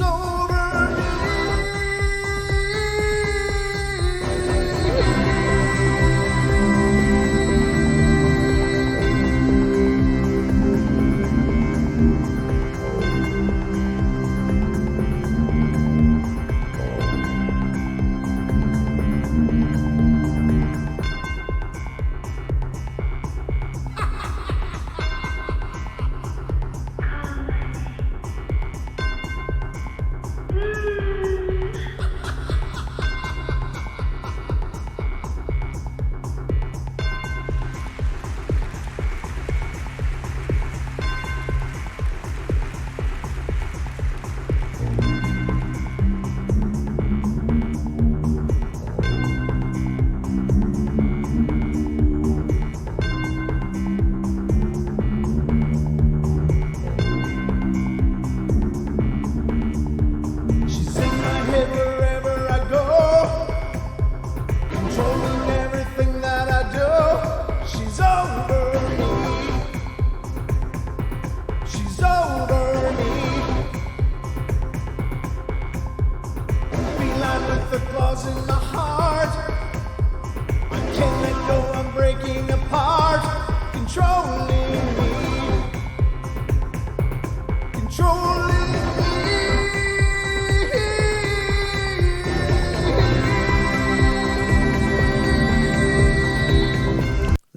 over me.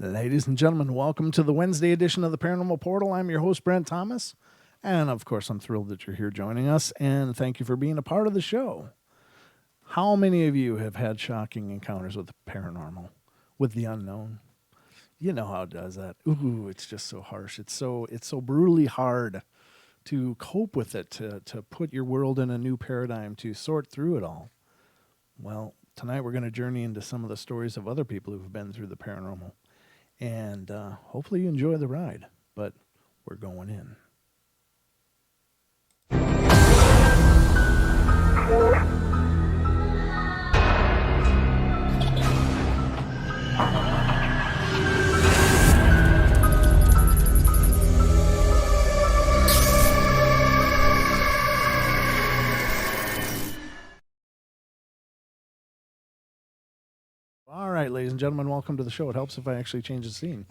Ladies and gentlemen, welcome to the Wednesday edition of the Paranormal Portal. I'm your host, Brent Thomas. And, of course, I'm thrilled that you're here joining us. And thank you for being a part of the show. How many of you have had shocking encounters with the paranormal, with the unknown? You know how it does that. Ooh, it's just so harsh. It's so brutally hard to cope with it, to put your world in a new paradigm, to sort through it all. Well, tonight we're going to journey into some of the stories of other people who've been through the paranormal. And hopefully you enjoy the ride, but we're going in. All right, ladies and gentlemen, welcome to the show. It helps if I actually change the scene.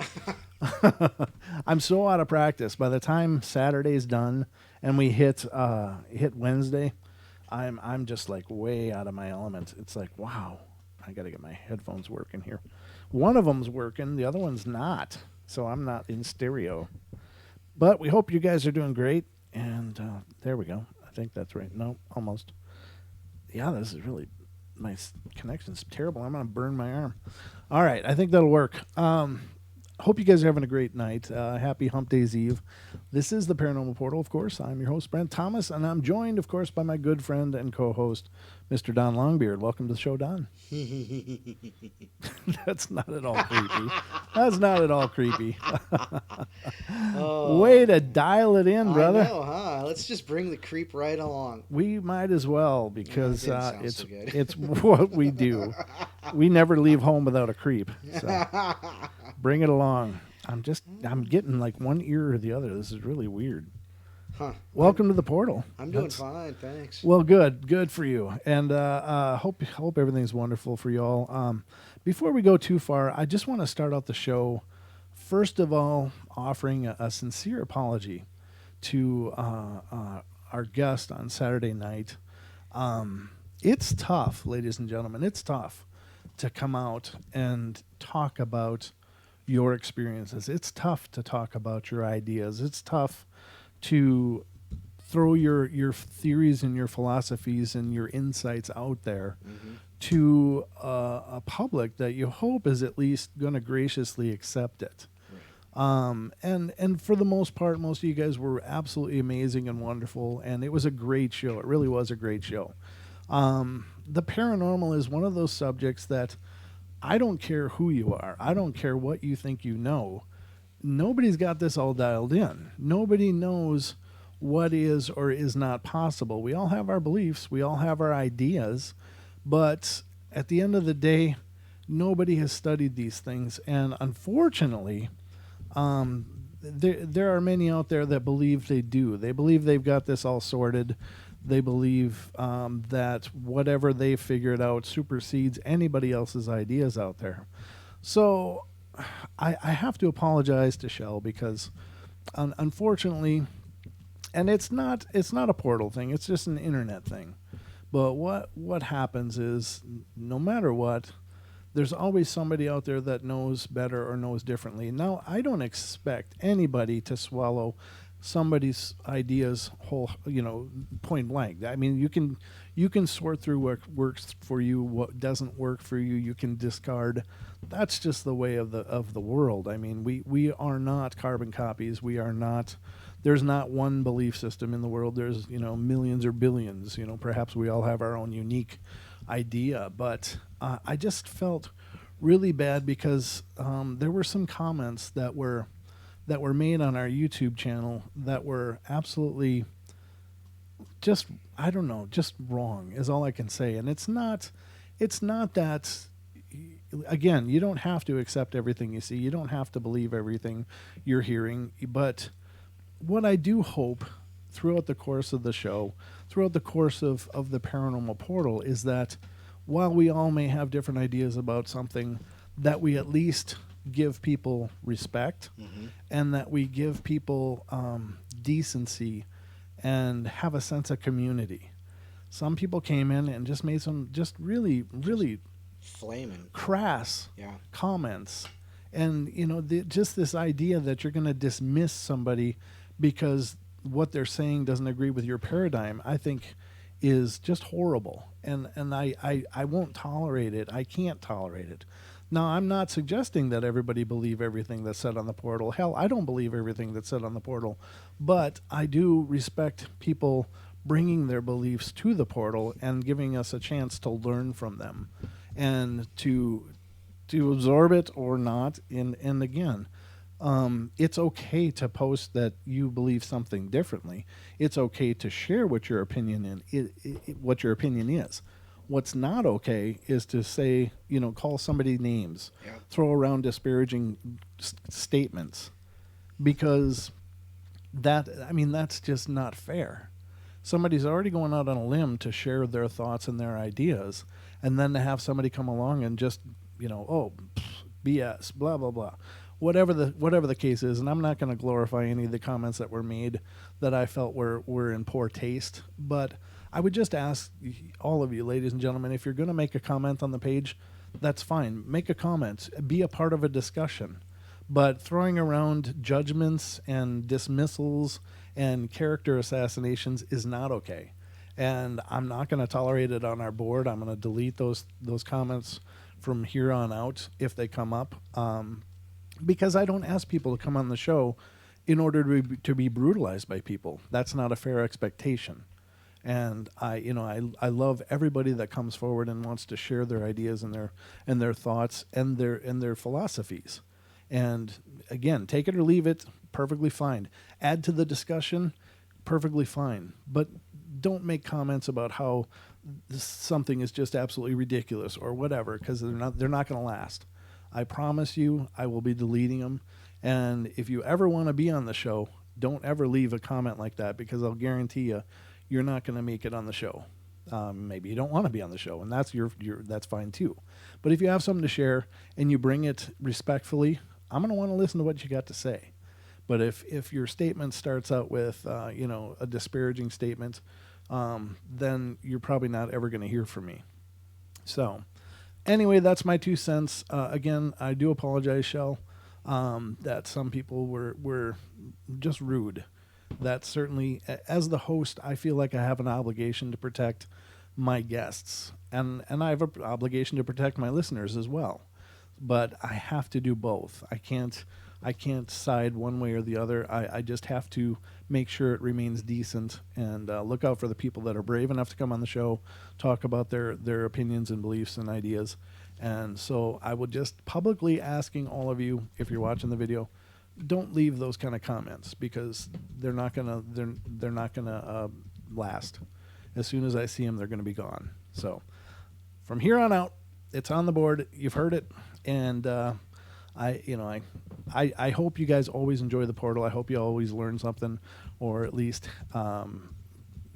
I'm so out of practice. By the time Saturday's done and we hit Wednesday, I'm just like way out of my element. It's like, wow, I got to get my headphones working here. One of them's working, the other one's not, so I'm not in stereo. But we hope you guys are doing great, and there we go. I think that's right. No, almost. Yeah, this is really... My connection's terrible. I'm going to burn my arm. All right. I think that'll work. Hope you guys are having a great night. Happy Hump Days Eve. This is the Paranormal Portal, of course. I'm your host, Brent Thomas, and I'm joined, of course, by my good friend and co-host, Mr. Don Longbeard. Welcome to the show, Don. That's not at all creepy. That's not at all creepy. Way to dial it in, brother. I know, huh? Let's just bring the creep right along. We might as well, because it's what we do. We never leave home without a creep. So bring it along. I'm getting like one ear or the other. This is really weird. Huh. Welcome to the portal. I'm doing fine, thanks. Well, good for you. And hope everything's wonderful for you all. Before we go too far, I just want to start out the show, first of all, offering a sincere apology to our guest on Saturday night. It's tough, ladies and gentlemen. It's tough to come out and talk about your experiences. It's tough to talk about your ideas. It's tough to throw your theories and your philosophies and your insights out there to a public that you hope is at least going to graciously accept it. Right. And for the most part, most of you guys were absolutely amazing and wonderful, and it was a great show. It really was a great show. The paranormal is one of those subjects that I don't care who you are. I don't care what you think you know. Nobody's got this all dialed in. Nobody knows what is or is not possible. We all have our beliefs. We all have our ideas. But at the end of the day, nobody has studied these things. And unfortunately, there are many out there that believe they do. They believe they've got this all sorted. They believe that whatever they figured out supersedes anybody else's ideas out there. So I have to apologize to Shell because unfortunately, and it's not a portal thing, it's just an internet thing. But what happens is, no matter what, there's always somebody out there that knows better or knows differently. Now, I don't expect anybody to swallow somebody's ideas whole, point blank. I mean, you can sort through what works for you, what doesn't work for you. You can discard. That's just the way of the world. I mean, we are not carbon copies. We are not. There's not one belief system in the world. There's millions or billions. Perhaps we all have our own unique idea, but I just felt really bad because there were some comments that were made on our YouTube channel that were absolutely just, I don't know, just wrong is all I can say. And it's not that, again, you don't have to accept everything you see. You don't have to believe everything you're hearing. But what I do hope throughout the course of the show, throughout the course of the Paranormal Portal, is that while we all may have different ideas about something, that we at least give people respect, and that we give people decency and have a sense of community. Some people came in and just made some just really, really Flaming. crass Yeah. comments. And, just this idea that you're going to dismiss somebody because what they're saying doesn't agree with your paradigm, I think is just horrible. And I won't tolerate it. I can't tolerate it. Now, I'm not suggesting that everybody believe everything that's said on the portal. Hell, I don't believe everything that's said on the portal. But I do respect people bringing their beliefs to the portal and giving us a chance to learn from them and to absorb it or not. And again, it's okay to post that you believe something differently. It's okay to share what your opinion what your opinion is. What's not okay is to say, call somebody names, Yeah. throw around disparaging statements, because that's just not fair. Somebody's already going out on a limb to share their thoughts and their ideas, and then to have somebody come along and just, BS, blah blah blah, whatever the case is. And I'm not going to glorify any of the comments that were made that I felt were in poor taste, but I would just ask all of you, ladies and gentlemen, if you're going to make a comment on the page, that's fine. Make a comment. Be a part of a discussion. But throwing around judgments and dismissals and character assassinations is not okay. And I'm not going to tolerate it on our board. I'm going to delete those comments from here on out if they come up, because I don't ask people to come on the show in order to be brutalized by people. That's not a fair expectation. And I love everybody that comes forward and wants to share their ideas and their thoughts and their philosophies. And again, take it or leave it, perfectly fine. Add to the discussion, perfectly fine. But don't make comments about how something is just absolutely ridiculous or whatever, because they're not going to last. I promise you, I will be deleting them. And if you ever want to be on the show, don't ever leave a comment like that, because I'll guarantee you, you're not going to make it on the show. Maybe you don't want to be on the show, and that's that's fine too. But if you have something to share and you bring it respectfully, I'm going to want to listen to what you got to say. But if your statement starts out with a disparaging statement, then you're probably not ever going to hear from me. So anyway, that's my 2 cents. Again, I do apologize, Shell, that some people were just rude. That certainly, as the host, I feel like I have an obligation to protect my guests, and I have an obligation to protect my listeners as well. But I have to do both. I can't side one way or the other. I just have to make sure it remains decent, and look out for the people that are brave enough to come on the show, talk about their opinions and beliefs and ideas. And so I would just publicly asking all of you, if you're watching the video, don't leave those kind of comments, because they're not gonna last. As soon as I see them, they're gonna be gone. So from here on out, it's on the board. You've heard it, and I hope you guys always enjoy the portal. I hope you always learn something, or at least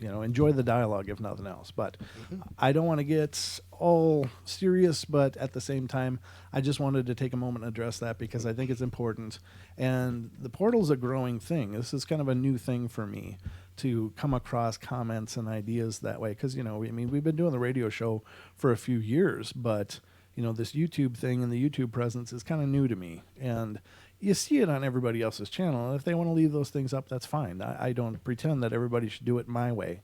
enjoy the dialogue if nothing else. But Hmm. I don't want to get all serious, but at the same time, I just wanted to take a moment and address that because I think it's important. And the portal's a growing thing. This is kind of a new thing for me to come across comments and ideas that way. Because, we've been doing the radio show for a few years, but, this YouTube thing and the YouTube presence is kind of new to me. And you see it on everybody else's channel. And if they want to leave those things up, that's fine. I don't pretend that everybody should do it my way.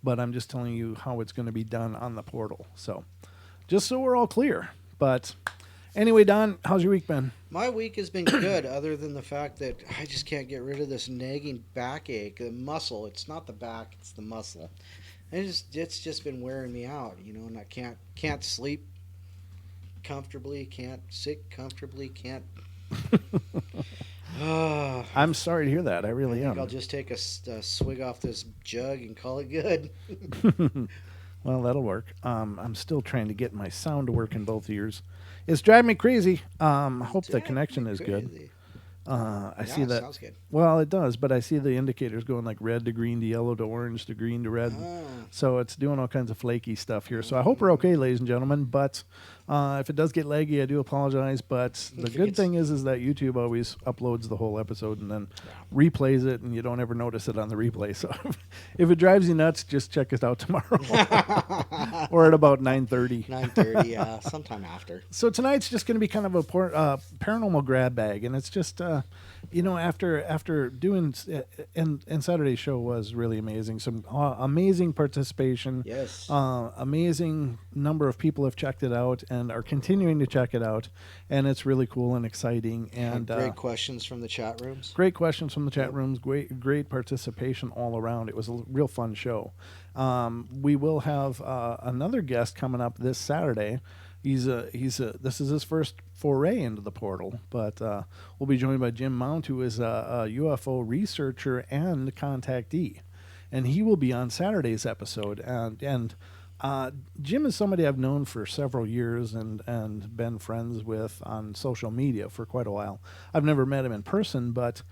But I'm just telling you how it's going to be done on the portal. So, just so we're all clear. But anyway, Don, how's your week been? My week has been good, other than the fact that I just can't get rid of this nagging backache. The muscle. It's not the back. It's the muscle. And it's just been wearing me out, and I can't sleep comfortably. Can't sit comfortably. Can't. I'm sorry to hear that. I I really think am. I'll just take a swig off this jug and call it good. Well, that'll work. I'm still trying to get my sound to work in both ears. It's driving me crazy. Hope the connection is good. Crazy. I see Yeah, that. sounds good. Well, it does, but I see the indicators going like red to green to yellow to orange to green to red. Ah. So it's doing all kinds of flaky stuff here. So I hope we're okay, ladies and gentlemen. But if it does get laggy, I do apologize. But the If it good gets- thing is that YouTube always uploads the whole episode and then replays it, and you don't ever notice it on the replay. So if it drives you nuts, just check us out tomorrow or at about 9:30. 9:30, yeah, sometime after. So tonight's just going to be kind of a paranormal grab bag, and it's just after doing and Saturday's show was really amazing. Some amazing participation. Yes. Amazing number of people have checked it out and are continuing to check it out, and it's really cool and exciting. And Great questions from the chat rooms. great questions from the chat rooms. Great participation all around. It was a real fun show. We will have another guest coming up this Saturday. This is his first foray into the portal, but we'll be joined by Jim Mount, who is a UFO researcher and contactee, and he will be on Saturday's episode. And Jim is somebody I've known for several years and been friends with on social media for quite a while. I've never met him in person, but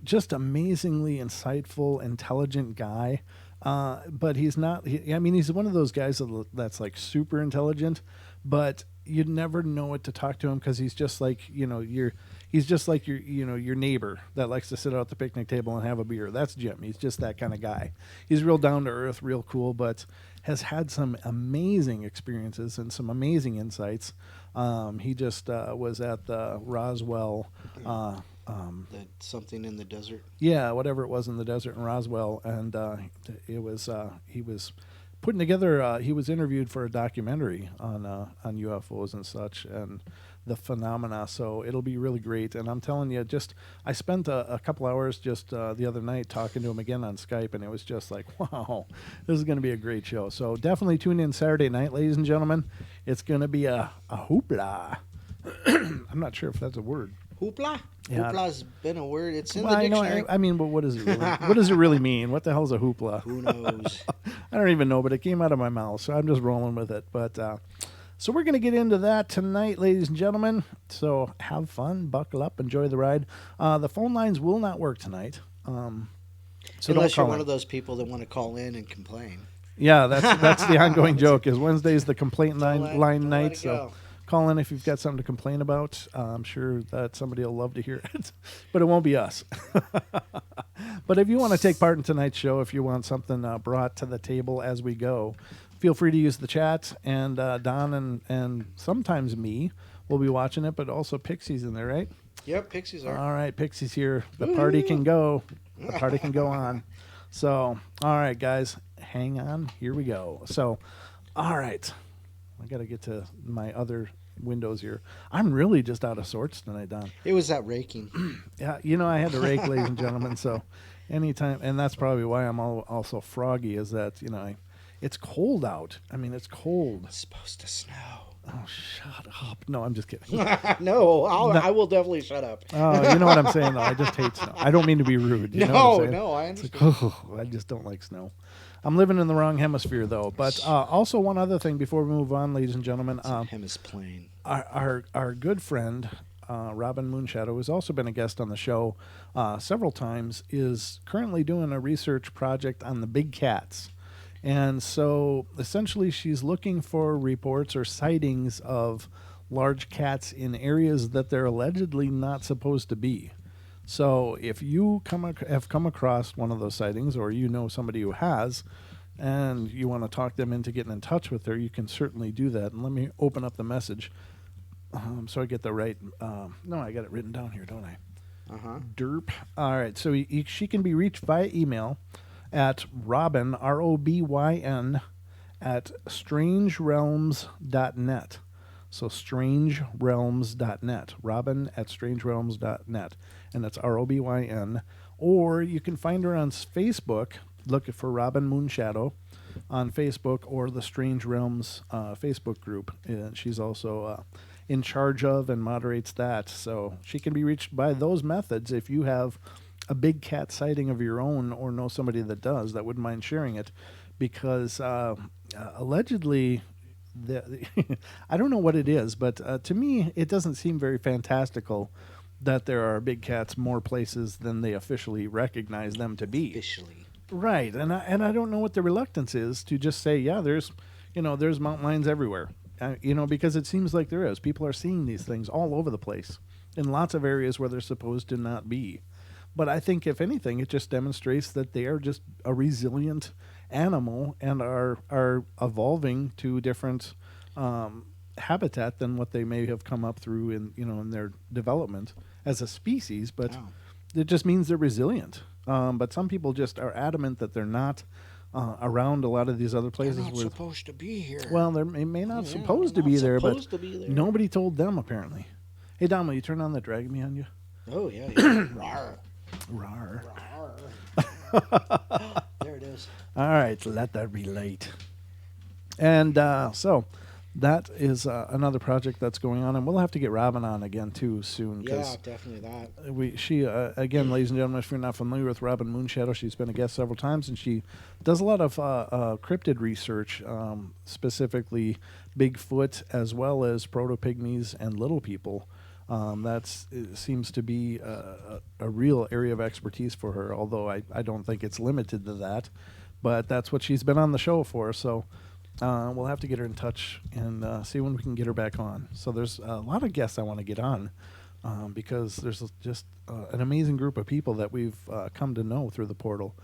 just amazingly insightful, intelligent guy. But he's not. He's one of those guys that's like super intelligent, but you'd never know what to talk to him because he's just like he's just like your neighbor that likes to sit out at the picnic table and have a beer. That's Jim. He's just that kind of guy. He's real down to earth, real cool, but has had some amazing experiences and some amazing insights. He just was at the Roswell. Something in the desert. Yeah, whatever it was in the desert in Roswell, and he was putting together. He was interviewed for a documentary on UFOs and such, and the phenomena. So it'll be really great. And I'm telling you, I spent a couple hours just the other night talking to him again on Skype, and it was just like, wow, this is going to be a great show. So definitely tune in Saturday night, ladies and gentlemen. It's going to be a hoopla. I'm not sure if that's a word. Hoopla? Yeah. Hoopla's been a word. It's in Well, the dictionary. but what does it really? What does it really mean? What the hell's a hoopla? Who knows? I don't even know, but it came out of my mouth, so I'm just rolling with it. But so we're going to get into that tonight, ladies and gentlemen. So have fun, buckle up, enjoy the ride. The phone lines will not work tonight. So Unless don't you're call one in. of those people that want to call in and complain. Yeah, that's the ongoing joke. Is Wednesday's the complaint line Don't let night. it So go. call in if you've got something to complain about. I'm sure that somebody will love to hear it, but it won't be us. But if you want to take part in tonight's show, if you want something brought to the table as we go, feel free to use the chat. And Don and sometimes me will be watching it, but also Pixie's in there, right? Yep, pixies are. All right, Pixie's here. The party can go. The party can go on. So, all right, guys, hang on. Here we go. So, all right. I got to get to my other windows here. I'm really just out of sorts tonight, Don. It was that raking. Yeah, I had to rake, ladies and gentlemen. So, anytime, and that's probably why I'm also froggy, is that, it's cold out. I mean, it's cold. It's supposed to snow. Oh, shut up. No, I'm just kidding. No, I will definitely shut up. Oh, you know what I'm saying, though. I just hate snow. I don't mean to be rude. You know what I'm saying? No, I It's understand. like, oh, I just don't like snow. I'm living in the wrong hemisphere, though. But also one other thing before we move on, ladies and gentlemen. Him is plain. Our good friend, Robin Moonshadow, who's also been a guest on the show several times, is currently doing a research project on the big cats. And so essentially, she's looking for reports or sightings of large cats in areas that they're allegedly not supposed to be. So if you have come across one of those sightings, or you know somebody who has, and you want to talk them into getting in touch with her, you can certainly do that. And let me open up the message so I get the right. No, I got it written down here, don't I? Derp. All right. So she can be reached via email at Robin, ROBYN, at strangerealms.net. So strangerealms.net. Robin at strangerealms.net. And that's ROBYN. Or you can find her on Facebook. Look for Robin Moonshadow on Facebook, or the Strange Realms Facebook group. And she's also in charge of and moderates that. So she can be reached by those methods. If you have a big cat sighting of your own, or know somebody that does, that wouldn't mind sharing it, because allegedly, I don't know what it is, but to me, it doesn't seem very fantastical that there are big cats more places than they officially recognize them to be. Officially. Right, and I don't know what the reluctance is to just say, yeah, there's mountain lions everywhere, because it seems like there is. People are seeing these things all over the place in lots of areas where they're supposed to not be. But I think, if anything, it just demonstrates that they are just a resilient animal and are evolving to different habitat than what they may have come up through in their development as a species. But it just means they're resilient. But some people just are adamant that they're not around a lot of these other places. They're not supposed to be here. Well, they may not supposed to be there, but nobody told them, apparently. Hey, Dom, will you turn on the Dragon Me on you? Oh, yeah. Rawr. Rawr. Rawr. There it is. All right, let that relate. And so that is another project that's going on, and we'll have to get Robin on again too soon. Yeah, definitely that. She again, ladies and gentlemen, if you're not familiar with Robin Moonshadow, she's been a guest several times, and she does a lot of cryptid research, specifically Bigfoot, as well as proto-pygmies and little people. It seems to be a real area of expertise for her, although I don't think it's limited to that. But that's what she's been on the show for, so we'll have to get her in touch and see when we can get her back on. So there's a lot of guests I want to get on because there's just an amazing group of people that we've come to know through the portal.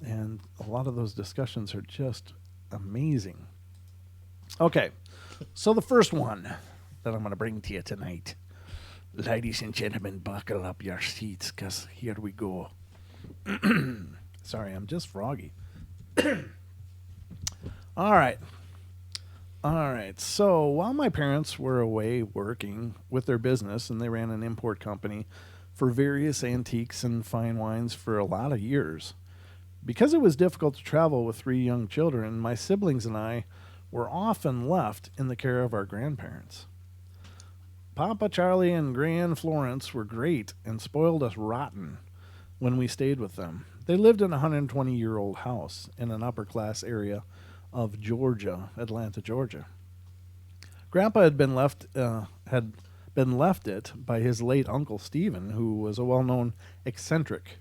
And a lot of those discussions are just amazing. Okay, so the first one that I'm going to bring to you tonight. Ladies and gentlemen, buckle up your seats, because here we go. Sorry, I'm just froggy. All right. So while my parents were away working with their business, and they ran an import company for various antiques and fine wines for a lot of years, because it was difficult to travel with 3 young children, my siblings and I were often left in the care of our grandparents. Papa Charlie and Gran Florence were great and spoiled us rotten when we stayed with them. They lived in a 120-year-old house in an upper-class area of Georgia, Atlanta, Georgia. Grandpa had been left it by his late Uncle Stephen, who was a well-known eccentric.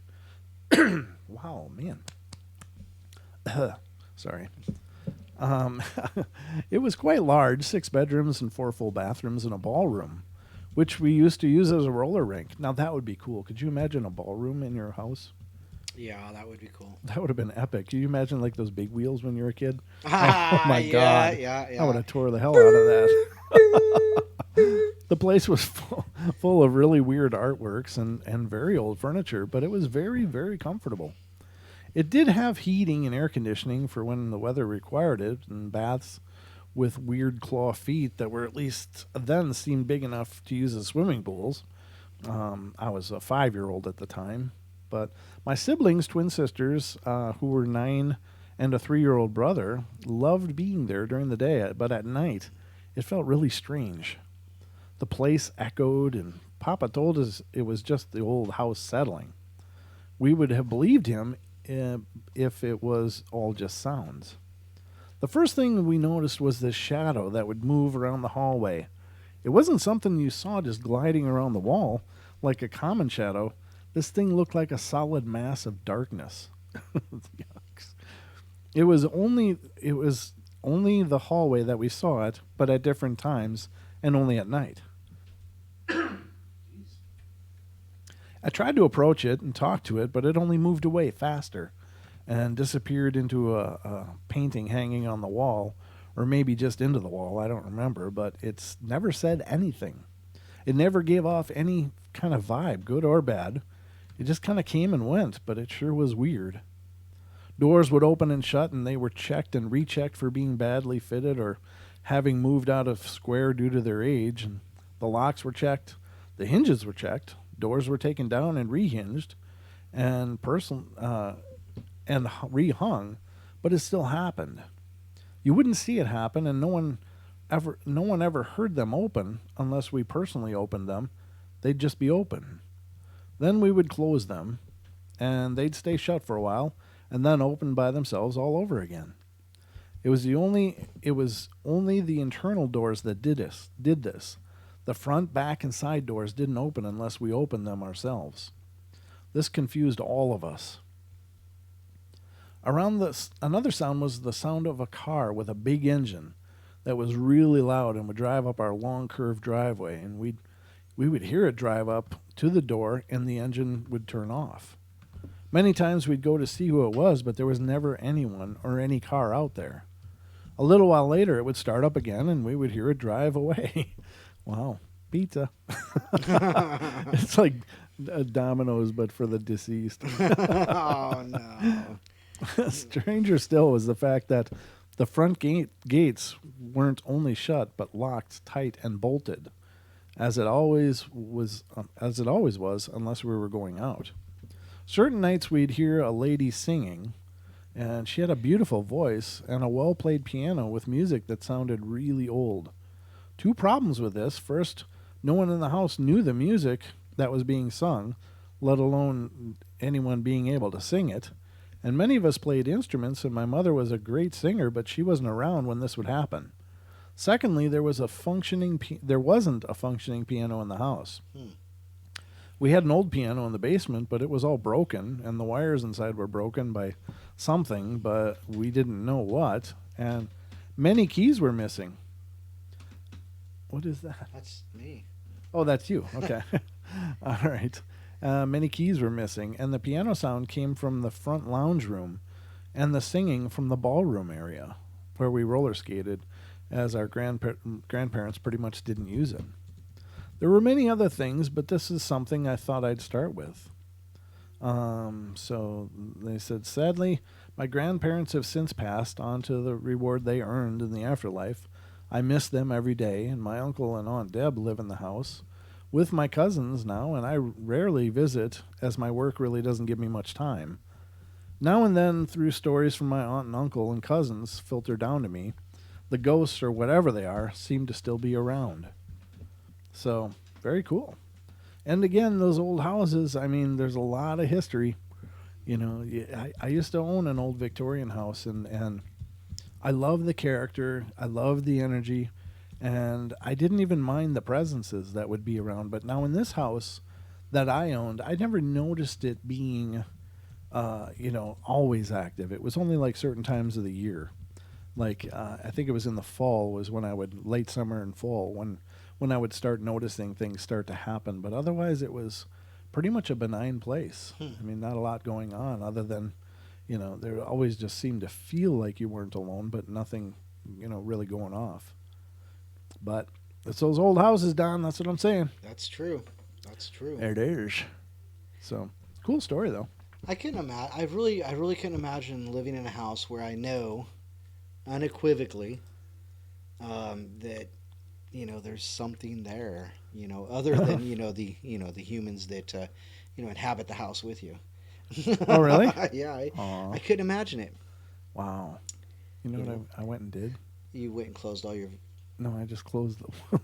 Wow, man. Sorry. It was quite large, 6 bedrooms and 4 full bathrooms and a ballroom, which we used to use as a roller rink. Now, that would be cool. Could you imagine a ballroom in your house? Yeah, that would be cool. That would have been epic. Can you imagine, like, those big wheels when you were a kid? Oh, my God. Yeah. I would have tore the hell out of that. The place was full of really weird artworks and very old furniture, but it was very, very comfortable. It did have heating and air conditioning for when the weather required it, and baths with weird claw feet that were at least then seemed big enough to use as swimming pools. I was a 5-year-old at the time, but my siblings, twin sisters, who were 9, and a 3-year-old brother, loved being there during the day, but at night it felt really strange. The place echoed, and Papa told us it was just the old house settling. We would have believed him if it was all just sounds. The first thing we noticed was this shadow that would move around the hallway. It wasn't something you saw just gliding around the wall like a common shadow. This thing looked like a solid mass of darkness. Yucks. It was only the hallway that we saw it, but at different times and only at night. I tried to approach it and talk to it, but it only moved away faster and disappeared into a painting hanging on the wall, or maybe just into the wall. I don't remember, but it's never said anything. It never gave off any kind of vibe, good or bad. It just kind of came and went, but it sure was weird. Doors would open and shut, and they were checked and rechecked for being badly fitted or having moved out of square due to their age. And the locks were checked, the hinges were checked, doors were taken down and rehinged, and rehung, but it still happened. You wouldn't see it happen, and no one ever heard them open unless we personally opened them. They'd just be open. Then we would close them, and they'd stay shut for a while, and then open by themselves all over again. It was only the internal doors that did this. The front, back, and side doors didn't open unless we opened them ourselves. This confused all of us. Another sound was the sound of a car with a big engine that was really loud and would drive up our long curved driveway, and we would hear it drive up to the door and the engine would turn off. Many times we'd go to see who it was, but there was never anyone or any car out there. A little while later, it would start up again, and we would hear it drive away. Wow, pizza. It's like Domino's, but for the deceased. Oh no. Stranger still was the fact that the front gates weren't only shut, but locked tight and bolted, as it always was, unless we were going out. Certain nights we'd hear a lady singing, and she had a beautiful voice and a well-played piano with music that sounded really old. Two problems with this. First, no one in the house knew the music that was being sung, let alone anyone being able to sing it. And many of us played instruments, and my mother was a great singer, but she wasn't around when this would happen. Secondly, there wasn't a functioning piano in the house. We had an old piano in the basement, but it was all broken, and the wires inside were broken by something, but we didn't know what, and many keys were missing. What is that? That's me. Oh, that's you. Okay. All right. Many keys were missing, and the piano sound came from the front lounge room, and the singing from the ballroom area, where we roller skated, as our grandparents pretty much didn't use it. There were many other things, but this is something I thought I'd start with. So they said, sadly, my grandparents have since passed on to the reward they earned in the afterlife. I miss them every day, and my uncle and Aunt Deb live in the house with my cousins now, and I rarely visit, as my work really doesn't give me much time. Now and then, through stories from my aunt and uncle and cousins filter down to me, the ghosts, or whatever they are, seem to still be around. So, very cool. And again, those old houses, I mean, there's a lot of history. You know, I used to own an old Victorian house, and I love the character, I love the energy, and I didn't even mind the presences that would be around. But now in this house that I owned, I never noticed it being, always active. It was only like certain times of the year. Like, I think it was in the fall was when I would, late summer and fall, when I would start noticing things start to happen. But otherwise, it was pretty much a benign place. I mean, not a lot going on other than, there always just seemed to feel like you weren't alone, but nothing, really going off. But it's those old houses, Don. That's what I'm saying. That's true. That's true. There it is. So, cool story, though. I couldn't imagine. I really couldn't imagine living in a house where I know unequivocally that there's something there. Other than the humans that inhabit the house with you. Oh, really? Yeah, I couldn't imagine it. Wow. You know what I went and did? You went and closed all your. No, I just closed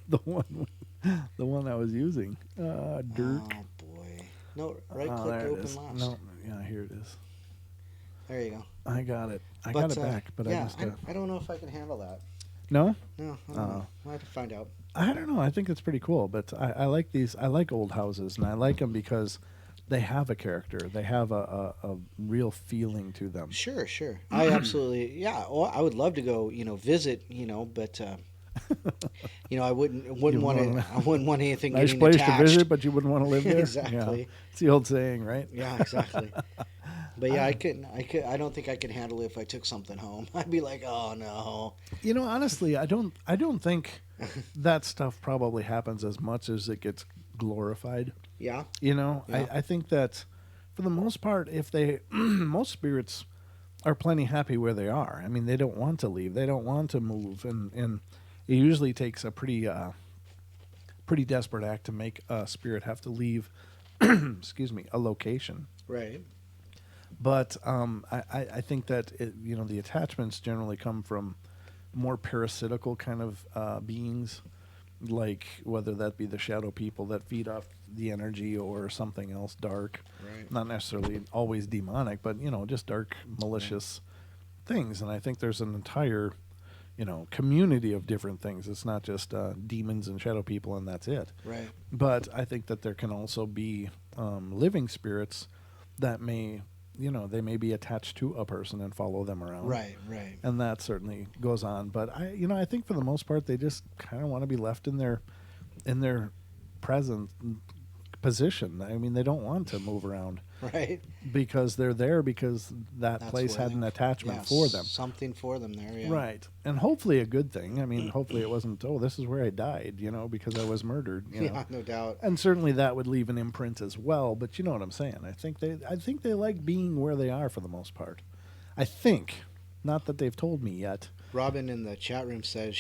the one I was using. Dirt. Oh boy. No, right click to open last. No, yeah, here it is. There you go. I got it. I got it back, but yeah, I just. I don't know if I can handle that. No? No, I don't know. I'll have to find out. I don't know. I think it's pretty cool, but I like these. I like old houses, and I like them because they have a character. They have a real feeling to them. Sure, sure. I absolutely, yeah. Well, I would love to go, visit, but I You wouldn't want to. want I wouldn't want anything nice getting place to attached. visit, but you wouldn't want to live there. Yeah, Exactly. it's the old saying, right? Yeah, exactly. But yeah, I I, couldn't. I could. I don't think I could handle it if I took something home. I'd be like, oh no. honestly, I don't think that stuff probably happens as much as it gets glorified. Yeah, I, yeah. I think that for the most part, if they most spirits are plenty happy where they are. I mean, they don't want to leave. They don't want to move, and it usually takes a pretty desperate act to make a spirit have to leave. Excuse me, a location. Right. But I think that the attachments generally come from more parasitical kind of beings, like whether that be the shadow people that feed off the energy or something else dark, Right. not necessarily always demonic, but just dark, Right. malicious things. And I think there's an entire community of different things. It's not just demons and shadow people and that's it. Right. But I think that there can also be living spirits that they may be attached to a person and follow them around. Right. Right. And that certainly goes on. But I think for the most part, they just kind of want to be left in their present position. I mean, they don't want to move around Right. because they're there because that That's place where had they- an attachment yes, for them. Something for them there. Yeah. Right. And hopefully a good thing. I mean, hopefully it wasn't, oh, this is where I died, because I was murdered, Yeah. No doubt. And certainly that would leave an imprint as well, but you know what I'm saying. I think they like being where they are for the most part. I think. Not that they've told me yet. Robin in the chat room says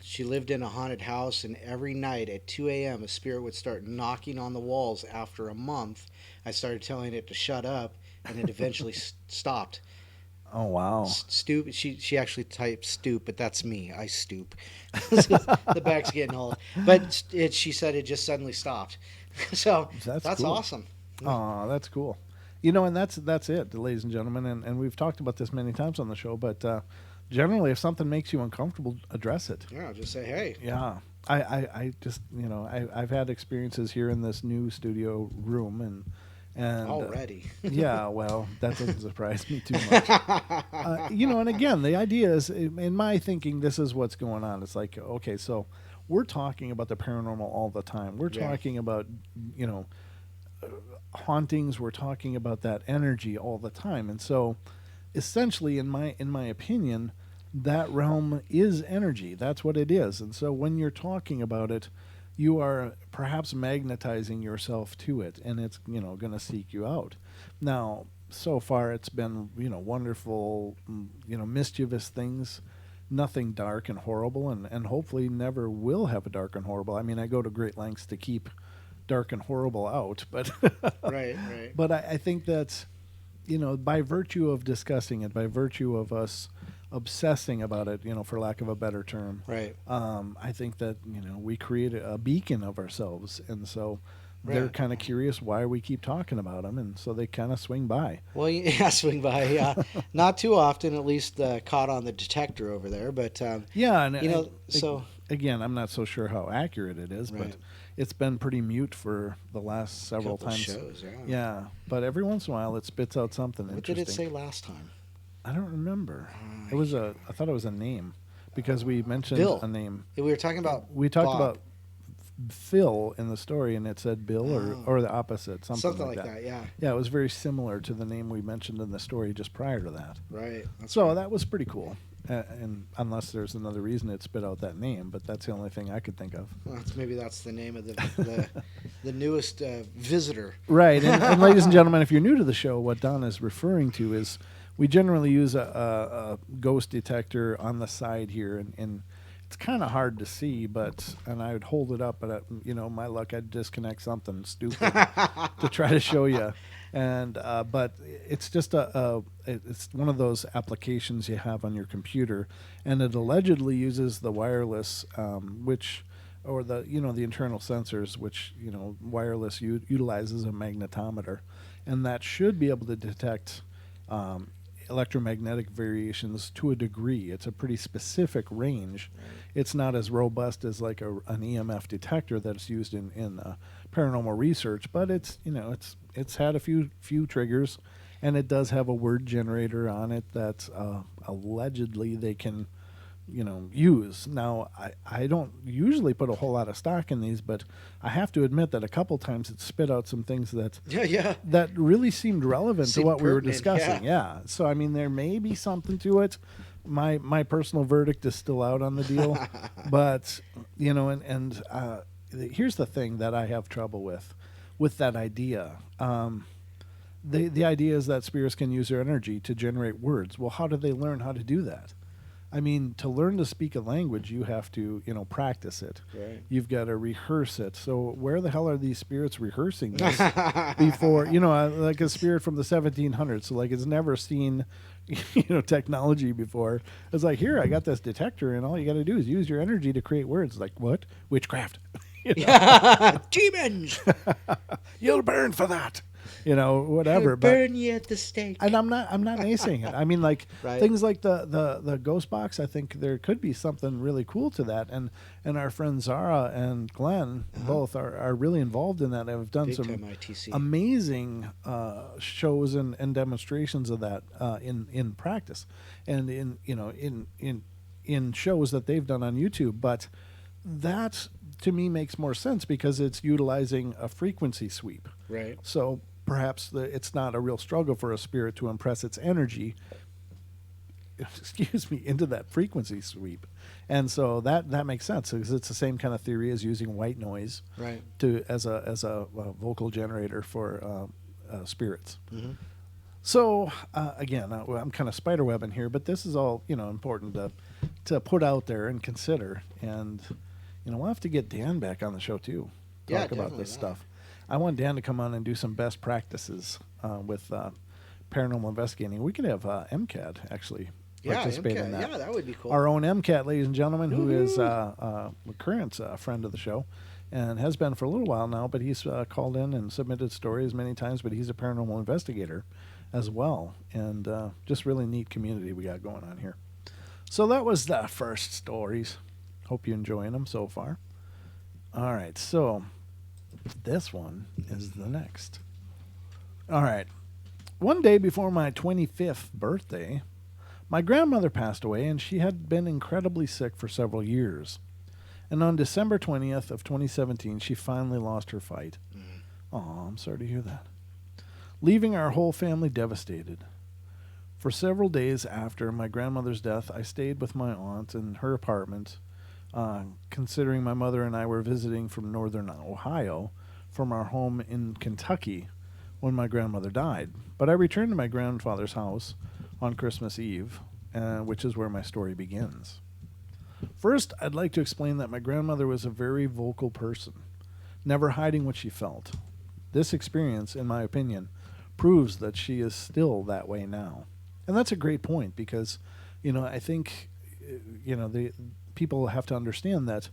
she lived in a haunted house, and every night at 2 a.m. a spirit would start knocking on the walls. After a month, I started telling it to shut up, and it eventually stopped. Oh wow. Stoop. She actually typed stoop, but that's me. I stoop. The back's getting old. But she said it just suddenly stopped. So that's Cool. awesome. Oh, that's cool. And that's it, ladies and gentlemen. And we've talked about this many times on the show, but generally, if something makes you uncomfortable, address it. Yeah, just say hey. Yeah. I just I've had experiences here in this new studio room and Already. yeah, well, that doesn't surprise me too much. And again, the idea is, in my thinking, this is what's going on. It's like, okay, so we're talking about the paranormal all the time. We're Yeah. talking about, hauntings. We're talking about that energy all the time. And so, essentially, in my opinion, that realm is energy. That's what it is. And so, when you're talking about it, you are perhaps magnetizing yourself to it, and it's going to seek you out. Now, so far it's been wonderful, mischievous things, nothing dark and horrible, and hopefully never will have a dark and horrible. I mean, I go to great lengths to keep dark and horrible out, but Right. Right. but I think that by virtue of discussing it, by virtue of us obsessing about it, for lack of a better term, Right. I think that we create a beacon of ourselves, and so they're Right. kind of curious why we keep talking about them, and so they kind of swing by. Well, yeah, swing by. Yeah, not too often. At least caught on the detector over there. But Yeah, and so again, I'm not so sure how accurate it is, Right. but it's been pretty mute for the last several couple times. shows. Yeah. Yeah, but every once in a while it spits out something What interesting. did it say last time? I don't remember. I thought it was a name because we mentioned Bill. a name. We were talking about. We talked Bob. about Phil in the story, and it said Bill Oh. or the opposite, Something like that. Yeah. Yeah, it was very similar to the name we mentioned in the story just prior to that. Right. That's So right. that was pretty cool. And unless there's another reason it spit out that name, but that's the only thing I could think of. Well, maybe that's the name of the newest visitor. Right, and ladies and gentlemen, if you're new to the show, what Don is referring to is we generally use a ghost detector on the side here, and it's kind of hard to see, and I would hold it up, but my luck, I'd disconnect something stupid to try to show you, and but it's just it's one of those applications you have on your computer, and it allegedly uses the wireless, which. Or the the internal sensors, which wireless utilizes a magnetometer, and that should be able to detect electromagnetic variations to a degree. It's a pretty specific range. Right. It's not as robust as like an EMF detector that's used in paranormal research, but it's had a few triggers, and it does have a word generator on it that allegedly they can use. Now, I don't usually put a whole lot of stock in these, but I have to admit that a couple times it spit out some things Yeah. that really seemed relevant to Seemed what we were pertinent, discussing. yeah. Yeah. So I mean, there may be something to it. My personal verdict is still out on the deal, but here's the thing that I have trouble with that idea. The idea is that spirits can use their energy to generate words. Well, how do they learn how to do that? I mean, to learn to speak a language, you have to, practice it. Right. You've got to rehearse it. So where the hell are these spirits rehearsing this before, like a spirit from the 1700s? So like it's never seen, technology before. It's like, here, I got this detector, and all you got to do is use your energy to create words. Like what? Witchcraft. Yeah. Demons. You'll burn for that. Whatever. Burn you at the stake. And I'm not naysaying it. I mean, like Right. things like the ghost box. I think there could be something really cool to that. And our friends Zara and Glenn both are really involved in that. Have done Big some time ITC. amazing shows and demonstrations of that in practice, and in shows that they've done on YouTube. But that to me makes more sense because it's utilizing a frequency sweep. Right. So perhaps it's not a real struggle for a spirit to impress its energy, into that frequency sweep, and so that makes sense because it's the same kind of theory as using white noise Right. as a vocal generator for spirits. Mm-hmm. So again, I'm kind of spiderwebbing here, but this is all important to put out there and consider, and we'll have to get Dan back on the show too, Yeah, talk about definitely this that. stuff. I want Dan to come on and do some best practices with paranormal investigating. We could have MCAT actually participate in MCAT. that. Yeah, that would be cool. Our own MCAT, ladies and gentlemen, who is a current friend of the show and has been for a little while now, but he's called in and submitted stories many times, but he's a paranormal investigator as well, and just really neat community we got going on here. So that was the first stories. Hope you're enjoying them so far. All right, so this one is the next. All right. One day before my 25th birthday, my grandmother passed away, and she had been incredibly sick for several years. And on December 20th of 2017, she finally lost her fight. Oh, I'm sorry to hear that. Leaving our whole family devastated. For several days after my grandmother's death, I stayed with my aunt in her apartment, considering my mother and I were visiting from northern Ohio from our home in Kentucky when my grandmother died. But I returned to my grandfather's house on Christmas Eve, which is where my story begins. First, I'd like to explain that my grandmother was a very vocal person, never hiding what she felt. This experience, in my opinion, proves that she is still that way now. And that's a great point because, I think, the people have to understand that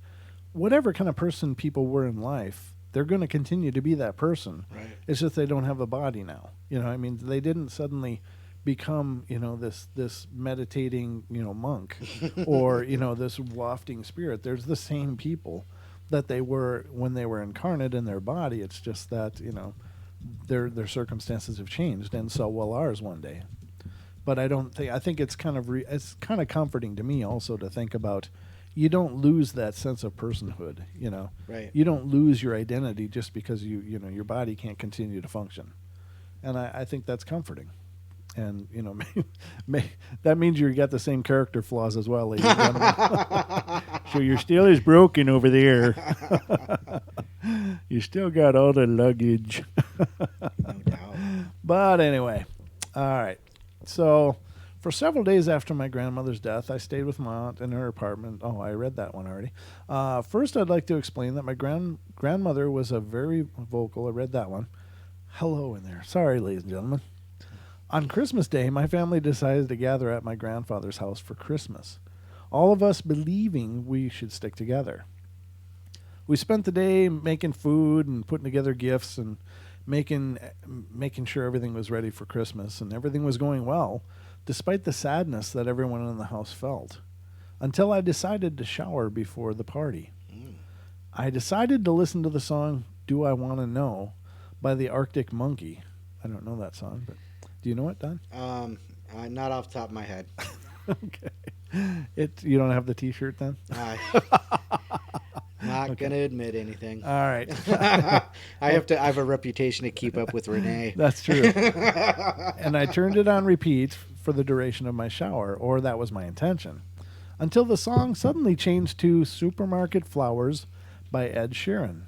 whatever kind of person people were in life, they're going to continue to be that person. Right. It's just they don't have a body now. They didn't suddenly become, this meditating, monk or, this wafting spirit. There's the same people that they were when they were incarnate in their body. It's just that, their circumstances have changed, and so will ours one day. But I think it's kind of comforting to me also to think about you don't lose that sense of personhood, Right. You don't lose your identity just because your body can't continue to function. And I think that's comforting. And, that means you got the same character flaws as well, ladies and gentlemen. So you're still as broken over there. You still got all the luggage. No doubt. But anyway, all right. So for several days after my grandmother's death, I stayed with my aunt in her apartment. Oh, I read that one already. First, I'd like to explain that my grandmother was a very vocal. I read that one. Hello in there. Sorry, ladies and gentlemen. On Christmas Day, my family decided to gather at my grandfather's house for Christmas, all of us believing we should stick together. We spent the day making food and putting together gifts and making sure everything was ready for Christmas, and everything was going well. despite the sadness that everyone in the house felt, until I decided to shower before the party. Mm. I decided to listen to the song Do I Want to Know by the Arctic Monkey. I don't know that song, but do you know it, Don? Um, not off the top of my head. Okay. You don't have the T-shirt then? I not Okay. gonna admit anything. All right. I have a reputation to keep up with Renee. That's true. And I turned it on repeat for the duration of my shower, or that was my intention, until the song suddenly changed to Supermarket Flowers by Ed Sheeran.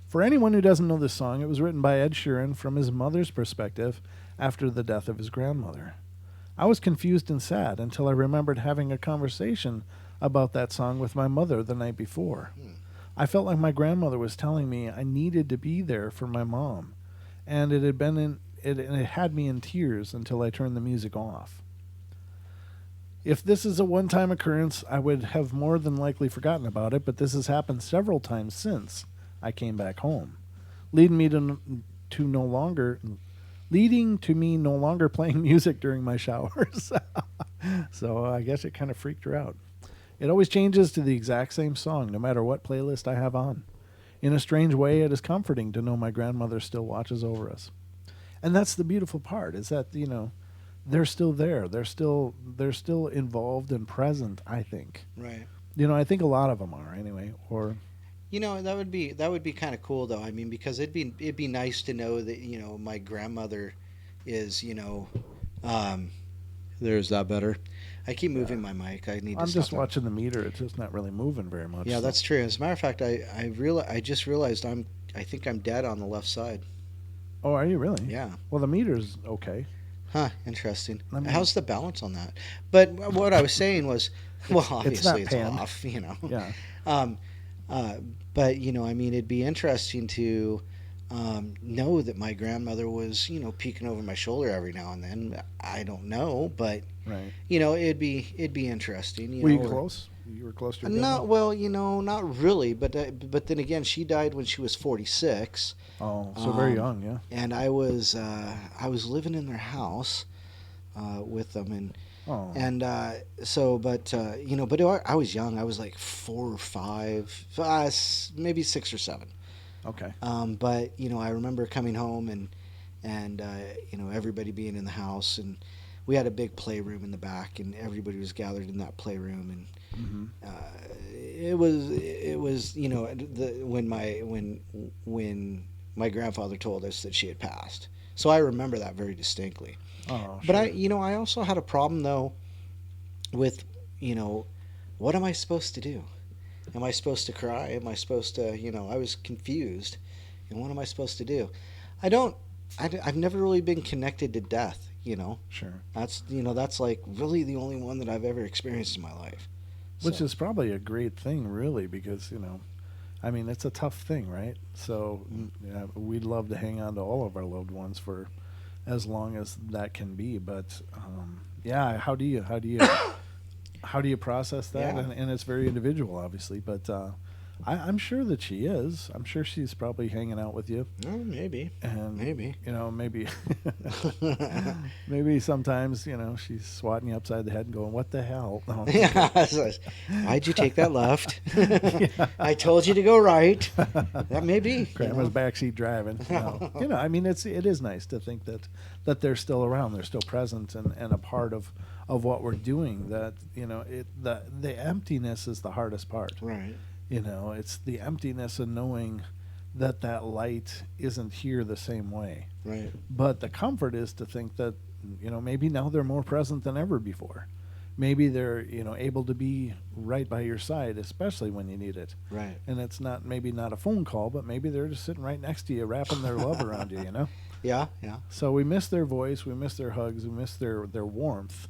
For anyone who doesn't know this song, it was written by Ed Sheeran from his mother's perspective after the death of his grandmother. I was confused and sad until I remembered having a conversation about that song with my mother the night before. Hmm. I felt like my grandmother was telling me I needed to be there for my mom, and it had me in tears until I turned the music off. If this is a one-time occurrence, I would have more than likely forgotten about it, but this has happened several times since I came back home, leading me to no longer leading to me no longer playing music during my showers. So I guess it kind of freaked her out. It always changes to the exact same song, no matter what playlist I have on. In a strange way, it is comforting to know my grandmother still watches over us. And that's the beautiful part, is that, they're still there. They're still involved and present, I think. Right. I think a lot of them are anyway, or That would be kind of cool though. I mean, because it'd be nice to know that my grandmother is there's that better. I keep moving my mic. I need to I'm stop just that. watching the meter. It's just not really moving very much. Yeah, so- that's true. As a matter of fact, I just realized I think I'm dead on the left side. Oh, are you really? Yeah. Well, the meter's okay. Huh, interesting. I mean- How's the balance on that? But what I was saying was, well, It's obviously it's, not panned. off. Yeah. Um, but I mean, it'd be interesting to know that my grandmother was, peeking over my shoulder every now and then. I don't know, but Right. it'd be interesting. Were you or- close? You were close to your Not grandma? well, not really. But then again, she died when she was 46, Oh, so very um, young, yeah. and I was living in their house with them, Oh. and but I was young. I was like 4 or 5, maybe 6 or 7. Okay. But I remember coming home and everybody being in the house, and we had a big playroom in the back, and everybody was gathered in that playroom, and Mm-hmm. it was when my grandfather told us that she had passed. So I remember that very distinctly. Oh, But sure. I also had a problem though with what am I supposed to do? Am I supposed to cry? Am I supposed to I was confused. And what am I supposed to do? I don't. I've never really been connected to death. Sure. That's like really the only one that I've ever experienced in my life. Which So, is probably a great thing, really, because, I mean, it's a tough thing, right? So yeah, we'd love to hang on to all of our loved ones for as long as that can be. But yeah, how do you process that? Yeah. And it's very individual, obviously. But I'm sure that she is. I'm sure she's probably hanging out with you, maybe. and Maybe. maybe maybe sometimes she's swatting you upside the head and going, "What the hell?" No, Yeah. Why'd you take that left? Yeah. I told you to go right. That may be. Grandma's backseat driving. I mean, it is nice to think that they're still around, they're still present, and a part of what we're doing. That the emptiness is the hardest part. Right. It's the emptiness of knowing that light isn't here the same way. Right. But the comfort is to think that maybe now they're more present than ever before. Maybe they're able to be right by your side, especially when you need it. Right. And it's maybe not a phone call, but maybe they're just sitting right next to you, wrapping their love around you. Yeah. Yeah. So we miss their voice, we miss their hugs, we miss their warmth.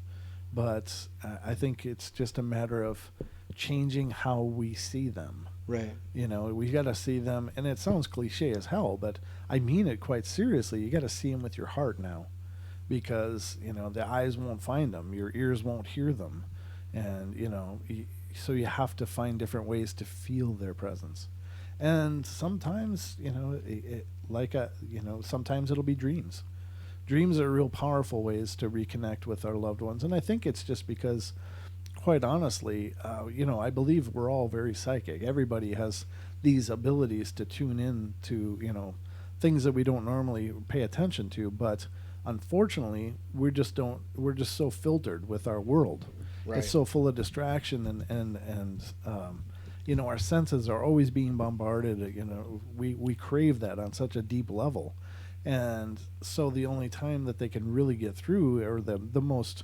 But I think it's just a matter of changing how we see them. Right. We got to see them, and it sounds cliche as hell, but I mean it quite seriously. You got to see them with your heart now, because the eyes won't find them, your ears won't hear them, and so you have to find different ways to feel their presence. And sometimes sometimes it'll be dreams. dreams are real powerful ways to reconnect with our loved ones. And I think it's just because, quite honestly, I believe we're all very psychic. Everybody has these abilities to tune in to, things that we don't normally pay attention to. But unfortunately, we're just so filtered with our world. Right. It's so full of distraction and our senses are always being bombarded. We crave that on such a deep level. And so the only time that they can really get through, or the most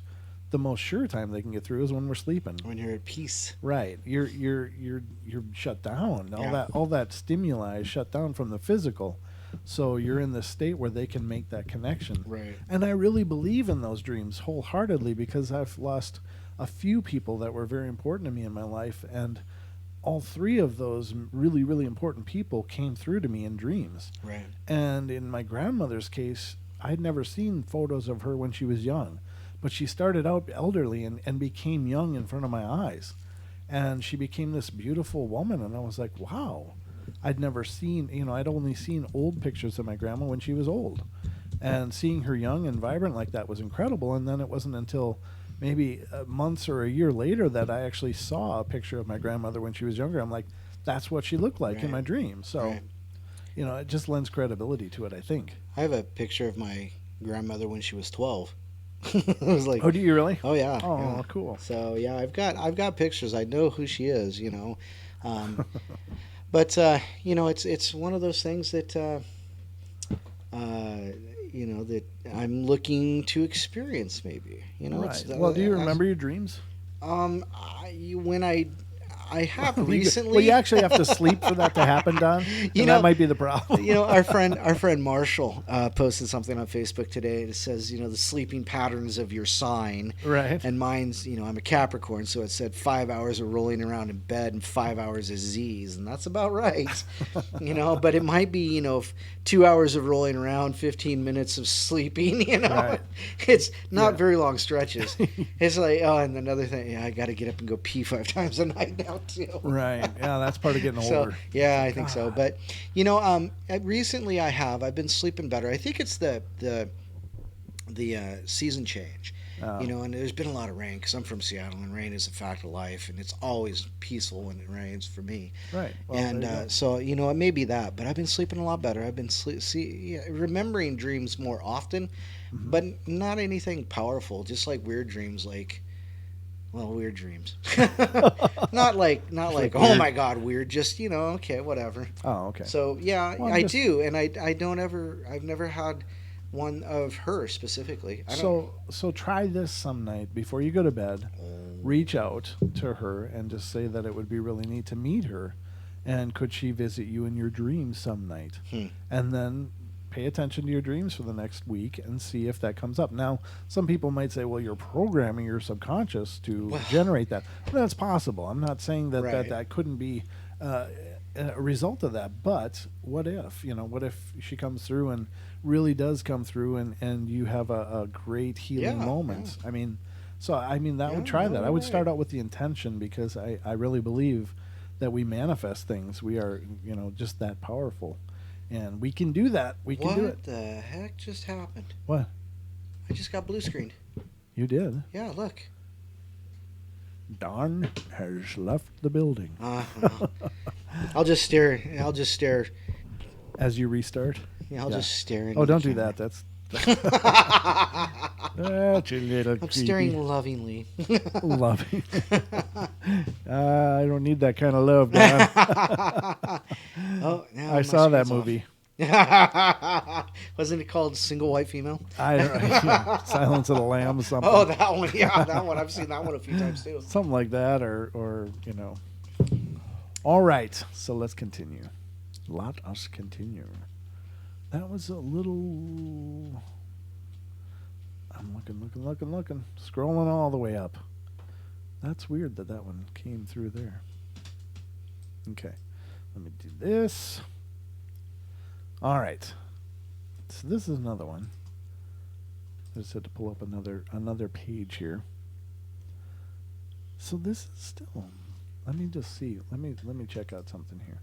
sure time they can get through, is when we're sleeping. When you're at peace. Right. You're shut down. Yeah. All that stimuli is shut down from the physical. So you're in this state where they can make that connection. Right. And I really believe in those dreams wholeheartedly, because I've lost a few people that were very important to me in my life, and all three of those really, really important people came through to me in dreams. Right. And in my grandmother's case, I'd never seen photos of her when she was young, but she started out elderly and became young in front of my eyes. And she became this beautiful woman, and I was like, wow. I'd never seen, I'd only seen old pictures of my grandma when she was old. And seeing her young and vibrant like that was incredible. And then it wasn't until maybe months or a year later that I actually saw a picture of my grandmother when she was younger. I'm like, that's what she looked like in my dream. So, Right. It just lends credibility to it, I think. I have a picture of my grandmother when she was 12. I was like, Oh, do you really? oh yeah. Oh, yeah. cool. So yeah, I've got pictures. I know who she is, but it's one of those things that that I'm looking to experience. Maybe Right. Well, do you remember your dreams? When I have recently. Well, you actually have to sleep for that to happen, Don. That might be the problem. Our friend Marshall posted something on Facebook today. It says, the sleeping patterns of your sign. Right. And mine's, I'm a Capricorn, so it said 5 hours of rolling around in bed and 5 hours of Z's, and that's about right. But it might be, 2 hours of rolling around, 15 minutes of sleeping. Right. It's not very long stretches. It's like, and another thing, I got to get up and go pee 5 times a night now too. Right. Yeah, that's part of getting older. Yeah, I think so. But recently I've been sleeping better. I think it's the season change. Oh. And there's been a lot of rain because I'm from Seattle, and rain is a fact of life, and it's always peaceful when it rains for me. Right. Well, And so it may be that, but I've been sleeping a lot better. I've been remembering dreams more often, but not anything powerful. Just like weird dreams, weird dreams. not like oh my god, weird. Just okay, whatever. Oh, okay. So yeah, Well, I do, and I've never had one of her specifically. So try this some night before you go to bed. Reach out to her and just say that it would be really neat to meet her, and could she visit you in your dreams some night? And then pay attention to your dreams for the next week and see if that comes up. Now, some people might say, well, you're programming your subconscious to generate that. That's possible. I'm not saying that that couldn't be a result of that. But what if? What if she comes through and really does come through and you have a great healing moment? Yeah. That would try that. I would start out with the intention, because I really believe that we manifest things. We are, just that powerful. And we can do that. We can do it. What the heck just happened? What? I just got blue screened. You did? Yeah, look. Don has left the building. I'll just stare. As you restart? Yeah, I'll just stare. Oh, don't do that. That's a little I'm staring lovingly. Loving. I don't need that kind of love, Don. Oh, now I saw that movie. Wasn't it called Single White Female? I don't know. Silence of the Lambs, something. Oh, that one. Yeah, that one. I've seen that one a few times too. Something like that, or All right, so let's continue. Let us continue. That was a little... I'm looking. Scrolling all the way up. That's weird that one came through there. Okay, let me do this. All right. So this is another one. I just had to pull up another page here. So this is still... Let me just see. Let me check out something here.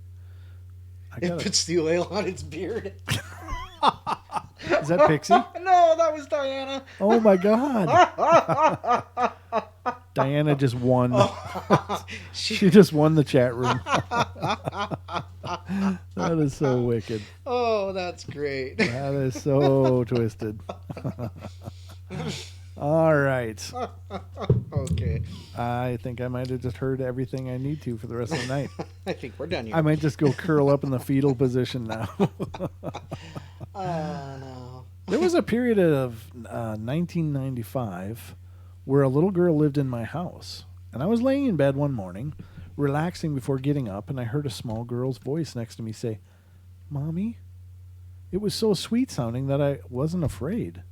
It puts the oil on its beard. Is that Pixie? No, that was Diana. Oh my God. Diana just won. Oh, She just won the chat room. That is so wicked. oh, that's great. That is so twisted. All right. Okay. I think I might have just heard everything I need to for the rest of the night. I think we're done here. I might just go curl up in the fetal position now. No. There was a period of 1995 where a little girl lived in my house. And I was laying in bed one morning, relaxing before getting up, and I heard a small girl's voice next to me say, "Mommy?" It was so sweet sounding that I wasn't afraid.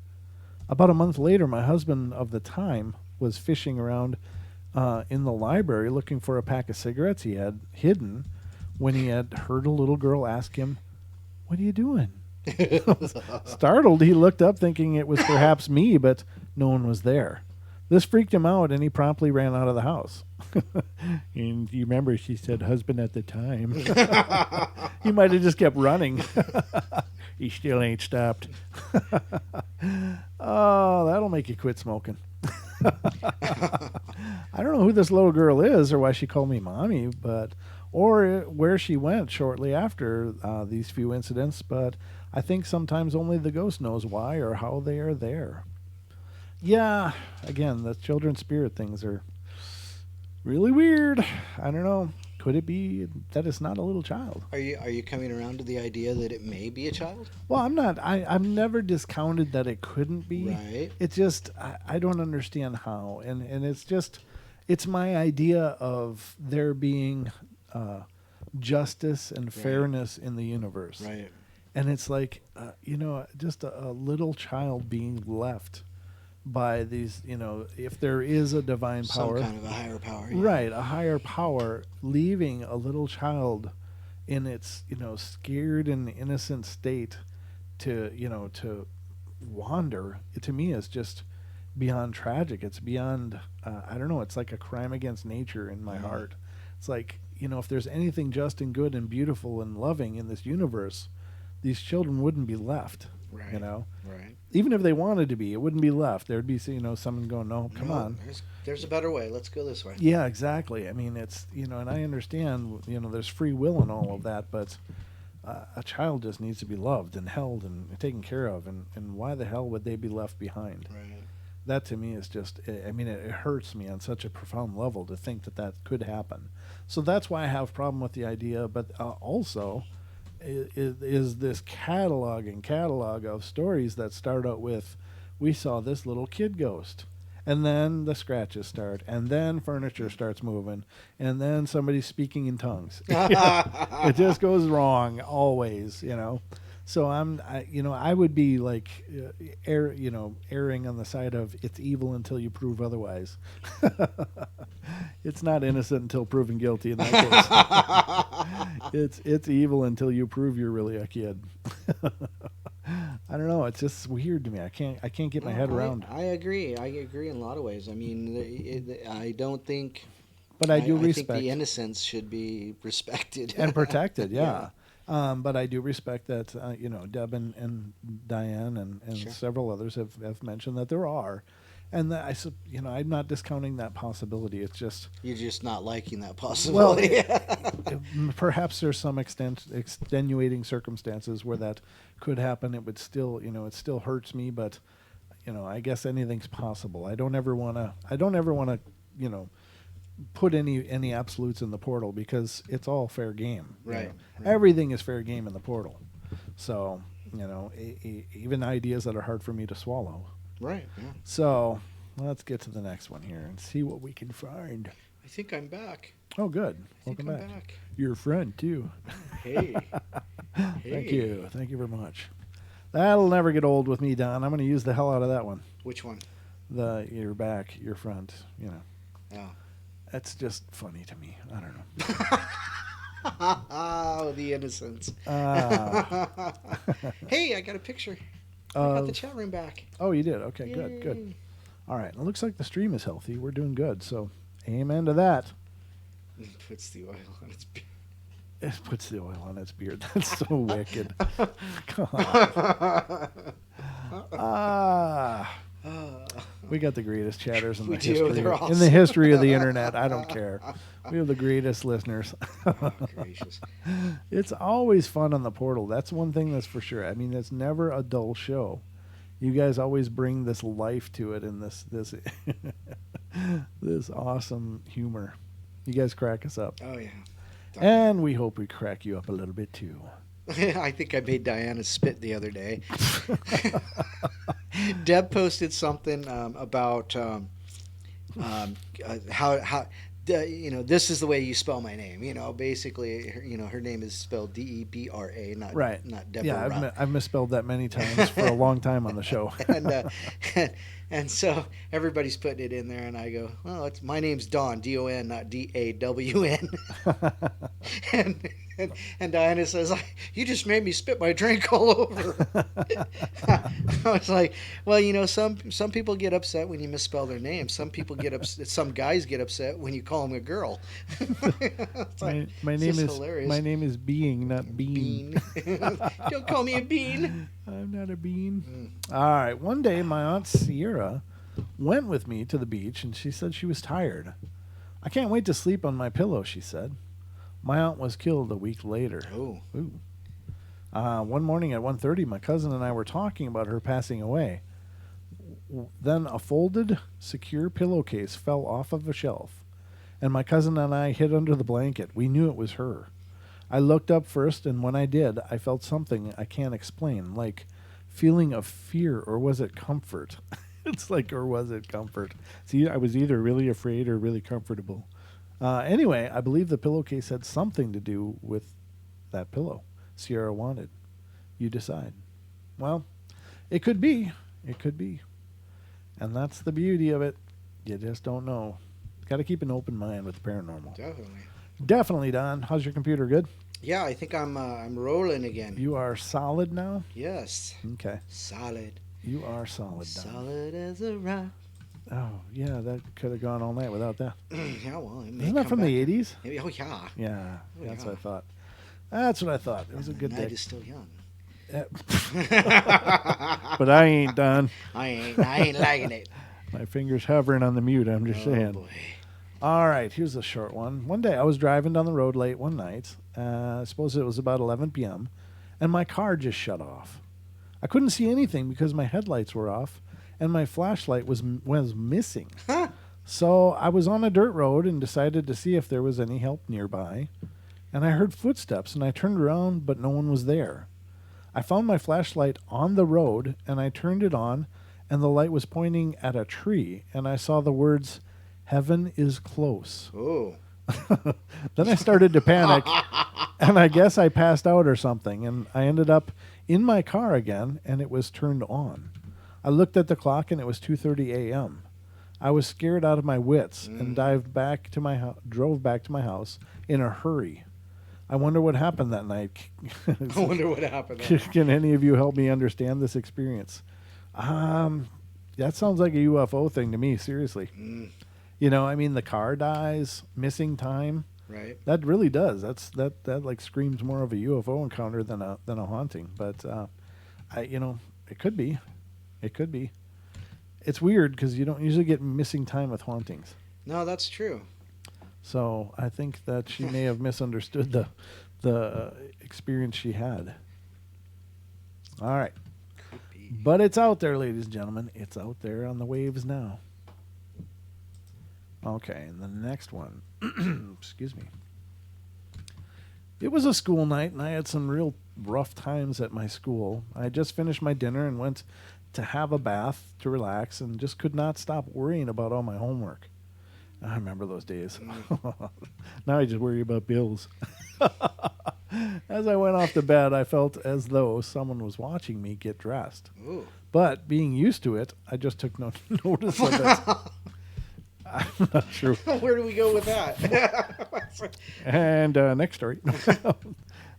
About a month later, my husband of the time was fishing around in the library looking for a pack of cigarettes he had hidden when he had heard a little girl ask him, "What are you doing?" Startled, he looked up thinking it was perhaps me, but no one was there. This freaked him out, and he promptly ran out of the house. And you remember she said husband at the time. He might have just kept running. He still ain't stopped. Oh, that'll make you quit smoking. I don't know who this little girl is or why she called me mommy, or where she went shortly after these few incidents, but I think sometimes only the ghost knows why or how they are there. Yeah, again, the children's spirit things are really weird. I don't know. Could it be that it's not a little child? Are you coming around to the idea that it may be a child? Well, I'm not. I've never discounted that it couldn't be. Right. It's just I don't understand how, and it's my idea of there being justice and fairness in the universe. Right. And it's like just a little child being left by these, if there is a divine power, some kind of a higher power, right, a higher power, leaving a little child in its scared and innocent state to wander, to me is just beyond tragic. It's beyond I don't know, it's like a crime against nature in my heart. It's like, if there's anything just and good and beautiful and loving in this universe, these children wouldn't be left. Right. Right. Even if they wanted to be, it wouldn't be left. There'd be, someone going, "No, come on. There's a better way. Let's go this way." Yeah, exactly. I mean, it's, and I understand, there's free will and all of that, but a child just needs to be loved and held and taken care of. And why the hell would they be left behind? Right. That to me is just, it hurts me on such a profound level to think that could happen. So that's why I have a problem with the idea, but also is this catalog of stories that start out with, we saw this little kid ghost, and then the scratches start, and then furniture starts moving, and then somebody's speaking in tongues. It just goes wrong always, So I would be like, erring on the side of it's evil until you prove otherwise. It's not innocent until proven guilty in that case. It's evil until you prove you're really a kid. I don't know. It's just weird to me. I can't get my head around. I agree. I agree in a lot of ways. I mean, I don't think. But I do respect. I think the innocence should be respected and protected. Yeah. But I do respect that, Deb and Diane and Sure. several others have mentioned that there are. And that I'm not discounting that possibility. It's just... You're just not liking that possibility. Well, perhaps there's some extenuating circumstances where that could happen. It would still, it still hurts me, but, I guess anything's possible. I don't ever want to, put any absolutes in the portal because it's all fair game. Right. Everything is fair game in the portal. So, even ideas that are hard for me to swallow. Right. Yeah. So, let's get to the next one here and see what we can find. I think I'm back. Oh, good. Welcome back. Your friend, too. Hey. Thank you. Thank you very much. That'll never get old with me, Don. I'm going to use the hell out of that one. Which one? Your back, your front, Yeah. That's just funny to me. I don't know. Oh, the innocence. Hey, I got a picture. I got the chat room back. Oh, you did? Okay, Yay. good. All right. It looks like the stream is healthy. We're doing good. So, amen to that. Puts the oil on its beard. It puts the oil on its beard. That's so wicked. God. Ah. We got the greatest chatters in We the do. history They're in the awesome. history of the internet. I don't care. We have the greatest listeners. Oh, gracious. It's always fun on the portal. That's one thing that's for sure. I mean, it's never a dull show. You guys always bring this life to it and this this awesome humor. You guys crack us up. Oh, yeah. And we hope we crack you up a little bit too. I think I made Diana spit the other day. Deb posted something about how this is the way you spell my name. Basically, her name is spelled Debra, not Right. not Deborah. Yeah, I've misspelled that many times for a long time on the show. and so everybody's putting it in there, and I go, well, my name's Don, Don, not Dawn. and Diana says, you just made me spit my drink all over. I was like, well, some people get upset when you misspell their name. Some people get upset. Some guys get upset when you call them a girl. My name is Being, not Bean. Don't call me a bean. I'm not a bean. All right. One day, my Aunt Sierra went with me to the beach, and she said she was tired. I can't wait to sleep on my pillow, she said. My aunt was killed a week later. Oh. Ooh. One morning at 1:30, my cousin and I were talking about her passing away. Then a folded, secure pillowcase fell off of a shelf, and my cousin and I hid under the blanket. We knew it was her. I looked up first, and when I did, I felt something I can't explain, like feeling of fear, or was it comfort? It's like, or was it comfort? See, I was either really afraid or really comfortable. Anyway, I believe the pillowcase had something to do with that pillow Sierra wanted. You decide. Well, it could be. It could be. And that's the beauty of it. You just don't know. Got to keep an open mind with the paranormal. Definitely, Don. How's your computer? Good? Yeah, I think I'm rolling again. You are solid now? Yes. Okay. Solid. You are solid, Don. Solid as a rock. Oh, yeah, that could have gone all night without that. Yeah, well, it may Isn't that come from back. the 80s? Maybe, oh, yeah. Yeah, Oh, that's yeah. what I thought. That's what I thought. It was a good The night day. is still young. But I ain't done. I ain't liking it. My finger's hovering on the mute, I'm just saying. Boy. All right, here's a short one. One day I was driving down the road late one night. I suppose it was about 11 p.m., and my car just shut off. I couldn't see anything because my headlights were off, and my flashlight was missing. So I was on a dirt road and decided to see if there was any help nearby. And I heard footsteps, and I turned around, but no one was there. I found my flashlight on the road, and I turned it on, and the light was pointing at a tree, and I saw the words, "Heaven is close." Oh. Then I started to panic, and I guess I passed out or something, and I ended up in my car again, and it was turned on. I looked at the clock, and it was 2:30 a.m. I was scared out of my wits and drove back to my house in a hurry. I wonder what happened that night. I wonder what happened. Can any of you help me understand this experience? That sounds like a UFO thing to me, seriously. I mean, the car dies, missing time. Right. That really does. That like screams more of a UFO encounter than a haunting. But it could be. It could be. It's weird because you don't usually get missing time with hauntings. No, that's true. So I think that she may have misunderstood the experience she had. All right. Could be. But it's out there, ladies and gentlemen. It's out there on the waves now. Okay, and the next one. Excuse me. It was a school night, and I had some real rough times at my school. I had just finished my dinner and went to have a bath to relax and just could not stop worrying about all my homework. I remember those days. Now I just worry about bills. As I went off to bed, I felt as though someone was watching me get dressed. Ooh. But being used to it, I just took no notice of it. I'm not sure. Where do we go with that? And next story.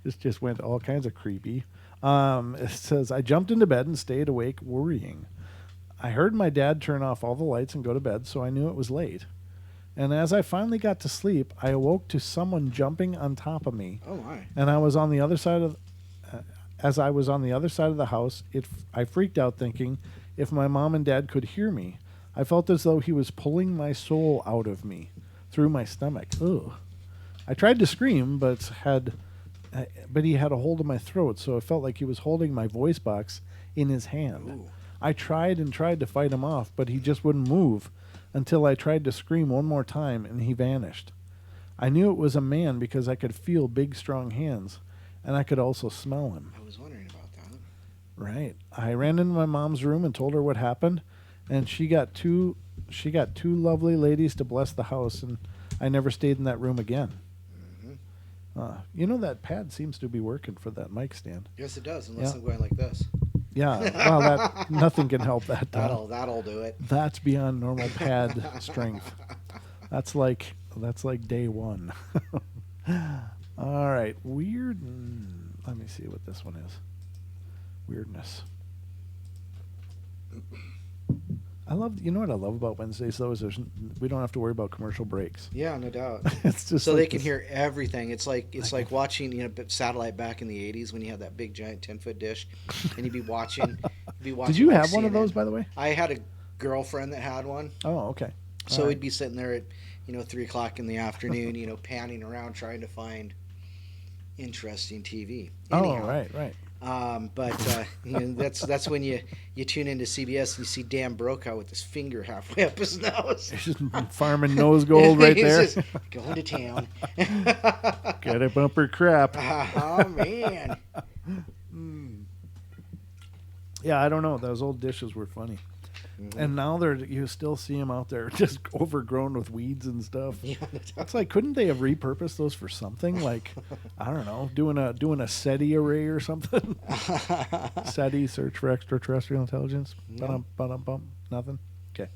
This just went all kinds of creepy. It says, I jumped into bed and stayed awake worrying. I heard my dad turn off all the lights and go to bed, so I knew it was late. And as I finally got to sleep, I awoke to someone jumping on top of me. Oh my. And I was on the other side of, as I was on the other side of the house, I freaked out thinking if my mom and dad could hear me. I felt as though he was pulling my soul out of me through my stomach. Ugh. I tried to scream, but he had a hold of my throat, so it felt like he was holding my voice box in his hand. Ooh. I tried to fight him off, but he just wouldn't move until I tried to scream one more time and he vanished. I knew it was a man because I could feel big, strong hands, and I could also smell him. I was wondering about that. Right. I ran into my mom's room and told her what happened, and she got two lovely ladies to bless the house, and I never stayed in that room again. You know, that pad seems to be working for that mic stand. Yes, it does, unless Yeah. I'm going like this. Yeah, well, nothing can help that. That'll do it. That's beyond normal pad strength. That's like day one. All right, weird. Let me see what this one is. Weirdness. You know what I love about Wednesdays though is we don't have to worry about commercial breaks. Yeah, no doubt. It's just so like they can hear everything. It's like watching satellite back in the '80s when you had that big giant 10-foot dish, and you'd be watching. Did you have one of those, by the way? I had a girlfriend that had one. Oh, okay. So we'd be sitting there at 3:00 in the afternoon, panning around trying to find interesting TV. Anyhow, Oh, right. But that's when you tune into CBS and you see Dan Brokaw with his finger halfway up his nose. It's just farming nose gold right He's there. just going to town. Got a bumper crap. Oh man. Yeah, I don't know. Those old dishes were funny. Mm-hmm. And now you still see them out there just overgrown with weeds and stuff. Yeah, it's like, couldn't they have repurposed those for something? Like, I don't know, doing a SETI array or something? SETI, search for extraterrestrial intelligence? Yeah. Bum. Nothing? Okay.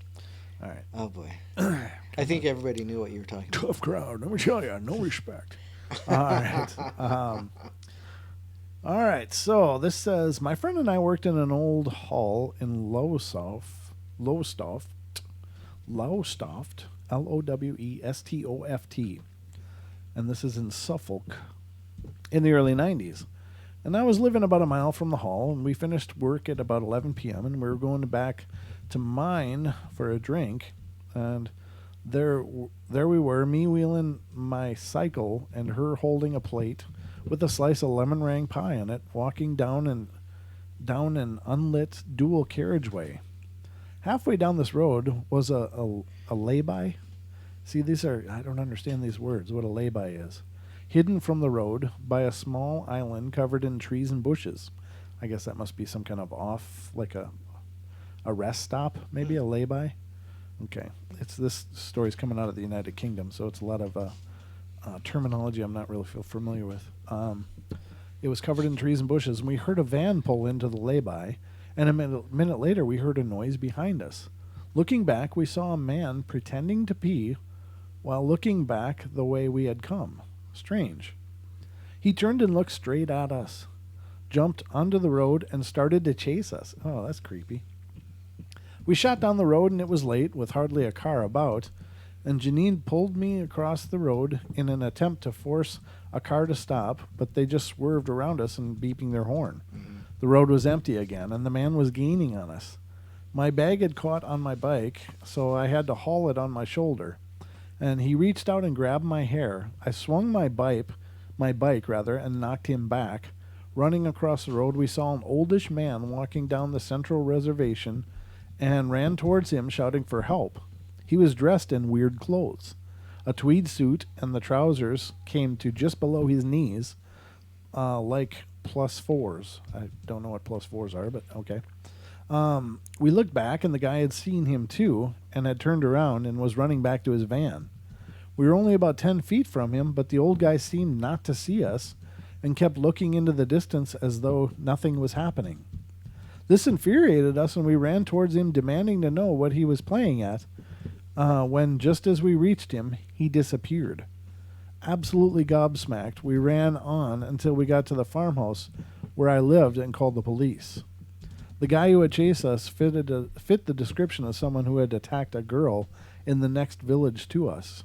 All right. Oh boy. I think everybody knew what you were talking about. Tough crowd. Let me tell you, no respect. All right. All right. So this says, my friend and I worked in an old hall in Lowestoft, Lowestoft, LowestOft, and this is in Suffolk, in the early 90s. And I was living about a mile from the hall, and we finished work at about 11 p.m., and we were going back to mine for a drink, and there we were, me wheeling my cycle and her holding a plate with a slice of lemon meringue pie on it, walking down an unlit dual carriageway. Halfway down this road was a lay-by. See, I don't understand these words, what a lay-by is. Hidden from the road by a small island covered in trees and bushes. I guess that must be some kind of off, like a rest stop, maybe a lay-by. Okay, this story's coming out of the United Kingdom, so it's a lot of terminology I'm not really familiar with. It was covered in trees and bushes, and we heard a van pull into the lay-by, and a minute later we heard a noise behind us. Looking back, we saw a man pretending to pee while looking back the way we had come. Strange. He turned and looked straight at us, jumped onto the road, and started to chase us. Oh, that's creepy. We shot down the road, and it was late, with hardly a car about, and Janine pulled me across the road in an attempt to force a car to stop, but they just swerved around us and beeping their horn. Mm-hmm. The road was empty again, and the man was gaining on us. My bag had caught on my bike, so I had to haul it on my shoulder, and he reached out and grabbed my hair. I swung my bike, and knocked him back. Running across the road, we saw an oldish man walking down the central reservation and ran towards him, shouting for help. He was dressed in weird clothes. A tweed suit and the trousers came to just below his knees, like +4s. I don't know what +4s are, but okay. We looked back, and the guy had seen him too, and had turned around and was running back to his van. We were only about 10 feet from him, but the old guy seemed not to see us and kept looking into the distance as though nothing was happening. This infuriated us, and we ran towards him, demanding to know what he was playing at, when, just as we reached him, he disappeared. Absolutely gobsmacked, we ran on until we got to the farmhouse where I lived and called the police. The guy who had chased us fit the description of someone who had attacked a girl in the next village to us.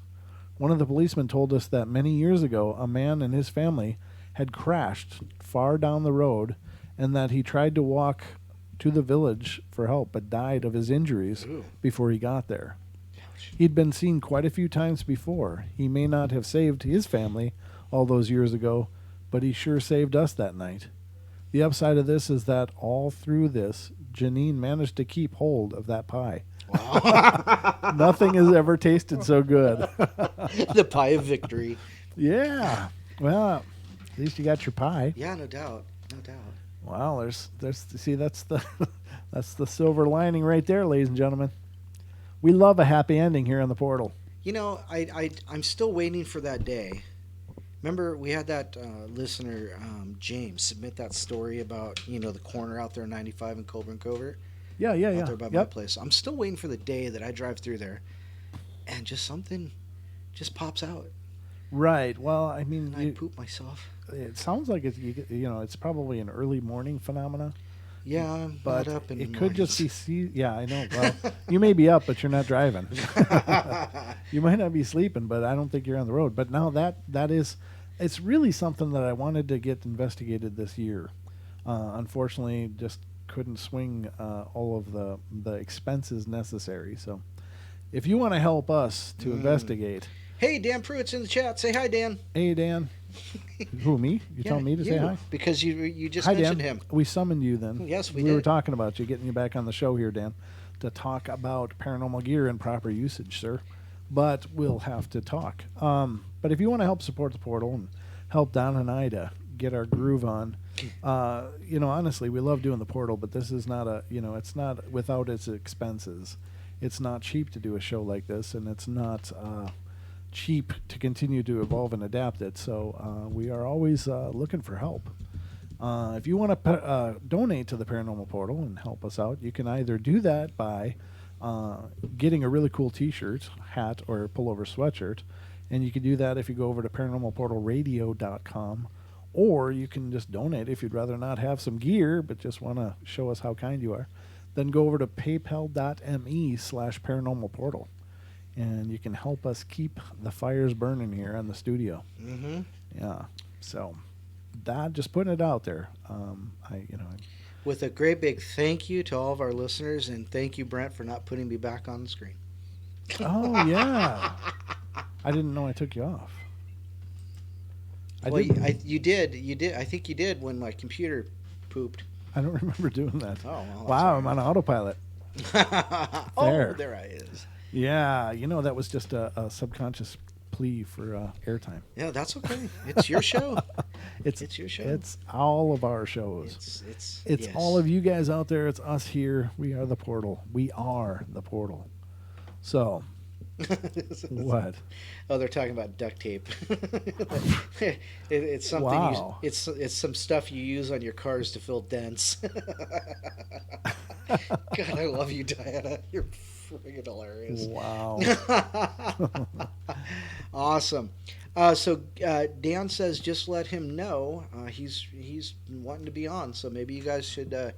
One of the policemen told us that many years ago a man and his family had crashed far down the road and that he tried to walk to the village for help but died of his injuries Ooh. before he got there. Ouch. He'd been seen quite a few times before. He may not have saved his family all those years ago, but he sure saved us that night. The upside of this is that all through this, Janine managed to keep hold of that pie. Wow. Nothing has ever tasted so good. The pie of victory. Yeah. Well, at least you got your pie. Yeah, no doubt. No doubt. Wow, there's see that's the that's the silver lining right there, ladies and gentlemen. We love a happy ending here on the portal. You know, I'm still waiting for that day. Remember, we had that listener, James, submit that story about, the corner out there in 95 in Coburn Covert. Yeah. Out there by my place. I'm still waiting for the day that I drive through there and just something just pops out. Right. Well, I mean, And I poop myself. it sounds like it's probably an early morning phenomena. Yeah, I'm But not up in it the could just mornings. be yeah, I know. Well, you may be up, but you're not driving. You might not be sleeping, but I don't think you're on the road. But now it's really something that I wanted to get investigated this year. Unfortunately, just couldn't swing all of the expenses necessary. So, if you want to help us to investigate, Hey, Dan Pruitt's in the chat. Say hi, Dan. hey Dan, who me? You telling me to say hi? Because you just Hi mentioned Dan. him. We summoned you then. Yes, we were did. talking about you, getting you back on the show here, Dan, to talk about paranormal gear and proper usage, sir. But we'll have to talk. But if you want to help support the portal and help Don and I to get our groove on, honestly, we love doing the portal, but this is not it's not without its expenses. It's not cheap to do a show like this, and it's not cheap to continue to evolve and adapt it. So we are always looking for help. If you want to donate to the Paranormal Portal and help us out, you can either do that by getting a really cool T-shirt, hat, or pullover sweatshirt, and you can do that if you go over to paranormalportalradio.com, or you can just donate if you'd rather not have some gear but just want to show us how kind you are. Then go over to paypal.me/paranormalportal, and you can help us keep the fires burning here in the studio. Mm-hmm. Yeah, so that just putting it out there. With a great big thank you to all of our listeners, and thank you, Brent, for not putting me back on the screen. Oh yeah, I didn't know I took you off. You did. I think you did when my computer pooped. I don't remember doing that. Oh, well, wow, I'm on autopilot. Oh, there I is. Yeah, that was just a subconscious plea for airtime. Yeah, that's okay. It's your show. It's your show. It's all of our shows. It's It's all of you guys out there. It's us here. We are the portal. We are the portal. So, what? Oh, they're talking about duct tape. It's something. Wow. It's some stuff you use on your cars to fill dents. God, I love you, Diana. You're friggin' hilarious. Wow. Awesome. So Dan says just let him know he's wanting to be on. So maybe you guys should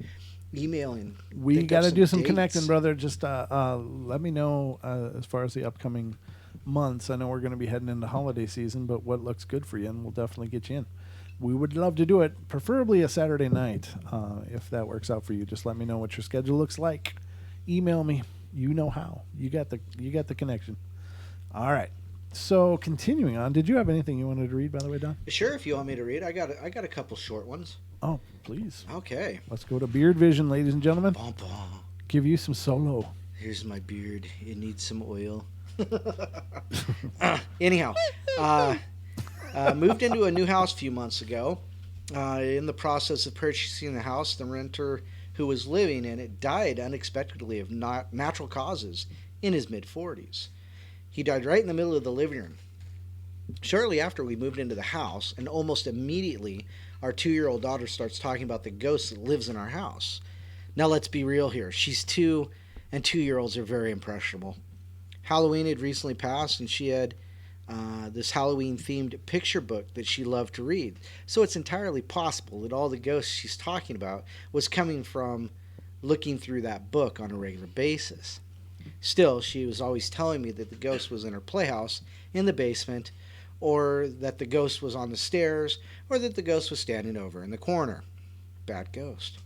email him. We got to do some dates. connecting, brother. Just let me know as far as the upcoming months. I know we're going to be heading into holiday season, but what looks good for you, and we'll definitely get you in. We would love to do it, preferably a Saturday night, if that works out for you. Just let me know what your schedule looks like. Email me. You know how. You got the connection. All right. So continuing on, did you have anything you wanted to read, by the way, Don? Sure, if you want me to read, I got a couple short ones. Oh, please. Okay. Let's go to Beard Vision, ladies and gentlemen. Bum, bum. Give you some solo. Here's my beard. It needs some oil. Anyhow, moved into a new house a few months ago. In the process of purchasing the house, the renter who was living in it died unexpectedly of natural causes in his mid-40s. He died right in the middle of the living room. Shortly after we moved into the house, and almost immediately, our 2-year-old daughter starts talking about the ghost that lives in our house. Now let's be real here. She's 2, and 2-year-olds are very impressionable. Halloween had recently passed, and she had this Halloween-themed picture book that she loved to read. So it's entirely possible that all the ghosts she's talking about was coming from looking through that book on a regular basis. Still, she was always telling me that the ghost was in her playhouse in the basement, or that the ghost was on the stairs, or that the ghost was standing over in the corner. Bad ghost.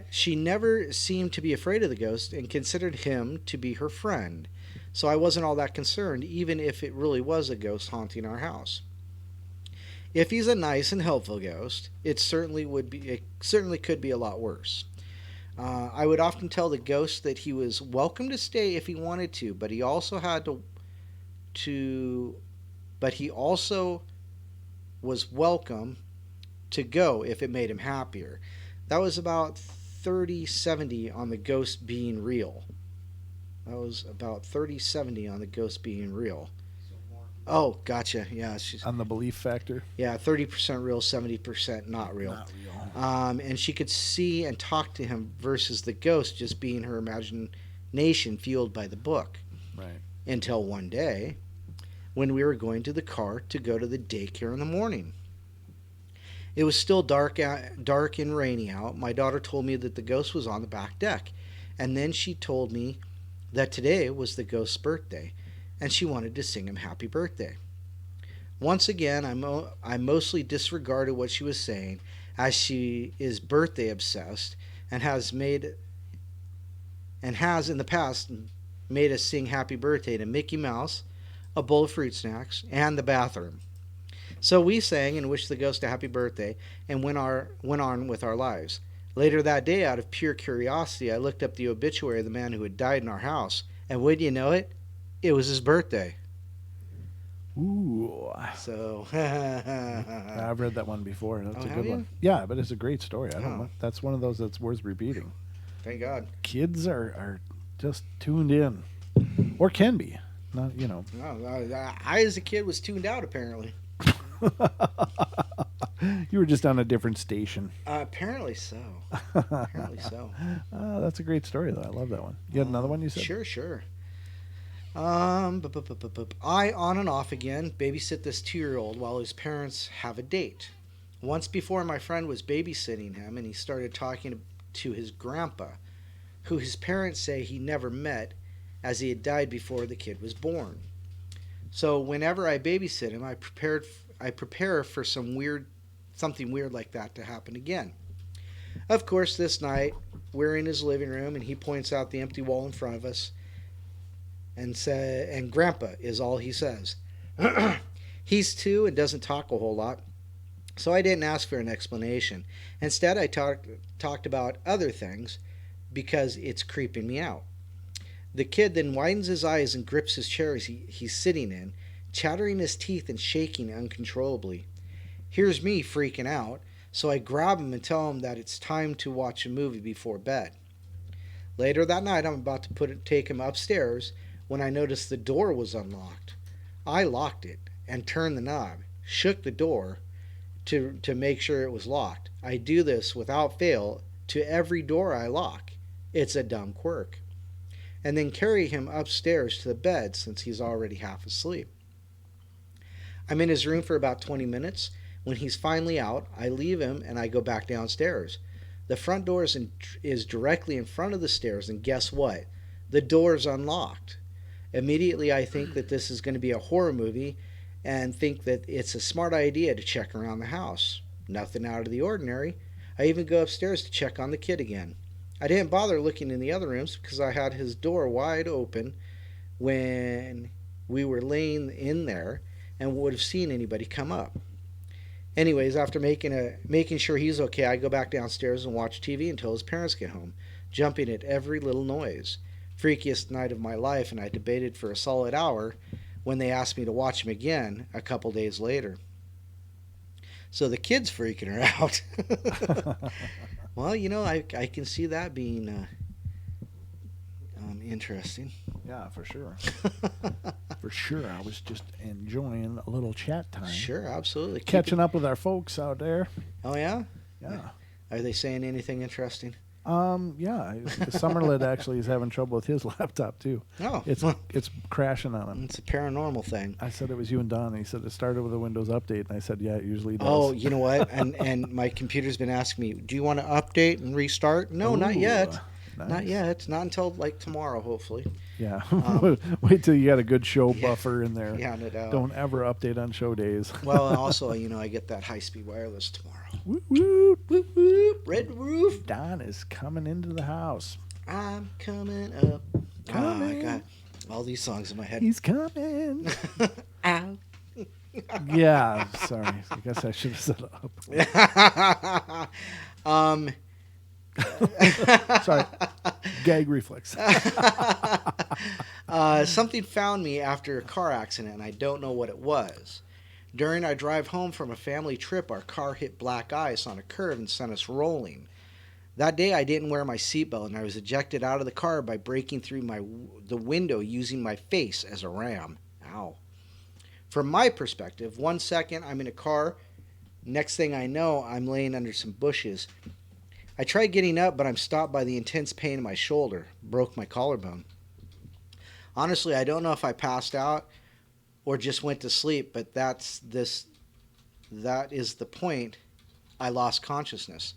She never seemed to be afraid of the ghost and considered him to be her friend, so I wasn't all that concerned, even if it really was a ghost haunting our house. If he's a nice and helpful ghost, it certainly could be a lot worse. I would often tell the ghost that he was welcome to stay if he wanted to, but he also had to but he also was welcome to go if it made him happier. That was about 30/70 on the ghost being real. That was about 30/70 on the ghost being real. Oh, gotcha. Yeah, she's On the belief factor. yeah, 30% real, 70% not real. Not real. And she could see and talk to him versus the ghost just being her imagination fueled by the book. Right. Until one day, when we were going to the car to go to the daycare in the morning. It was still dark and rainy out. My daughter told me that the ghost was on the back deck, and then she told me that today was the ghost's birthday, and she wanted to sing him happy birthday. Once again, I mostly disregarded what she was saying, as she is birthday obsessed and has in the past made us sing happy birthday to Mickey Mouse, a bowl of fruit snacks, and the bathroom. So we sang and wished the ghost a happy birthday and went on with our lives. Later that day, out of pure curiosity, I looked up the obituary of the man who had died in our house, and wouldn't you know it, it was his birthday. Ooh. So I've read that one before. That's a have good you? one. Yeah, but it's a great story. I don't Oh. know. That's one of those that's worth repeating. Thank God. Kids are just tuned in, or can be. Not, you know. No, I as a kid was tuned out apparently. You were just on a different station. Apparently so. Apparently so. That's a great story, though. I love that one. You had another one you said? Sure. I on and off again babysit this 2-year-old while his parents have a date. Once before, my friend was babysitting him, and he started talking to his grandpa, who his parents say he never met, as he had died before the kid was born. So whenever I babysit him, I prepare for something weird like that to happen again. Of course, this night we're in his living room, and he points out the empty wall in front of us, and Grandpa is all he says. He's 2 and doesn't talk a whole lot, so I didn't ask for an explanation. Instead, I talked about other things because it's creeping me out. The kid then widens his eyes and grips his chair he's sitting in, chattering his teeth and shaking uncontrollably. Here's me freaking out, so I grab him and tell him that it's time to watch a movie before bed. Later that night, I'm about to take him upstairs when I noticed the door was unlocked. I locked it and turned the knob, shook the door to make sure it was locked. I do this without fail to every door I lock. It's a dumb quirk. And then carry him upstairs to the bed since he's already half asleep. I'm in his room for about 20 minutes. When he's finally out, I leave him and I go back downstairs. The front door is directly in front of the stairs, and guess what? The door's unlocked. Immediately, I think that this is going to be a horror movie and think that it's a smart idea to check around the house. Nothing out of the ordinary. I even go upstairs to check on the kid again. I didn't bother looking in the other rooms because I had his door wide open when we were laying in there and would have seen anybody come up. Anyways, after making sure he's okay, I go back downstairs and watch TV until his parents get home, jumping at every little noise. Freakiest night of my life, and I debated for a solid hour when they asked me to watch him again a couple days later. So the kid's freaking her out. Well, I can see that being interesting. Yeah, for sure. For sure. I was just enjoying a little chat time. Sure, absolutely. Catching up with our folks out there. Oh, yeah? Yeah. Are they saying anything interesting? Yeah. Summerlid actually is having trouble with his laptop, too. Oh. It's crashing on him. It's a paranormal thing. I said it was you and Don. And he said it started with a Windows update. And I said, yeah, it usually does. Oh, you know what? And my computer's been asking me, do you want to update and restart? No, not yet. Not Nice. yet. It's not until like tomorrow, hopefully. Yeah. Um, Wait till you got a good show yeah, buffer in there. yeah, no doubt. Don't ever update on show days. Well, and also, I get that high-speed wireless tomorrow. Woot woot. Whoop whoop, red roof. Don is coming into the house. I'm coming up. Oh, I Coming. got all these songs in my head. He's coming. Ow. Yeah. Sorry. I guess I should have said up. um. Sorry. Gag reflex. Something found me after a car accident, and I don't know what it was. During our drive home from a family trip, our car hit black ice on a curve and sent us rolling. That day, I didn't wear my seatbelt, and I was ejected out of the car by breaking through the window using my face as a ram. Ow. From my perspective, 1 second I'm in a car. Next thing I know, I'm laying under some bushes. I tried getting up, but I'm stopped by the intense pain in my shoulder. Broke my collarbone. Honestly, I don't know if I passed out or just went to sleep, but that is the point. I lost consciousness.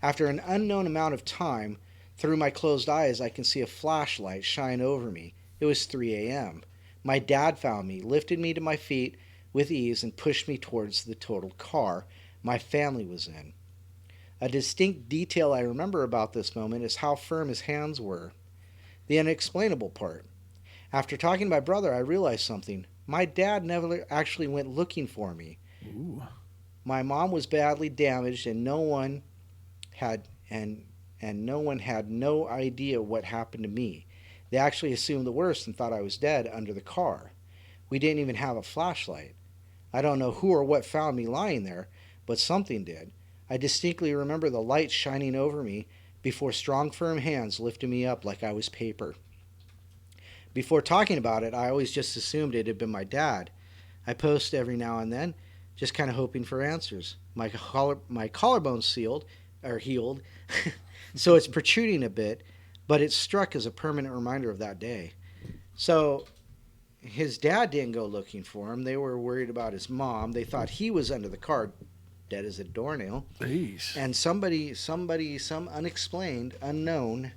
After an unknown amount of time, through my closed eyes, I can see a flashlight shine over me. It was 3 a.m. My dad found me, lifted me to my feet with ease, and pushed me towards the totaled car my family was in. A distinct detail I remember about this moment is how firm his hands were. The unexplainable part. After talking to my brother, I realized something. My dad never actually went looking for me. Ooh. My mom was badly damaged, and no one had no idea what happened to me. They actually assumed the worst and thought I was dead under the car. We didn't even have a flashlight. I don't know who or what found me lying there, but something did. I distinctly remember the light shining over me before strong, firm hands lifted me up like I was paper. Before talking about it, I always just assumed it had been my dad. I post every now and then, just kind of hoping for answers. My collarbone's healed, so it's protruding a bit, but it struck as a permanent reminder of that day. So his dad didn't go looking for him. They were worried about his mom. They thought he was under the car, dead as a doornail. Jeez. And some unexplained, unknown,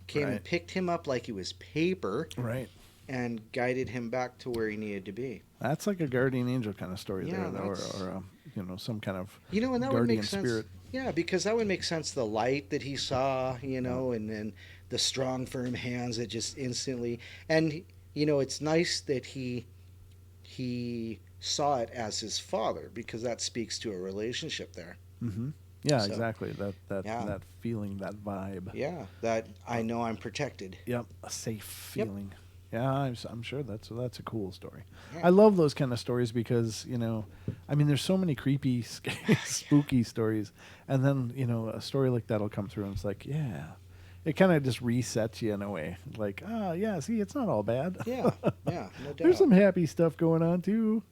came and picked him up like he was paper. Right. And guided him back to where he needed to be. That's like a guardian angel kind of story Yeah, there, or some kind of and that would guardian make sense. spirit. Yeah, because that would make sense. The light that he saw, and then the strong, firm hands that just instantly. And it's nice that he saw it as his father, because that speaks to a relationship there. Mm-hmm. Yeah, So, exactly. That feeling, that vibe. Yeah, that I know I'm protected. Yep, a safe Yep. feeling. Yeah, I'm sure that's a cool story. Yeah. I love those kind of stories because there's so many creepy, spooky stories, and then a story like that'll come through and it's like, yeah, it kind of just resets you in a way. Like, yeah, see, it's not all bad. Yeah, no doubt. There's some happy stuff going on too.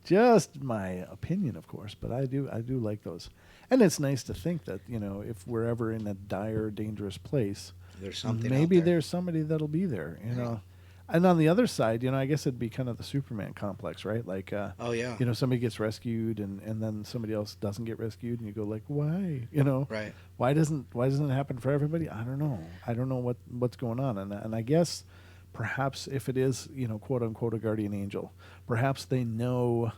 Just my opinion, of course, but I do like those, and it's nice to think that if we're ever in a dire, dangerous place, There's something maybe out there. there's somebody that'll be there. And on the other side, I guess it'd be kind of the Superman complex, right? Like, Oh yeah. Somebody gets rescued, and then somebody else doesn't get rescued, and you go like, why? Right. Why doesn't it happen for everybody? I don't know. I don't know what's going on, and I guess perhaps if it is quote unquote a guardian angel, perhaps they know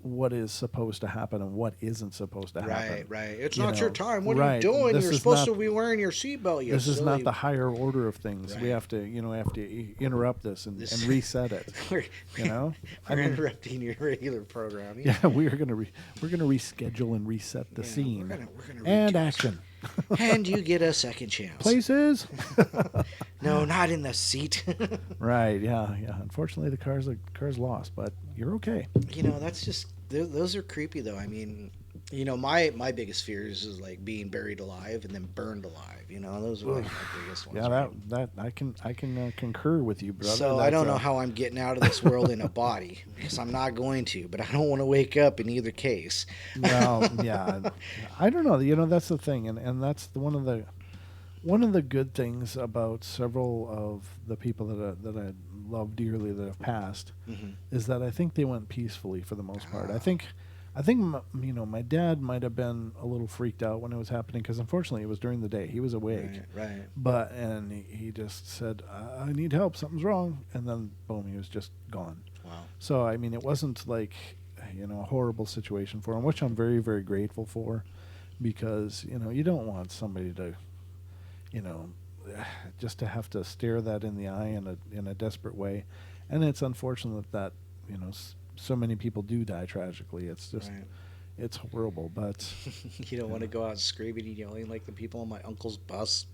what is supposed to happen and what isn't supposed to happen. Right. It's You not your know, time. What are right. you doing? This You're is supposed not- to be wearing your seatbelt. This is not the higher order of things. We Right. have to interrupt this and reset it. We're I mean, interrupting your regular programming. yeah, we're gonna reschedule and reset the Yeah, scene we're gonna and redo action. And you get a second chance. Places. No, not in the seat. Right. Yeah. Unfortunately, the car's lost, but you're okay. That's just those are creepy though. I mean, my biggest fears is like being buried alive and then burned alive. Those are like my biggest ones. Yeah, right? that I can concur with you, brother. So I don't know how I'm getting out of this world in a body, because I'm not going to. But I don't want to wake up in either case. Well, yeah, I don't know. That's the thing, and that's one of the good things about several of the people that I love dearly that have passed Mhm. is that I think they went peacefully for the most part. I think I think my dad might have been a little freaked out when it was happening because unfortunately it was during the day. He was awake, Right. but and he just said, "I need help. Something's wrong," and then boom, he was just gone. Wow. So I mean, it wasn't like a horrible situation for him, which I'm very very grateful for, because you don't want somebody to you know just to have to stare that in the eye in a desperate way, and it's unfortunate that so many people do die tragically. It's just Right. it's horrible, but You don't want to go out screaming and yelling like the people on my uncle's bus.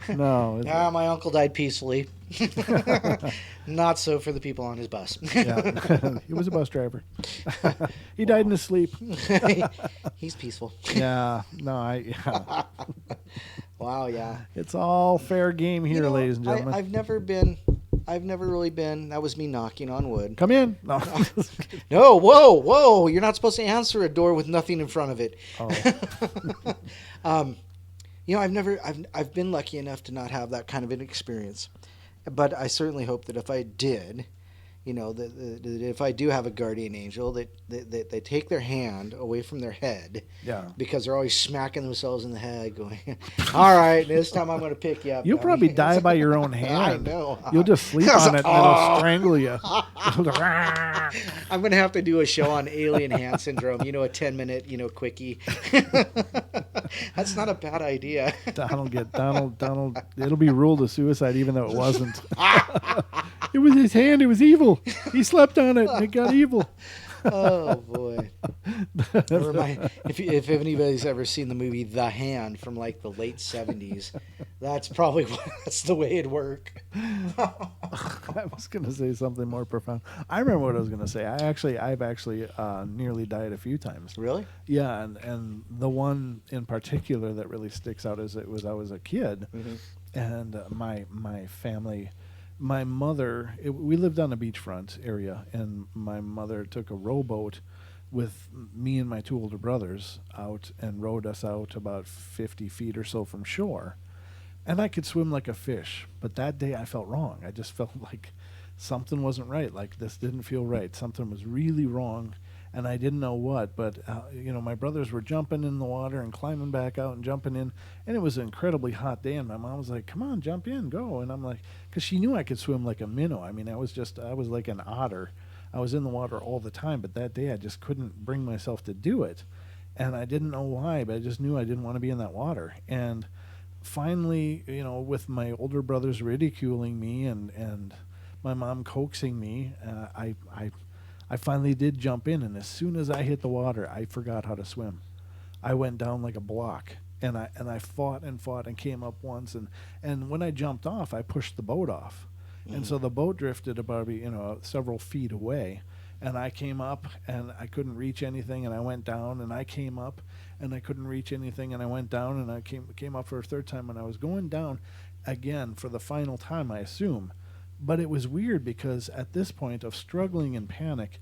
no, My uncle died peacefully. Not so for the people on his bus. yeah, he was a bus driver. He died in his sleep. He's peaceful. Yeah, no, yeah. Wow, yeah. It's all fair game here, ladies and gentlemen. I've never really been. That was me knocking on wood. Come in. No. No, whoa! You're not supposed to answer a door with nothing in front of it. Oh. I've been lucky enough to not have that kind of an experience, but I certainly hope that if I did, that if I do have a guardian angel, that they take their hand away from their head, Yeah. because they're always smacking themselves in the head, going, "All right, this time I'm going to pick you up." You'll probably die by your own hand. I know. You'll just sleep on it and it'll strangle you. I'm going to have to do a show on alien hand syndrome. A 10-minute, quickie. That's not a bad idea. Donald, it'll be ruled a suicide even though it wasn't. It was his hand. It was evil. He slept on it and it got evil. Oh boy! If anybody's ever seen the movie The Hand from like the late '70s, that's the way it'd work. I was going to say something more profound. I remember what I was going to say. I've actually nearly died a few times. Really? Yeah, and the one in particular that really sticks out is I was a kid, and my family. My mother, we lived on a beachfront area, and my mother took a rowboat with me and my two older brothers out and rowed us out about 50 feet or so from shore. And I could swim like a fish, but that day I felt wrong. I just felt like something wasn't right, like this didn't feel right. Something was really wrong, and I didn't know what. But my brothers were jumping in the water and climbing back out and jumping in, and it was an incredibly hot day. And my mom was like, "Come on, jump in, go!" And I'm like, because she knew I could swim like a minnow. I mean, I was like an otter. I was in the water all the time, but that day I just couldn't bring myself to do it, and I didn't know why, but I just knew I didn't want to be in that water. And finally, with my older brothers ridiculing me and my mom coaxing me, I finally did jump in, and as soon as I hit the water, I forgot how to swim. I went down like a block, and I fought and came up once, and when I jumped off, I pushed the boat off, and so the boat drifted about several feet away, and I came up and I couldn't reach anything, and I went down, and I came up and I couldn't reach anything, and I went down, and I came up for a third time, and I was going down again for the final time, I assume. But it was weird because at this point of struggling and panic,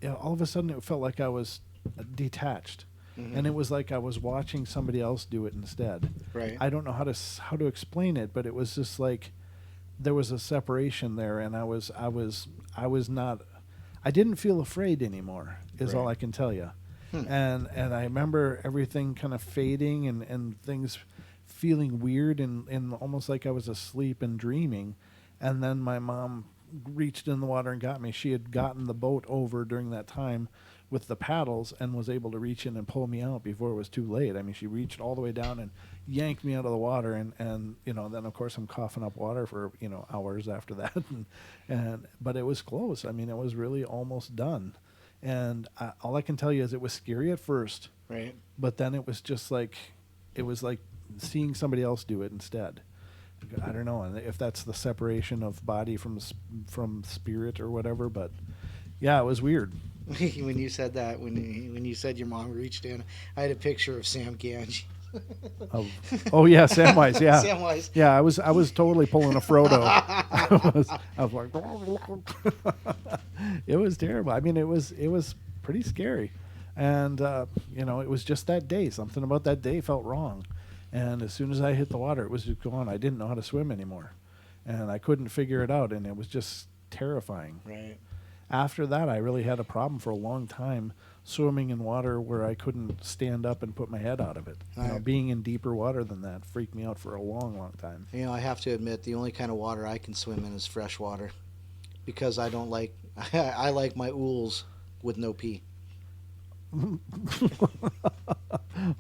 all of a sudden it felt like I was detached, and it was like I was watching somebody else do it instead. Right. I don't know how to explain it, but it was just like there was a separation there, and I didn't feel afraid anymore. Is all I can tell you. And I remember everything kind of fading and things feeling weird and almost like I was asleep and dreaming. And then my mom reached in the water and got me. She had gotten the boat over during that time with the paddles and was able to reach in and pull me out before it was too late. I mean, she reached all the way down and yanked me out of the water. And then, of course, I'm coughing up water for, hours after that. But it was close. I mean, it was really almost done. And all I can tell you is it was scary at first. Right. But then it was just like, it was like seeing somebody else do it instead. I don't know if that's the separation of body from spirit or whatever, but yeah, it was weird. When you said that, when you said your mom reached in, I had a picture of Sam Gange. Oh yeah, Samwise, yeah. Samwise. Yeah, I was totally pulling a Frodo. I was like, it was terrible. I mean, it was pretty scary, and it was just that day. Something about that day felt wrong, and as soon as I hit the water, it was just gone. I didn't know how to swim anymore, and I couldn't figure it out, and it was just terrifying. Right. after that, I really had a problem for a long time swimming in water where I couldn't stand up and put my head out of it. Being in deeper water than that freaked me out for a long, long time. I have to admit, the only kind of water I can swim in is fresh water, because I don't like. I like my ools with no pee.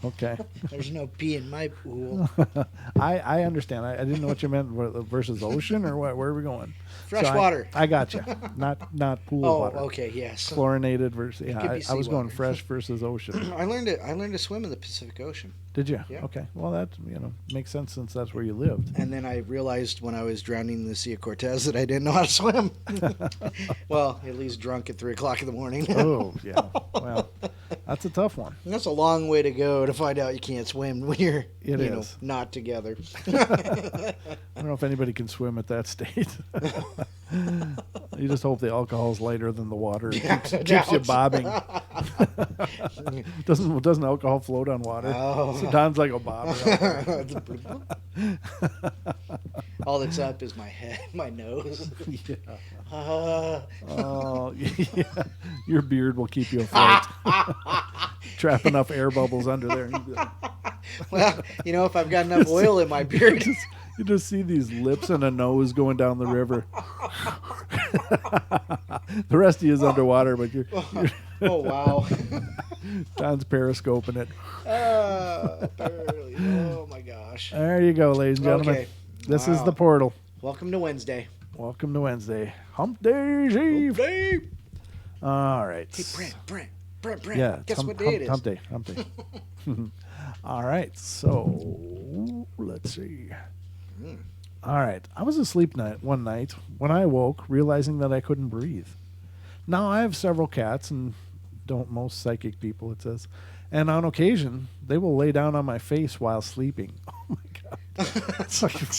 Okay. There's no pee in my pool. I understand. I didn't know what you meant versus ocean or what. Where are we going? Fresh water. I got you. Not pool water. Oh, okay, yes. Chlorinated versus I was going seawater. fresh versus ocean. I learned to swim in the Pacific Ocean. Did you? Yeah. Okay. Well, that makes sense since that's where you lived. And then I realized when I was drowning in the Sea of Cortez that I didn't know how to swim. Well, at least drunk at 3:00 in the morning. Oh yeah. Well, that's a tough one. That's a long way to go to find out you can't swim when you're not together. I don't know if anybody can swim at that state. You just hope the alcohol's lighter than the water. It keeps you bobbing. Doesn't alcohol float on water? Oh. So Don's like a bobber. All that's up is my head, my nose. Yeah. Oh, yeah. Your beard will keep you afloat. Trap enough air bubbles under there. Well, if I've got enough oil in my beard. You just see these lips and a nose going down the river. The rest of you is underwater, but you're oh, wow. Don's periscoping it. Apparently. Oh, my gosh. There you go, ladies and gentlemen. Okay. This is the portal. Welcome to Wednesday. Welcome to Wednesday. Hump Day's Eve. All right. Hey, Brent. Yeah. Guess what day it is? Hump Day. All right. So, let's see. All right. I was asleep one night when I awoke, realizing that I couldn't breathe. Now, I have several cats, and don't most psychic people, it says. And on occasion, they will lay down on my face while sleeping. Oh, my God.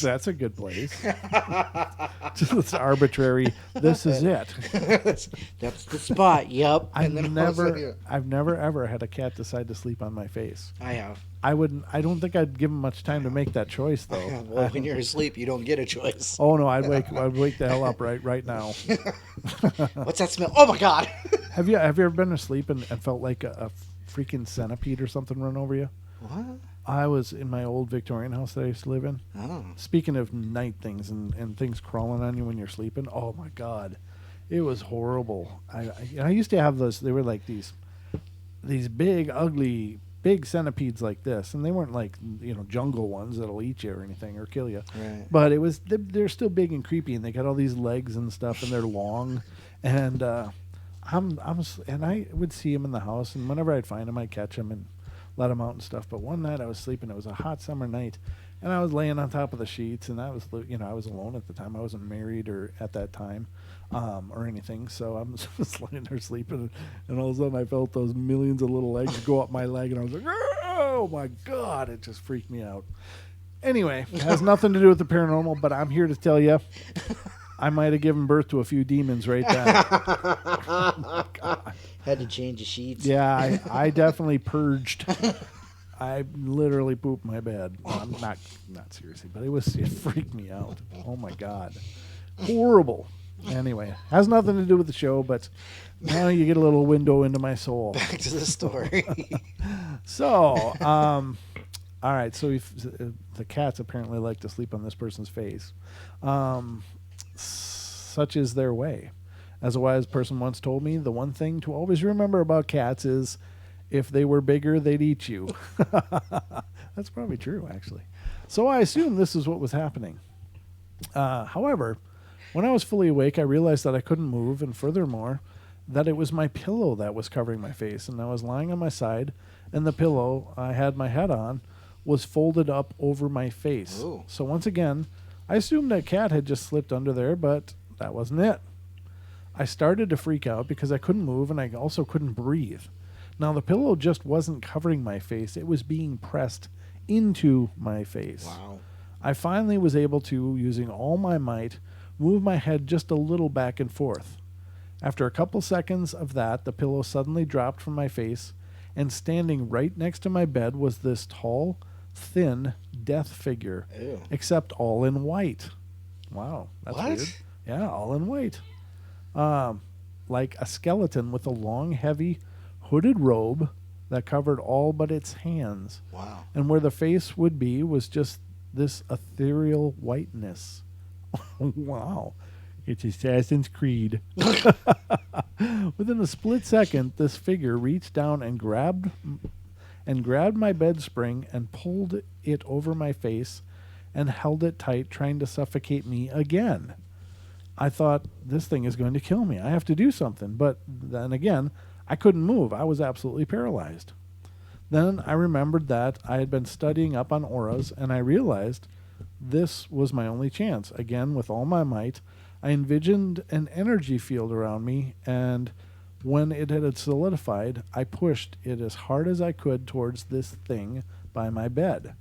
That's a good place. Just arbitrary. This is it. That's the spot. Yep. I've never ever had a cat decide to sleep on my face. I have. I don't think I'd give him much time to make that choice, though. Well, when you're asleep, you don't get a choice. Oh no, I'd wake the hell up right now. What's that smell? Oh my God! Have you ever been asleep and felt like a freaking centipede or something run over you? What? I was in my old Victorian house that I used to live in. Oh. Speaking Speaking of night things and things crawling on you when you're sleeping, oh my God, it was horrible. I used to have those. They were like these big, ugly, big centipedes like this, and they weren't like jungle ones that'll eat you or anything or kill you. Right. But they're still big and creepy, and they got all these legs and stuff, and they're long, and I would see them in the house, and whenever I'd find them, I'd catch them and let them out and stuff. But one night I was sleeping. It was a hot summer night, and I was laying on top of the sheets, and I was alone at the time. I wasn't married or at that time, or anything. So I'm just laying there sleeping, and all of a sudden I felt those millions of little legs go up my leg, and I was like, oh my God, it just freaked me out. Anyway, it has nothing to do with the paranormal, but I'm here to tell you, I might have given birth to a few demons right then. Oh my God. Had to change the sheets. Yeah, I definitely purged. I literally pooped my bed. Well, I'm not seriously, but it freaked me out. Oh my God, horrible. Anyway, has nothing to do with the show, but now you get a little window into my soul. Back to the story. So, all right. So the cats apparently like to sleep on this person's face. Such is their way. As a wise person once told me, the one thing to always remember about cats is if they were bigger, they'd eat you. That's probably true, actually. So I assume this is what was happening. However, when I was fully awake, I realized that I couldn't move, and furthermore, that it was my pillow that was covering my face, and I was lying on my side, and the pillow I had my head on was folded up over my face. Ooh. So once again, I assumed that cat had just slipped under there, but that wasn't it. I started to freak out because I couldn't move, and I also couldn't breathe. Now, the pillow just wasn't covering my face. It was being pressed into my face. Wow. I finally was able to, using all my might, move my head just a little back and forth. After a couple seconds of that, the pillow suddenly dropped from my face, and standing right next to my bed was this tall, thin death figure, Ew. except all in white. Wow, that's What? weird. Yeah, all in white. like a skeleton with a long, heavy, hooded robe that covered all but its hands. Wow. And where the face would be was just this ethereal whiteness. Wow. It's Assassin's Creed. Within a split second, this figure reached down and grabbed my bed spring and pulled it over my face and held it tight, trying to suffocate me again. I thought, this thing is going to kill me. I have to do something. But then again, I couldn't move. I was absolutely paralyzed. Then I remembered that I had been studying up on auras, and I realized this was my only chance. Again, with all my might, I envisioned an energy field around me, and when it had solidified, I pushed it as hard as I could towards this thing by my bed.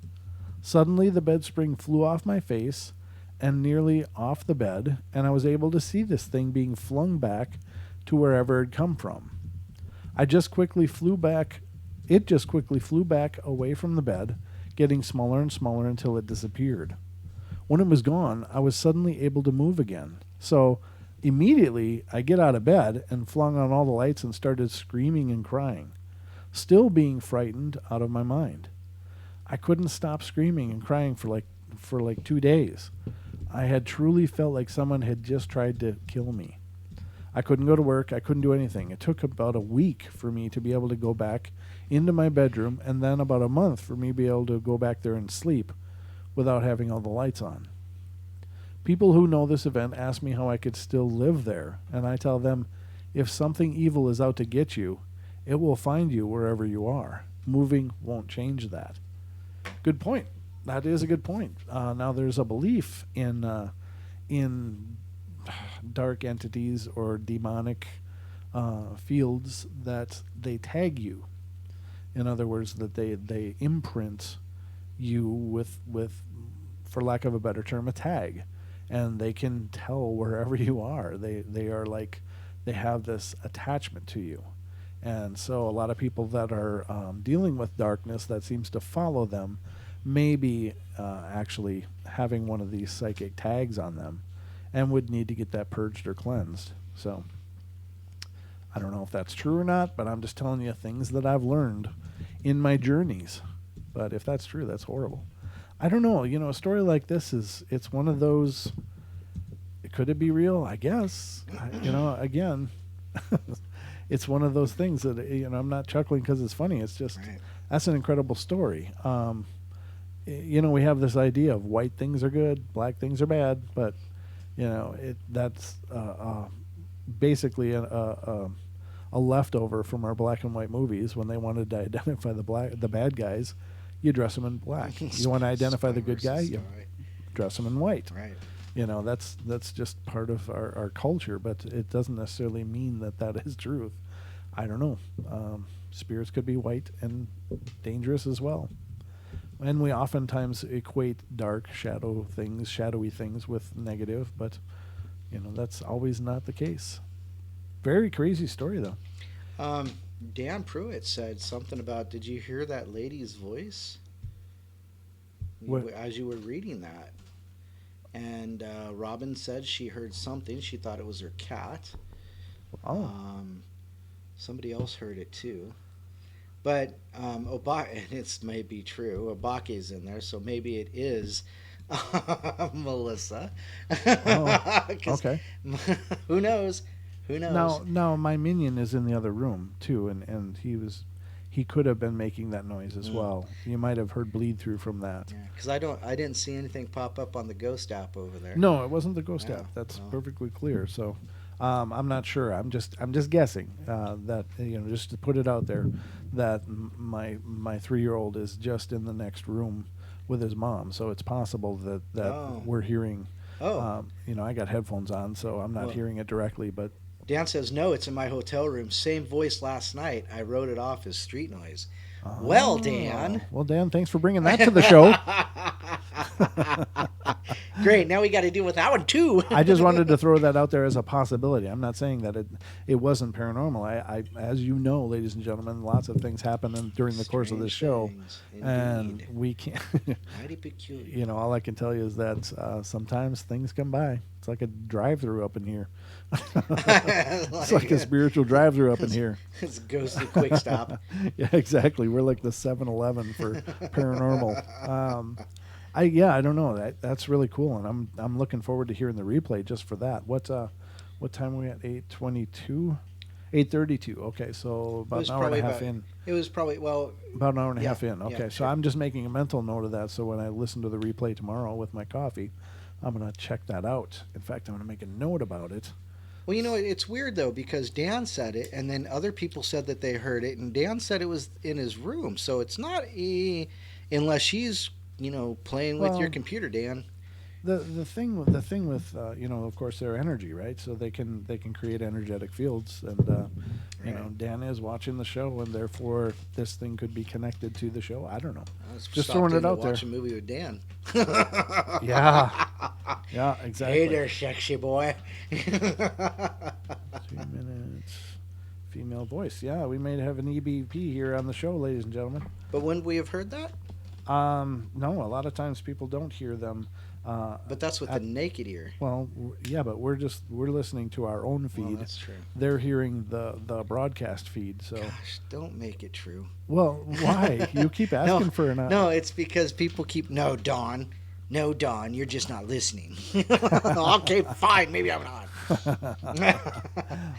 Suddenly, the bed spring flew off my face and nearly off the bed, and I was able to see this thing being flung back to wherever it had come from. It just quickly flew back away from the bed, getting smaller and smaller until it disappeared. When it was gone, I was suddenly able to move again. So immediately, I get out of bed and flung on all the lights and started screaming and crying, still being frightened out of my mind. I couldn't stop screaming and crying for like 2 days. I had truly felt like someone had just tried to kill me. I couldn't go to work. I couldn't do anything. It took about a week for me to be able to go back into my bedroom, and then about a month for me to be able to go back there and sleep without having all the lights on. People who know this event ask me how I could still live there, and I tell them, if something evil is out to get you, it will find you wherever you are. Moving won't change that. Good point. That is a good point. Now, there's a belief in dark entities or demonic fields that they tag you. In other words, that they imprint you with, for lack of a better term, a tag, and they can tell wherever you are. They are like, they have this attachment to you. And so a lot of people that are dealing with darkness that seems to follow them may be actually having one of these psychic tags on them and would need to get that purged or cleansed. So I don't know if that's true or not, but I'm just telling you things that I've learned in my journeys. But if that's true, that's horrible. I don't know. A story like this it's one of those, could it be real? I guess. Again, it's one of those things that, I'm not chuckling because it's funny. It's just, right. That's an incredible story. We have this idea of white things are good, black things are bad, but, that's basically a leftover from our black and white movies when they wanted to identify the bad guys. You dress them in black. You want to identify the good guy, you dress them in white. Right. That's just part of our culture, but it doesn't necessarily mean that is truth. I don't know. Spirits could be white and dangerous as well. And we oftentimes equate dark shadowy things with negative, but, that's always not the case. Very crazy story, though. Dan Pruitt said something about, did you hear that lady's voice? As you were reading that. And Robin said she heard something. She thought it was her cat. Oh. Somebody else heard it too. But and it may be true. Obake's in there, so maybe it is Melissa. Oh, okay. Who knows? Who knows? Now my minion is in the other room too, and he could have been making that noise as well. You might have heard bleed through from that. Yeah, because I didn't see anything pop up on the ghost app over there. No, it wasn't the ghost app. That's perfectly clear. So I'm not sure. I'm just guessing that just to put it out there that my 3-year-old is just in the next room with his mom. So it's possible that we're hearing. I got headphones on, so I'm not hearing it directly, but. Dan says, no, it's in my hotel room. Same voice last night. I wrote it off as street noise. Oh. Well, Dan. Well, Dan, thanks for bringing that to the show. Great. Now we got to deal with that one too. I just wanted to throw that out there as a possibility. I'm not saying that it wasn't paranormal. As you know, ladies and gentlemen, lots of things happen during the course of this show, things, and indeed. we can't. Mighty peculiar. You know, all I can tell you is that sometimes things come by. It's like a drive-through up in here. It's like a spiritual drive-through up in here. It's a ghostly quick stop. Yeah, exactly. We're like the 7-Eleven for paranormal. I don't know. That's really cool, and I'm looking forward to hearing the replay just for that. What time are we at? 8:22, 8:32. Okay, so about an hour and a half in. It was probably About an hour and a half in. Okay, yeah, so sure. I'm just making a mental note of that. So when I listen to the replay tomorrow with my coffee, I'm gonna check that out. In fact, I'm gonna make a note about it. Well, you know, it's weird though because Dan said it, and then other people said that they heard it, and Dan said it was in his room. So it's not unless she's playing with your Well, computer, Dan. The thing with of course, their energy, right? So they can create energetic fields, and Right. Dan is watching the show, and therefore this thing could be connected to the show. I don't know. I was Just stopped throwing in it to out there. watch a movie with Dan. Yeah, yeah, exactly. Hey there, sexy boy. 2 minutes. Female voice. Yeah, we may have an EBP here on the show, ladies and gentlemen. But wouldn't we have heard that? No, a lot of times people don't hear them. But that's with the naked ear. Well, yeah, but we're listening to our own feed. Well, that's true. They're hearing the broadcast feed. So, Gosh, don't make it true. well, why you keep asking for an? No, it's because people keep no, Don, you're just not listening. Okay, fine, maybe I'm not.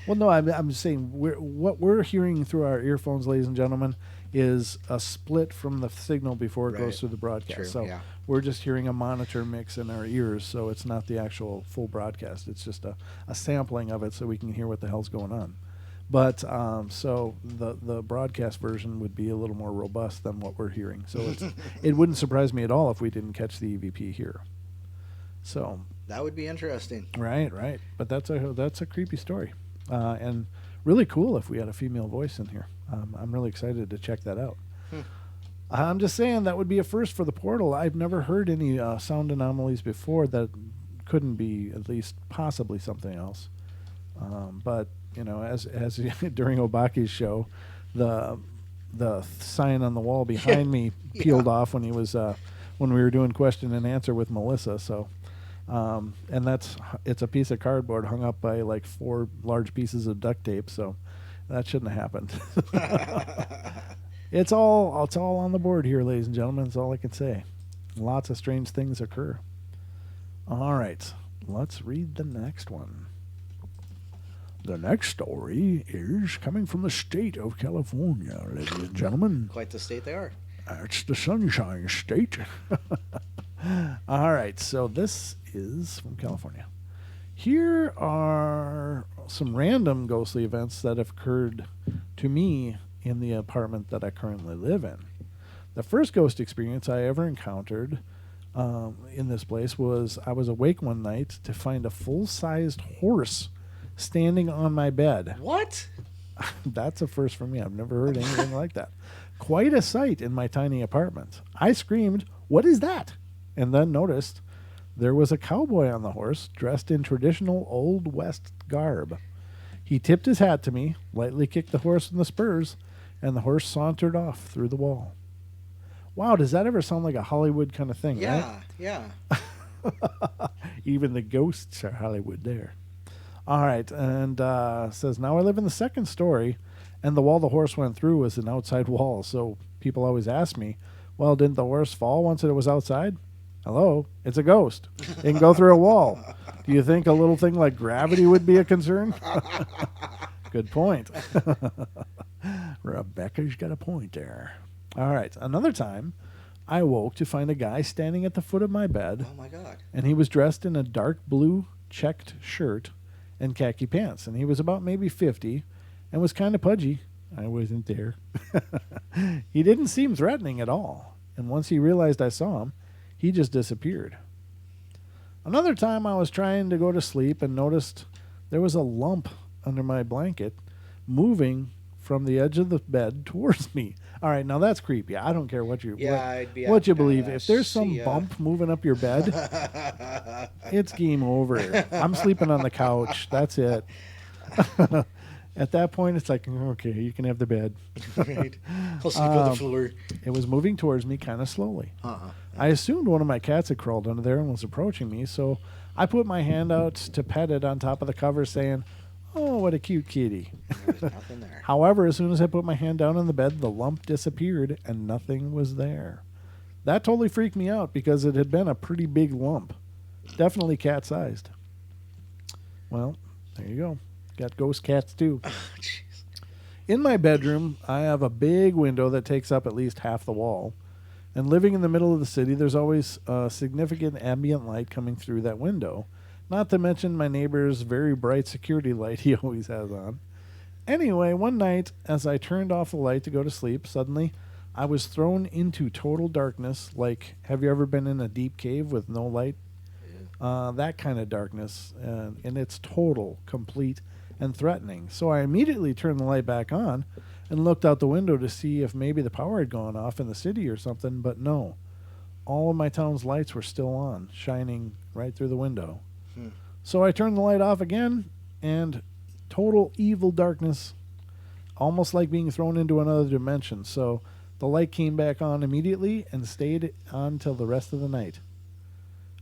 Well, no, I'm saying what we're hearing through our earphones, ladies and gentlemen, is a split from the signal before it Right. goes through the broadcast. True, So yeah. we're just hearing a monitor mix in our ears, so it's not the actual full broadcast. It's just a sampling of it so we can hear what the hell's going on. But so the broadcast version would be a little more robust than what we're hearing. So it wouldn't surprise me at all if we didn't catch the EVP here. So That would be interesting. right. But that's a creepy story, and really cool if we had a female voice in here. I'm really excited to check that out. I'm just saying that would be a first for the portal. I've never heard any sound anomalies before that couldn't be at least possibly something else. But as during Obaki's show, the sign on the wall behind me peeled off when he was when we were doing question and answer with Melissa. So. And it's a piece of cardboard hung up by like 4 large pieces of duct tape, so that shouldn't have happened. It's all on the board here, ladies and gentlemen. That's all I can say. Lots of strange things occur. All right, let's read the next one. The next story is coming from the state of California, ladies and gentlemen. Quite the state they are. It's the Sunshine State. All right, so this is from California. Here are some random ghostly events that have occurred to me in the apartment that I currently live in. The first ghost experience I ever encountered in this place was I was awake one night to find a full-sized horse standing on my bed. What? That's a first for me. I've never heard anything like that. Quite a sight in my tiny apartment. I screamed, "What is that?" And then noticed there was a cowboy on the horse dressed in traditional Old West garb. He tipped his hat to me, lightly kicked the horse in the spurs, and the horse sauntered off through the wall. Wow, does that ever sound like a Hollywood kind of thing, right? Yeah. Even the ghosts are Hollywood there. All right, and says, now I live in the second story, and the wall the horse went through was an outside wall, so people always ask me, well, didn't the horse fall once it was outside? Hello, it's a ghost. It can go through a wall. Do you think a little thing like gravity would be a concern? Good point. Rebecca's got a point there. All right, another time, I awoke to find a guy standing at the foot of my bed, Oh my God. and he was dressed in a dark blue checked shirt and khaki pants, and he was about maybe 50 and was kind of pudgy. I wasn't there. He didn't seem threatening at all, and once he realized I saw him, he just disappeared. Another time I was trying to go to sleep and noticed there was a lump under my blanket moving from the edge of the bed towards me. All right, now that's creepy. I don't care what you I'd be what you out believe. of If there's see some ya. bump moving up your bed, it's game over. I'm sleeping on the couch. That's it. At that point, it's like, okay, you can have the bed. Right. I'll sleep on the floor. It was moving towards me kind of slowly. Uh-uh. I assumed one of my cats had crawled under there and was approaching me, so I put my hand out to pet it on top of the cover, saying, "Oh, what a cute kitty." There was nothing there. However, as soon as I put my hand down on the bed, the lump disappeared and nothing was there. That totally freaked me out because it had been a pretty big lump. Definitely cat-sized. Well, there you go. Got ghost cats too. Oh, jeez. In my bedroom, I have a big window that takes up at least half the wall. And living in the middle of the city, there's always significant ambient light coming through that window. Not to mention my neighbor's very bright security light he always has on. Anyway, one night, as I turned off the light to go to sleep, suddenly I was thrown into total darkness. Like, have you ever been in a deep cave with no light? That kind of darkness. And it's total, complete, and threatening. So I immediately turned the light back on and looked out the window to see if maybe the power had gone off in the city or something, but no. All of my town's lights were still on, shining right through the window. So I turned the light off again, and total evil darkness, almost like being thrown into another dimension. So the light came back on immediately and stayed on till the rest of the night.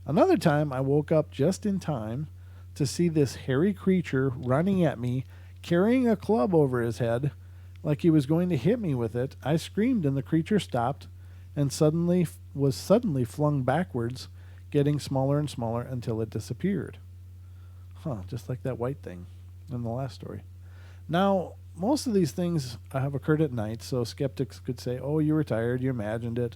Another time, I woke up just in time to see this hairy creature running at me, carrying a club over his head, like he was going to hit me with it. I screamed, and the creature stopped, and was suddenly flung backwards, getting smaller and smaller until it disappeared. Just like that white thing in the last story. Now, most of these things have occurred at night, so skeptics could say, "Oh, you were tired, you imagined it,"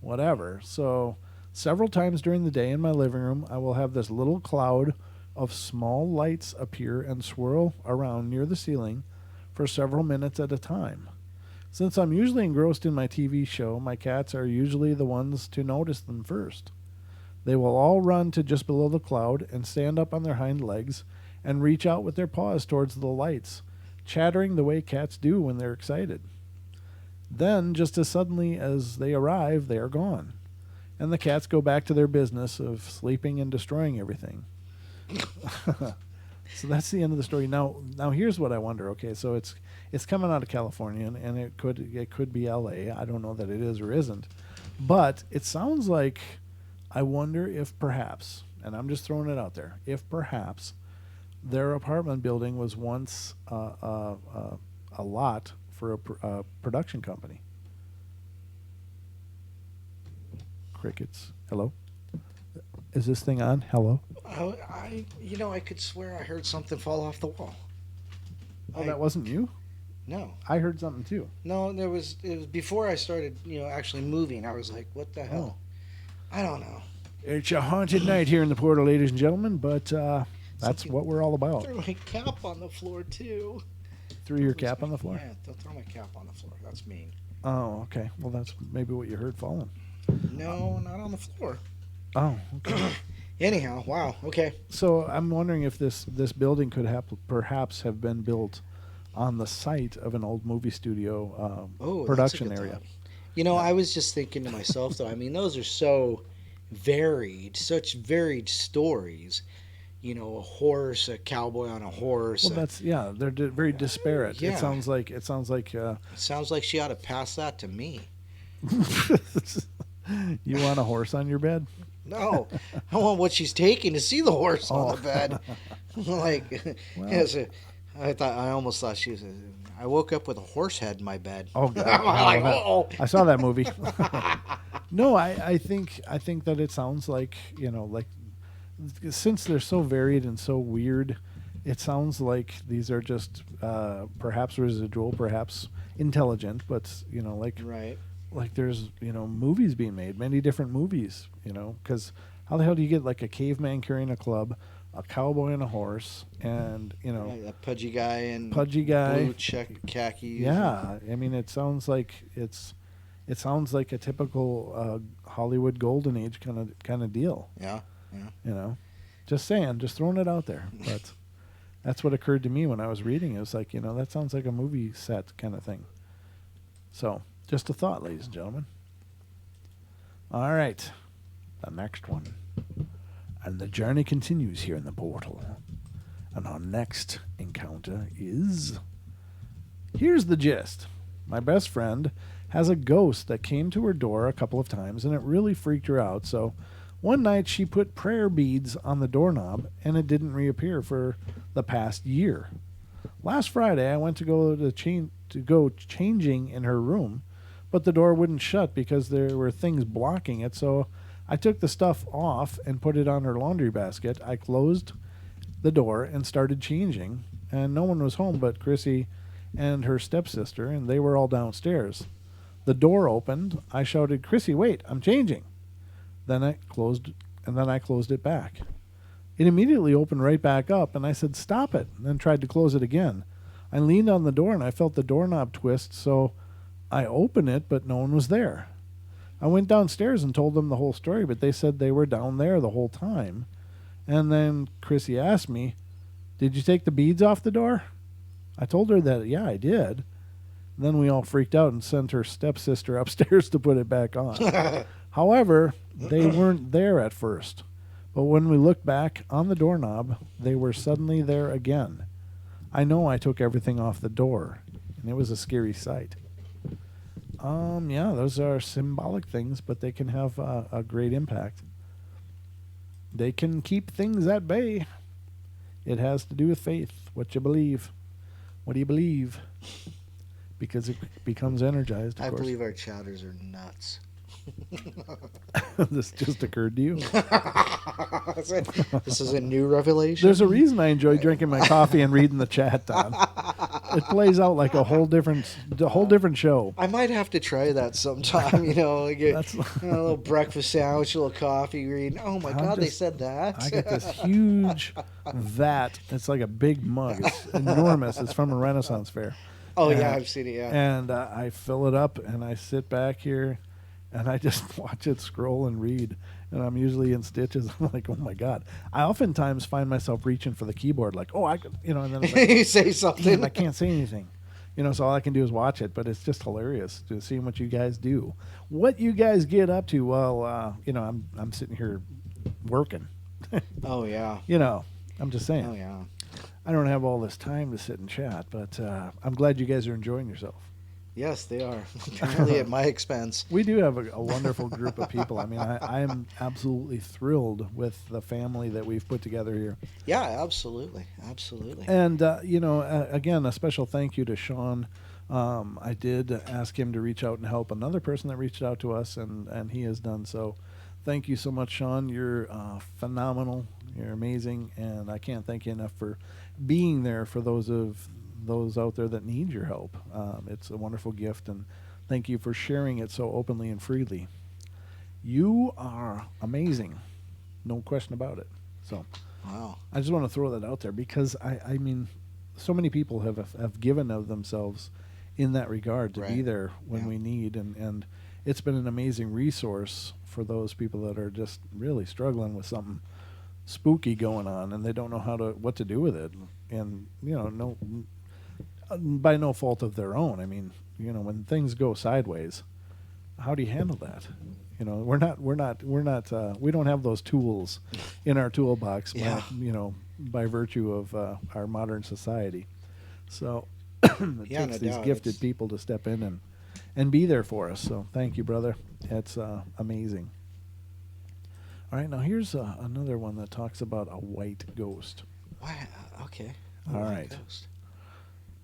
whatever. So several times during the day in my living room, I will have this little cloud of small lights appear and swirl around near the ceiling for several minutes at a time. Since I'm usually engrossed in my TV show, my cats are usually the ones to notice them first. They will all run to just below the cloud and stand up on their hind legs and reach out with their paws towards the lights, chattering the way cats do when they're excited. Then, just as suddenly as they arrive, they are gone, and the cats go back to their business of sleeping and destroying everything. So that's the end of the story. Now here's what I wonder. Okay, so it's coming out of California, and it could be L.A. I don't know that it is or isn't, but it sounds like, I wonder if perhaps, and I'm just throwing it out there, if perhaps their apartment building was once a lot for a production company. Crickets. Hello? Is this thing on? Hello? I could swear I heard something fall off the wall. Oh, that wasn't you? No, I heard something too. no, it was before I started, actually moving. I was like, what the hell? I don't know. It's a haunted night here in the portal, ladies and gentlemen, but that's Something- what we're all about. Threw my cap on the floor too. Threw your cap on the floor? Yeah, they'll throw my cap on the floor. That's mean. Oh, okay. Well, that's maybe what you heard falling. No, not on the floor. Oh, okay. Anyhow, wow. Okay. So I'm wondering if this building could perhaps have been built on the site of an old movie studio Oh, production that's a good area. thought. I was just thinking to myself, though. I mean, those are so varied, such varied stories. A horse, a cowboy on a horse. Well, they're very disparate. Yeah. It sounds like It sounds like she ought to pass that to me. you want a horse on your bed? No, I want what she's taking to see the horse on the bed. I almost thought she was. I woke up with a horse head in my bed. Oh God! I'm like, oh. I saw that movie. No, I think that it sounds like since they're so varied and so weird, it sounds like these are just perhaps residual, perhaps intelligent, but Right. like there's movies being made, many different movies, because how the hell do you get like a caveman carrying a club, a cowboy and a horse, and A pudgy guy and blue khakis. yeah, I mean it sounds like a typical Hollywood golden age kind of deal. Yeah. Just saying, just throwing it out there, but that's what occurred to me when I was reading. It was like, that sounds like a movie set kind of thing. So Just a thought, ladies and gentlemen. All right. The next one. And the journey continues here in the portal. And our next encounter is... Here's the gist. My best friend has a ghost that came to her door a couple of times, and it really freaked her out. So one night she put prayer beads on the doorknob, and it didn't reappear for the past year. Last Friday, I went to go changing in her room, but the door wouldn't shut because there were things blocking it. So I took the stuff off and put it on her laundry basket. I closed the door and started changing, and no one was home but Chrissy and her stepsister, and they were all downstairs. The door opened. I shouted, "Chrissy, wait, I'm changing." Then I closed it back. It immediately opened right back up, and I said, "Stop it," and then tried to close it again. I leaned on the door, and I felt the doorknob twist, so I opened it, but no one was there. I went downstairs and told them the whole story, but they said they were down there the whole time. And then Chrissy asked me, "Did you take the beads off the door?" I told her that, yeah, I did. Then we all freaked out and sent her stepsister upstairs to put it back on. However, they weren't there at first. But when we looked back on the doorknob, they were suddenly there again. I know I took everything off the door, and it was a scary sight. Yeah, those are symbolic things, but they can have a great impact. They can keep things at bay. It has to do with faith, what you believe. What do you believe? Because it becomes energized, of I course. believe our chatters are nuts. This just occurred to you? This is a new revelation. There's a reason I enjoy drinking my coffee and reading the chat, Don. It plays out like a whole different show. I might have to try that sometime. Like a little breakfast sandwich, a little coffee, reading. Oh my God, they said that. I get this huge vat. It's like a big mug. It's enormous. It's from a Renaissance fair. Oh, yeah, I've seen it, yeah. And I fill it up, and I sit back here, and I just watch it scroll and read. And I'm usually in stitches. I'm like, oh, my God. I oftentimes find myself reaching for the keyboard, like, oh, I could, and then it's like, you say something. I can't say anything. So all I can do is watch it, but it's just hilarious to see what you guys do. What you guys get up to while, I'm sitting here working. Oh, yeah. I'm just saying. Oh, yeah. I don't have all this time to sit and chat, but I'm glad you guys are enjoying yourself. Yes, they are. Apparently at my expense. We do have a wonderful group of people. I mean, I am absolutely thrilled with the family that we've put together here. Yeah, absolutely. Absolutely. And, again, a special thank you to Sean. I did ask him to reach out and help another person that reached out to us, and he has done so. Thank you so much, Sean. You're phenomenal. You're amazing, and I can't thank you enough for being there for those out there that need your help. It's a wonderful gift, and thank you for sharing it so openly and freely. You are amazing, no question about it. So, wow. I just want to throw that out there because I mean, so many people have given of themselves in that regard to be there when we need, and it's been an amazing resource for those people that are just really struggling with something spooky going on, and they don't know what to do with it, and by no fault of their own. I mean, when things go sideways, how do you handle that? We don't have those tools in our toolbox, by virtue of our modern society. So it takes these gifted people to step in and be there for us. So thank you, brother. It's amazing. All right, now here's another one that talks about a white ghost. Wow. Okay. All right. Ghost.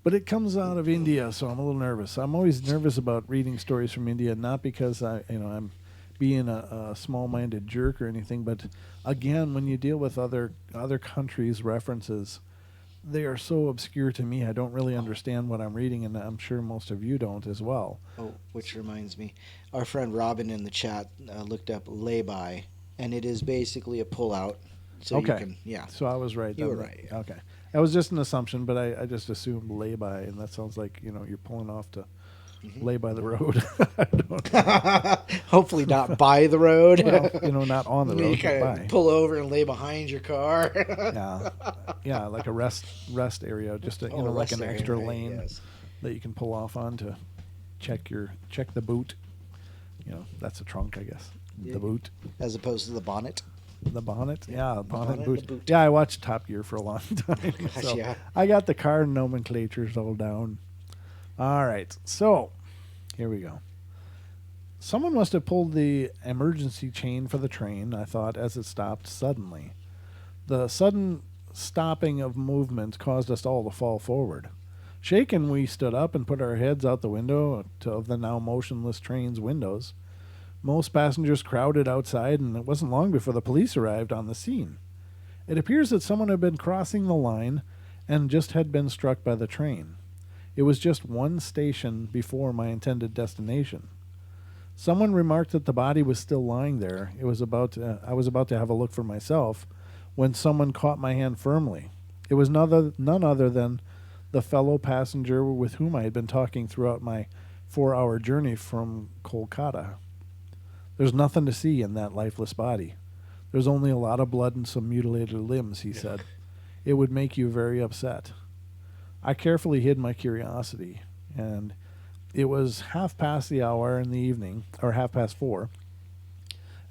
But it comes out of India, so I'm a little nervous. I'm always nervous about reading stories from India, not because I'm being a small-minded jerk or anything, but again, when you deal with other countries' references, they are so obscure to me. I don't really understand what I'm reading, and I'm sure most of you don't as well. Oh, which reminds me, our friend Robin in the chat looked up lay-by, and it is basically a pull-out. So okay. You can, yeah. So I was right. You were right. Yeah. Okay. That was just an assumption, but I just assumed lay-by, and that sounds like, you're pulling off to lay by the road. I don't know. Hopefully not by the road. Well, not on the road, you kind but by. of pull over and lay behind your car. Yeah, like a rest area, just like an extra lane yes. that you can pull off on to check the boot. That's a trunk, I guess. Yeah. The boot. As opposed to the bonnet. The bonnet, yeah, bonnet, bonnet boot. and the boot. Yeah, I watched Top Gear for a long time, Gosh, so yeah. I got the car nomenclatures all down. All right, so here we go. Someone must have pulled the emergency chain for the train, I thought, as it stopped suddenly. The sudden stopping of movement caused us all to fall forward. Shaken, we stood up and put our heads out the window of the now motionless train's windows. Most passengers crowded outside, and it wasn't long before the police arrived on the scene. It appears that someone had been crossing the line and just had been struck by the train. It was just one station before my intended destination. Someone remarked that the body was still lying there. I was about to have a look for myself when someone caught my hand firmly. It was none other than the fellow passenger with whom I had been talking throughout my 4-hour journey from Kolkata. There's nothing to see in that lifeless body. There's only a lot of blood and some mutilated limbs, he said. It would make you very upset. I carefully hid my curiosity, and it was 4:30 in the evening, or 4:30,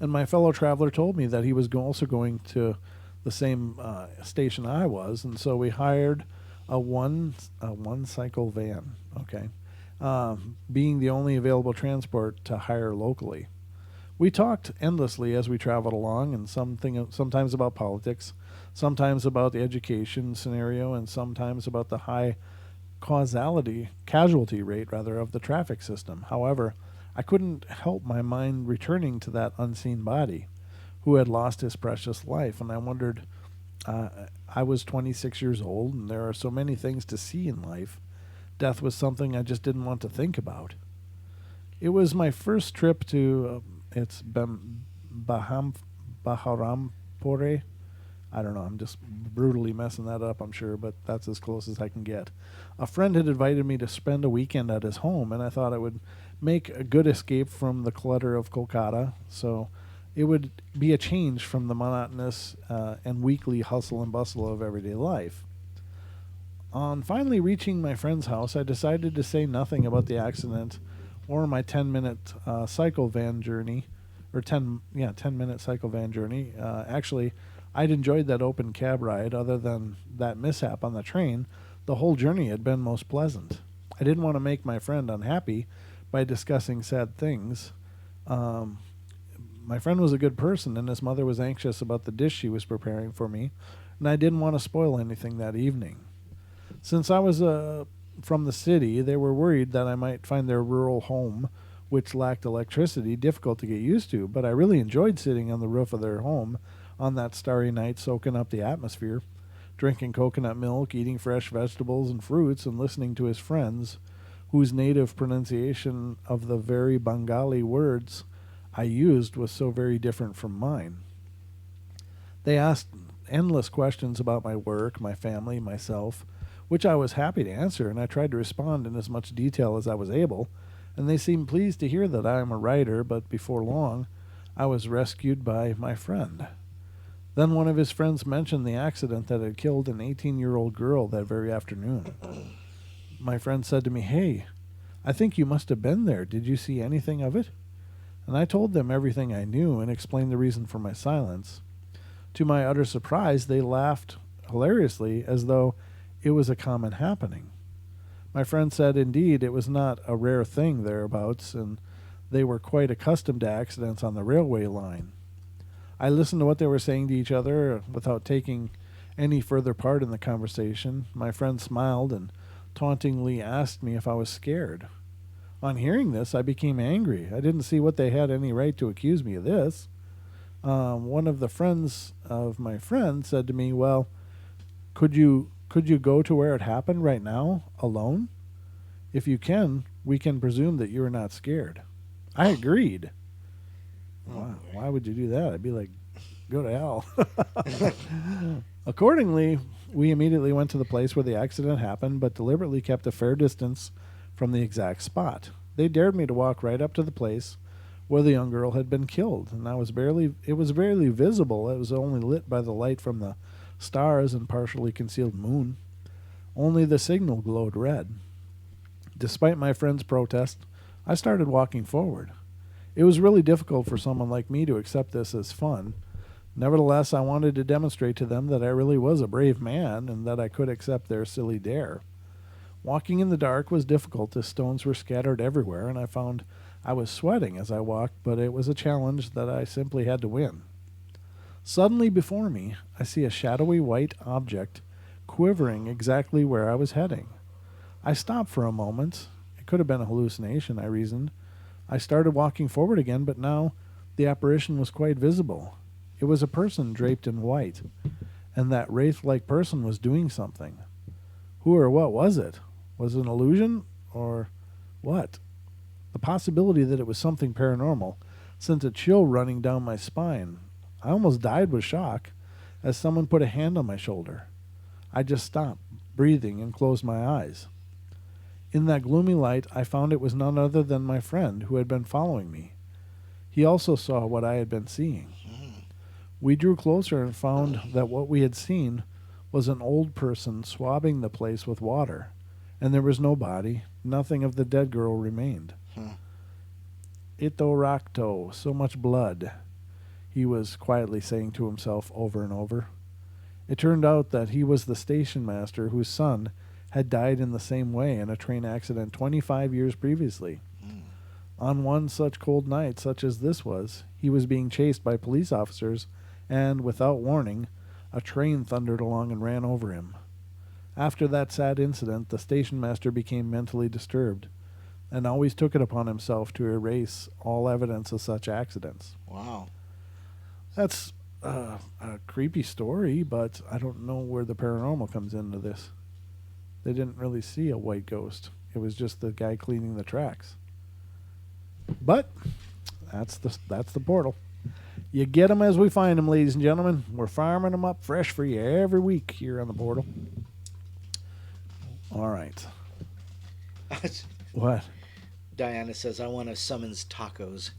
and my fellow traveler told me that he was also going to the same station I was, and so we hired a one cycle van, being the only available transport to hire locally. We talked endlessly as we traveled along, and sometimes about politics, sometimes about the education scenario, and sometimes about the high casualty rate of the traffic system. However, I couldn't help my mind returning to that unseen body who had lost his precious life, and I wondered, I was 26 years old, and there are so many things to see in life. Death was something I just didn't want to think about. It was my first trip to Baharampore. I don't know, I'm just brutally messing that up, I'm sure, but that's as close as I can get. A friend had invited me to spend a weekend at his home, and I thought it would make a good escape from the clutter of Kolkata, so it would be a change from the monotonous and weekly hustle and bustle of everyday life. On finally reaching my friend's house, I decided to say nothing about the accident or my 10-minute cycle van journey, or 10-minute cycle van journey. Actually, I'd enjoyed that open cab ride. Other than that mishap on the train, the whole journey had been most pleasant. I didn't want to make my friend unhappy by discussing sad things. My friend was a good person, and his mother was anxious about the dish she was preparing for me, and I didn't want to spoil anything that evening. Since I was from the city, they were worried that I might find their rural home, which lacked electricity, difficult to get used to, but I really enjoyed sitting on the roof of their home on that starry night, soaking up the atmosphere, drinking coconut milk, eating fresh vegetables and fruits, and listening to his friends, whose native pronunciation of the very Bengali words I used was so very different from mine. They asked endless questions about my work, my family, myself, which I was happy to answer, and I tried to respond in as much detail as I was able, and they seemed pleased to hear that I am a writer, but before long I was rescued by my friend. Then one of his friends mentioned the accident that had killed an 18-year-old girl that very afternoon. My friend said to me, "Hey, I think you must have been there. Did you see anything of it?" And I told them everything I knew and explained the reason for my silence. To my utter surprise, they laughed hilariously as though it was a common happening. My friend said indeed it was not a rare thing thereabouts, and they were quite accustomed to accidents on the railway line. I listened to what they were saying to each other without taking any further part in the conversation. My friend smiled and tauntingly asked me if I was scared. On hearing this, I became angry. I didn't see what they had any right to accuse me of this. One of the friends of my friend said to me, "Well, could you go to where it happened right now, alone? If you can, we can presume that you are not scared." I agreed. Why would you do that? I'd be like, go to hell. Accordingly, we immediately went to the place where the accident happened, but deliberately kept a fair distance from the exact spot. They dared me to walk right up to the place where the young girl had been killed, and it was barely visible. It was only lit by the light from the stars and partially concealed moon. Only the signal glowed red. Despite my friend's protest, I started walking forward. It was really difficult for someone like me to accept this as fun. Nevertheless, I wanted to demonstrate to them that I really was a brave man and that I could accept their silly dare. Walking in the dark was difficult as stones were scattered everywhere, and I found I was sweating as I walked, but it was a challenge that I simply had to win. Suddenly before me, I see a shadowy white object quivering exactly where I was heading. I stopped for a moment. It could have been a hallucination, I reasoned. I started walking forward again, but now the apparition was quite visible. It was a person draped in white, and that wraith-like person was doing something. Who or what was it? Was it an illusion, or what? The possibility that it was something paranormal sent a chill running down my spine. I almost died with shock as someone put a hand on my shoulder. I just stopped, breathing, and closed my eyes. In that gloomy light, I found it was none other than my friend who had been following me. He also saw what I had been seeing. We drew closer and found that what we had seen was an old person swabbing the place with water, and there was no body. Nothing of the dead girl remained. Ito rakto, so much blood, he was quietly saying to himself over and over. It turned out that he was the station master whose son had died in the same way in a train accident 25 years previously. On one such cold night, such as this was, he was being chased by police officers, and, without warning, a train thundered along and ran over him. After that sad incident, the station master became mentally disturbed, and always took it upon himself to erase all evidence of such accidents. Wow. That's a creepy story, but I don't know where the paranormal comes into this. They didn't really see a white ghost. It was just the guy cleaning the tracks. But that's the portal. You get them as we find them, ladies and gentlemen. We're farming them up fresh for you every week here on the portal. All right. What? Diana says, I want to summons tacos.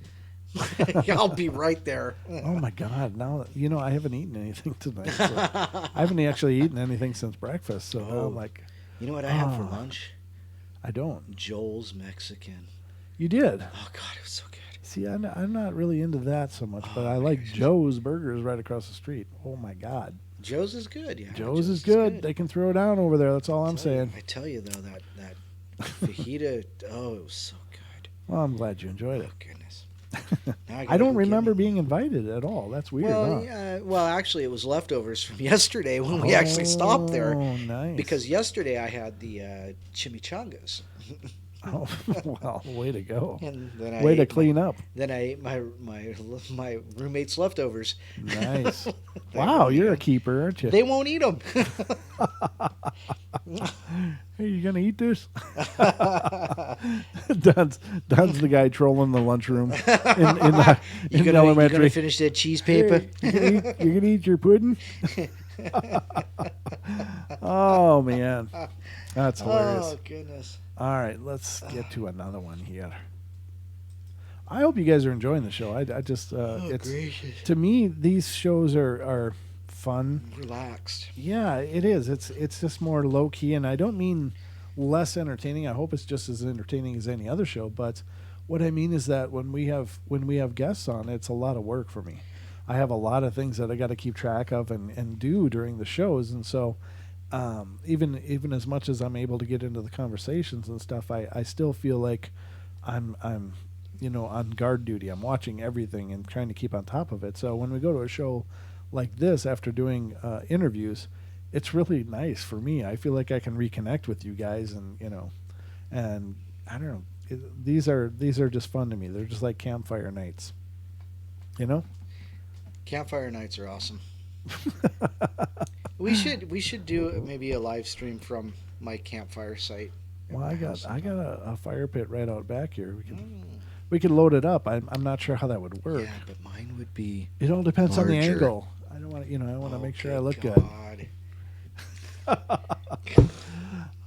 I'll be right there. Oh, my God. Now, I haven't eaten anything tonight. So I haven't actually eaten anything since breakfast. So now I'm like... You know what I had for lunch? I don't. Joel's Mexican. You did? Oh, God, it was so good. See, I'm not really into that so much, but I like Joe's Burgers right across the street. Oh, my God. Joe's is good, yeah. Joe's is good. They can throw down over there. That's all I'm saying. I tell you, though, that fajita, it was so good. Well, I'm glad you enjoyed it. Oh, goodness. I don't remember being invited at all. That's weird, well, huh? yeah, well, actually, it was leftovers from yesterday when we actually stopped there. Oh, nice. Because yesterday I had the chimichangas. Oh, well, way to go. And then way to clean up. Then I ate my roommate's leftovers. Nice. Wow, you're a keeper, aren't you? They won't eat them. Hey, you going to eat this? Don's the guy trolling the lunchroom in elementary. You going to finish that cheese paper? Hey, you going to eat your pudding? Oh, man. That's hilarious. Oh, goodness. All right, let's get to another one here. I hope you guys are enjoying the show. I just gracious. To me, these shows are fun, Relaxed. Yeah, it is. It's just more low key, and I don't mean less entertaining. I hope it's just as entertaining as any other show. But what I mean is that when we have guests on, it's a lot of work for me. I have a lot of things that I got to keep track of and do during the shows, and so. Even as much as I'm able to get into the conversations and stuff, I still feel like I'm on guard duty. I'm watching everything and trying to keep on top of it. So when we go to a show like this after doing interviews, it's really nice for me. I feel like I can reconnect with you guys, and and I don't know. These are just fun to me. They're just like campfire nights. Campfire nights are awesome. We should do maybe a live stream from my campfire site. Well, I got a fire pit right out back here. We could load it up. I'm not sure how that would work. Yeah, but mine would be. It all depends larger. on the angle. I don't want to. I want to make sure I look God. good.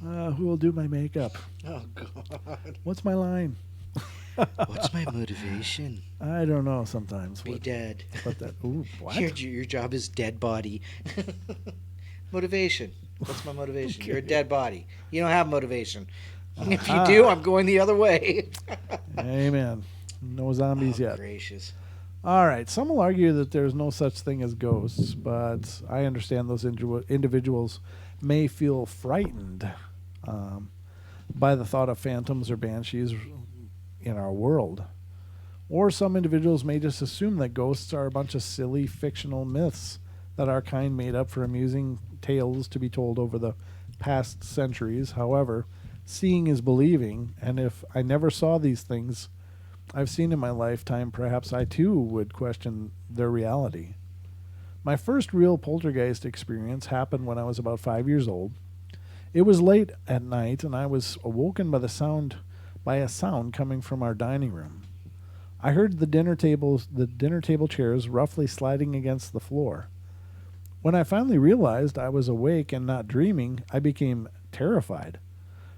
Who will do my makeup? Oh God. What's my line? What's my motivation? I don't know. Sometimes. Be dead. What that? Ooh, what? Your job is dead body. Motivation. What's my motivation? Okay. You're a dead body. You don't have motivation. If you do, Aha. I'm going the other way. Amen. No zombies Oh, yet. gracious. All right. Some will argue that there's no such thing as ghosts, but I understand those individuals may feel frightened um, by the thought of phantoms or banshees in our world. Or some individuals may just assume that ghosts are a bunch of silly fictional myths that our kind made up for amusing tales to be told over the past centuries. However, seeing is believing, and if I never saw these things I've seen in my lifetime, perhaps I too would question their reality. My first real poltergeist experience happened when I was about 5 years old. It was late at night, and I was awoken by a sound coming from our dining room. I heard the dinner table chairs roughly sliding against the floor. When I finally realized I was awake and not dreaming, I became terrified.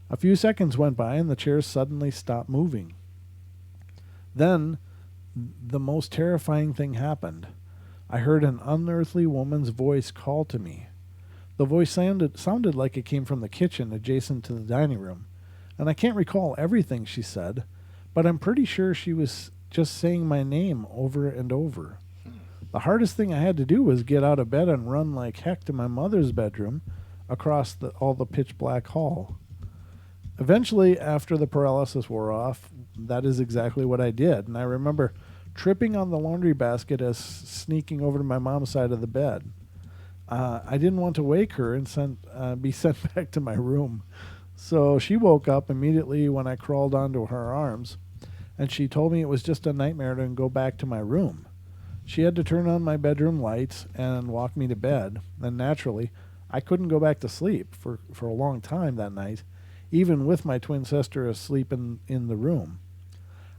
A few seconds went by and the chairs suddenly stopped moving. Then, the most terrifying thing happened. I heard an unearthly woman's voice call to me. The voice sounded like it came from the kitchen adjacent to the dining room, and I can't recall everything she said, but I'm pretty sure she was just saying my name over and over. The hardest thing I had to do was get out of bed and run like heck to my mother's bedroom across all the pitch black hall. Eventually, after the paralysis wore off, that is exactly what I did, and I remember tripping on the laundry basket as sneaking over to my mom's side of the bed. I didn't want to wake her and be sent back to my room, so she woke up immediately when I crawled onto her arms, and she told me it was just a nightmare to go back to my room. She had to turn on my bedroom lights and walk me to bed, and naturally, I couldn't go back to sleep for a long time that night, even with my twin sister asleep in the room.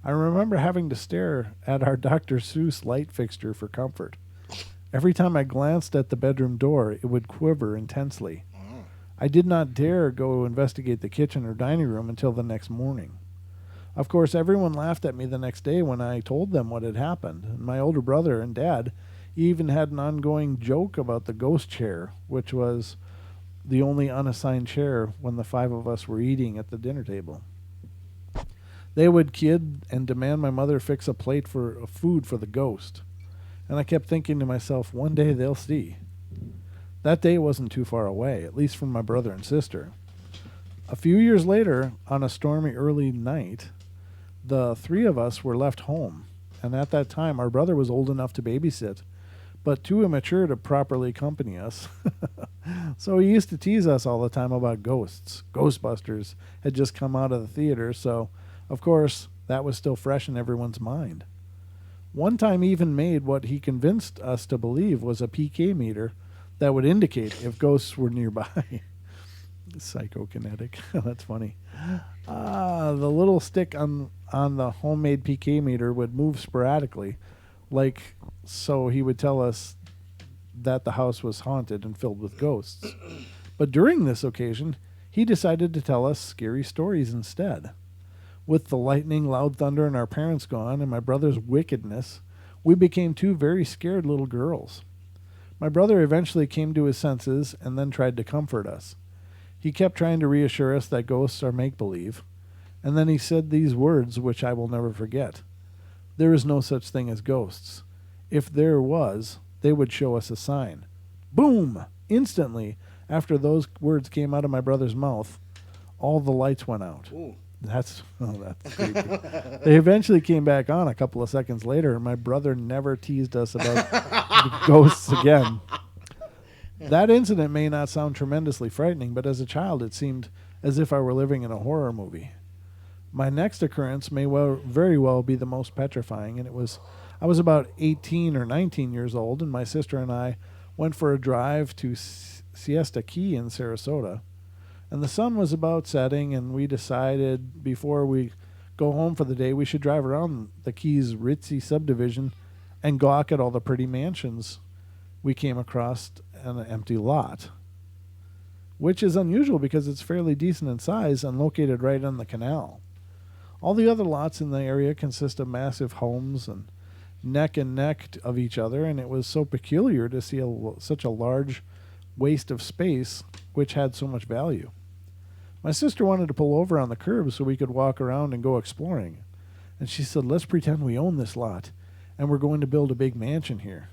I remember having to stare at our Dr. Seuss light fixture for comfort. Every time I glanced at the bedroom door, it would quiver intensely. I did not dare go investigate the kitchen or dining room until the next morning. Of course, everyone laughed at me the next day when I told them what had happened, and my older brother and dad even had an ongoing joke about the ghost chair, which was the only unassigned chair when the five of us were eating at the dinner table. They would kid and demand my mother fix a plate of food for the ghost, and I kept thinking to myself, one day they'll see. That day wasn't too far away, at least from my brother and sister. A few years later, on a stormy early night, the three of us were left home, and at that time our brother was old enough to babysit, but too immature to properly accompany us. So he used to tease us all the time about ghosts. Ghostbusters had just come out of the theater, so, of course, that was still fresh in everyone's mind. One time he even made what he convinced us to believe was a PK meter that would indicate if ghosts were nearby. Psychokinetic. That's funny. The little stick on the homemade PK meter would move sporadically, like so he would tell us that the house was haunted and filled with ghosts. But during this occasion, he decided to tell us scary stories instead. With the lightning, loud thunder, and our parents gone, and my brother's wickedness, we became two very scared little girls. My brother eventually came to his senses and then tried to comfort us. He kept trying to reassure us that ghosts are make-believe, and then he said these words which I will never forget. There is no such thing as ghosts. If there was, they would show us a sign. Boom! Instantly, after those words came out of my brother's mouth, all the lights went out. Ooh. That's creepy. They eventually came back on a couple of seconds later, and my brother never teased us about the ghosts again. That incident may not sound tremendously frightening, but as a child it seemed as if I were living in a horror movie. My next occurrence may very well be the most petrifying, and I was about 18 or 19 years old, and my sister and I went for a drive to Siesta Key in Sarasota. And the sun was about setting, and we decided before we go home for the day, we should drive around the Keys ritzy subdivision and gawk at all the pretty mansions we came across on an empty lot, which is unusual because it's fairly decent in size and located right on the canal. All the other lots in the area consist of massive homes and neck and neck of each other, and it was so peculiar to see such a large waste of space which had so much value. My sister wanted to pull over on the curb so we could walk around and go exploring. And she said, let's pretend we own this lot and we're going to build a big mansion here.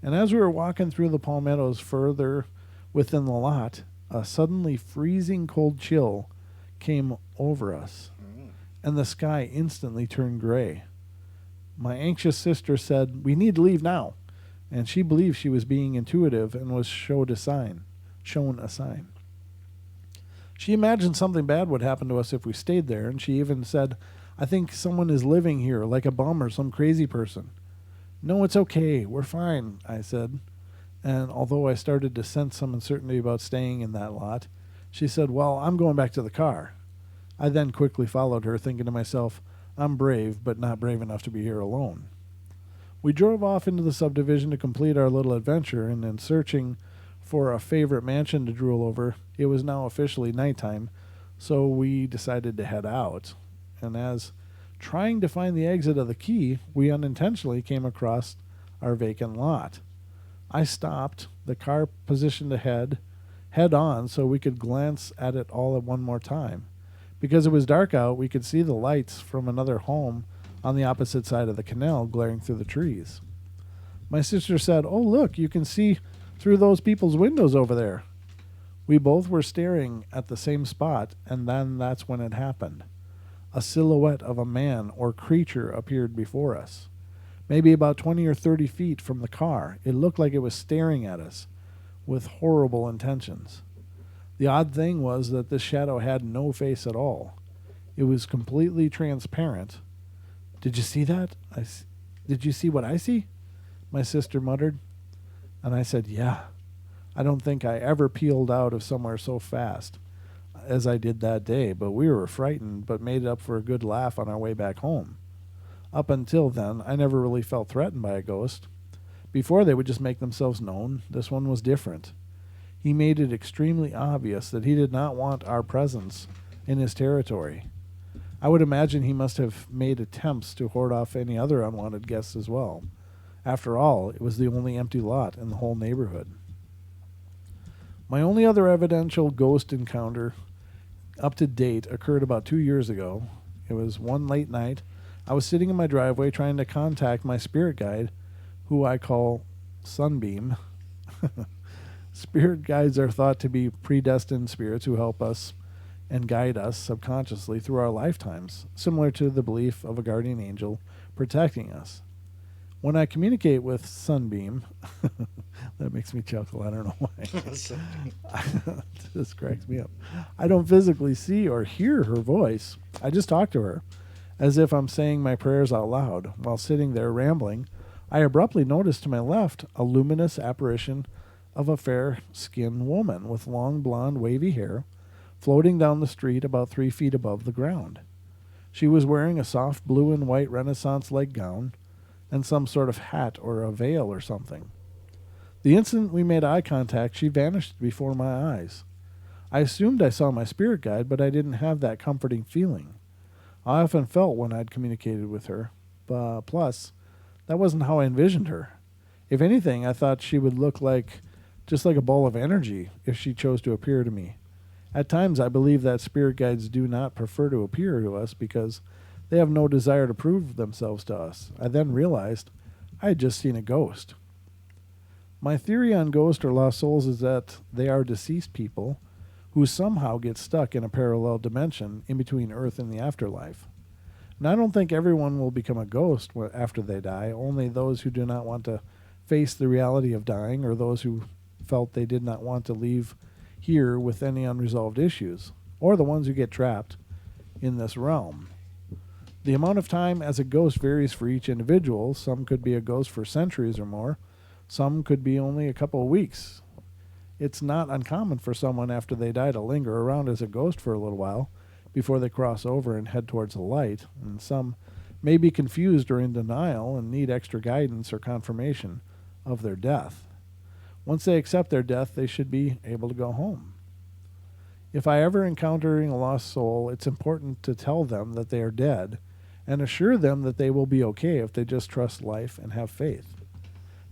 And as we were walking through the palmettos further within the lot, a suddenly freezing cold chill came over us, and the sky instantly turned gray. My anxious sister said, we need to leave now, and she believed she was being intuitive and was shown a sign. She imagined something bad would happen to us if we stayed there, and she even said, I think someone is living here, like a bum or some crazy person. No, it's okay. We're fine, I said. And although I started to sense some uncertainty about staying in that lot, she said, well, I'm going back to the car. I then quickly followed her, thinking to myself, I'm brave, but not brave enough to be here alone. We drove off into the subdivision to complete our little adventure, and in searching for a favorite mansion to drool over, it was now officially nighttime, so we decided to head out. And as trying to find the exit of the key, we unintentionally came across our vacant lot. I stopped, the car positioned ahead, head on, so we could glance at it all at one more time. Because it was dark out, we could see the lights from another home on the opposite side of the canal glaring through the trees. My sister said, oh, look, you can see through those people's windows over there. We both were staring at the same spot, and then that's when it happened. A silhouette of a man or creature appeared before us. Maybe about 20 or 30 feet from the car, it looked like it was staring at us with horrible intentions. The odd thing was that this shadow had no face at all. It was completely transparent. Did you see that? Did you see what I see? My sister muttered. And I said, yeah. I don't think I ever peeled out of somewhere so fast as I did that day, but we were frightened, but made up for a good laugh on our way back home. Up until then, I never really felt threatened by a ghost. Before they would just make themselves known, this one was different. He made it extremely obvious that he did not want our presence in his territory. I would imagine he must have made attempts to ward off any other unwanted guests as well. After all, it was the only empty lot in the whole neighborhood. My only other evidential ghost encounter up to date occurred about 2 years ago. It was one late night. I was sitting in my driveway trying to contact my spirit guide, who I call Sunbeam. Spirit guides are thought to be predestined spirits who help us and guide us subconsciously through our lifetimes, similar to the belief of a guardian angel protecting us. When I communicate with Sunbeam, that makes me chuckle, I don't know why. This cracks me up. I don't physically see or hear her voice. I just talk to her, as if I'm saying my prayers out loud. While sitting there rambling, I abruptly noticed to my left a luminous apparition of a fair-skinned woman with long blonde wavy hair floating down the street about 3 feet above the ground. She was wearing a soft blue and white Renaissance-like gown and some sort of hat or a veil or something. The instant we made eye contact, she vanished before my eyes. I assumed I saw my spirit guide, but I didn't have that comforting feeling I often felt when I'd communicated with her. Plus, that wasn't how I envisioned her. If anything, I thought she would look just like a ball of energy if she chose to appear to me. At times, I believe that spirit guides do not prefer to appear to us because they have no desire to prove themselves to us. I then realized I had just seen a ghost. My theory on ghosts or lost souls is that they are deceased people who somehow get stuck in a parallel dimension in between Earth and the afterlife. And I don't think everyone will become a ghost after they die, only those who do not want to face the reality of dying or those who felt they did not want to leave here with any unresolved issues, or the ones who get trapped in this realm. The amount of time as a ghost varies for each individual. Some could be a ghost for centuries or more. Some could be only a couple of weeks. It's not uncommon for someone after they die to linger around as a ghost for a little while before they cross over and head towards the light, and some may be confused or in denial and need extra guidance or confirmation of their death. Once they accept their death, they should be able to go home. If I ever encountering a lost soul, it's important to tell them that they are dead and assure them that they will be okay if they just trust life and have faith.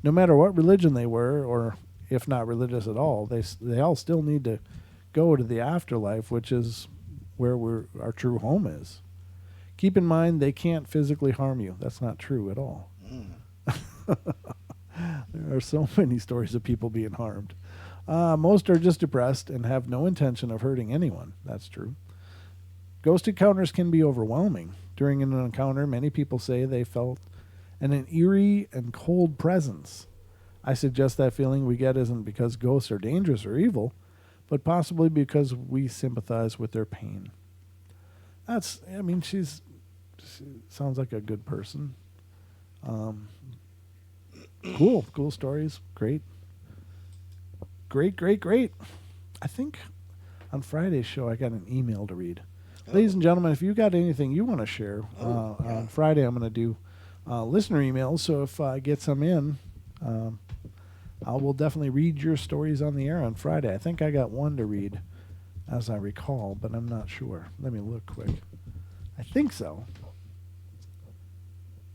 No matter what religion they were, or if not religious at all, they all still need to go to the afterlife, which is where our true home is. Keep in mind they can't physically harm you. That's not true at all. There are so many stories of people being harmed. Most are just depressed and have no intention of hurting anyone. That's true. Ghost encounters can be overwhelming. During an encounter, many people say they felt an eerie and cold presence. I suggest that feeling we get isn't because ghosts are dangerous or evil, but possibly because we sympathize with their pain. She sounds like a good person. Cool stories. Great. I think on Friday's show I got an email to read. Ladies and gentlemen, if you got anything you want to share, on Friday I'm going to do listener emails. So if I get some in, I will definitely read your stories on the air on Friday. I think I got one to read, as I recall, but I'm not sure. Let me look quick. I think so.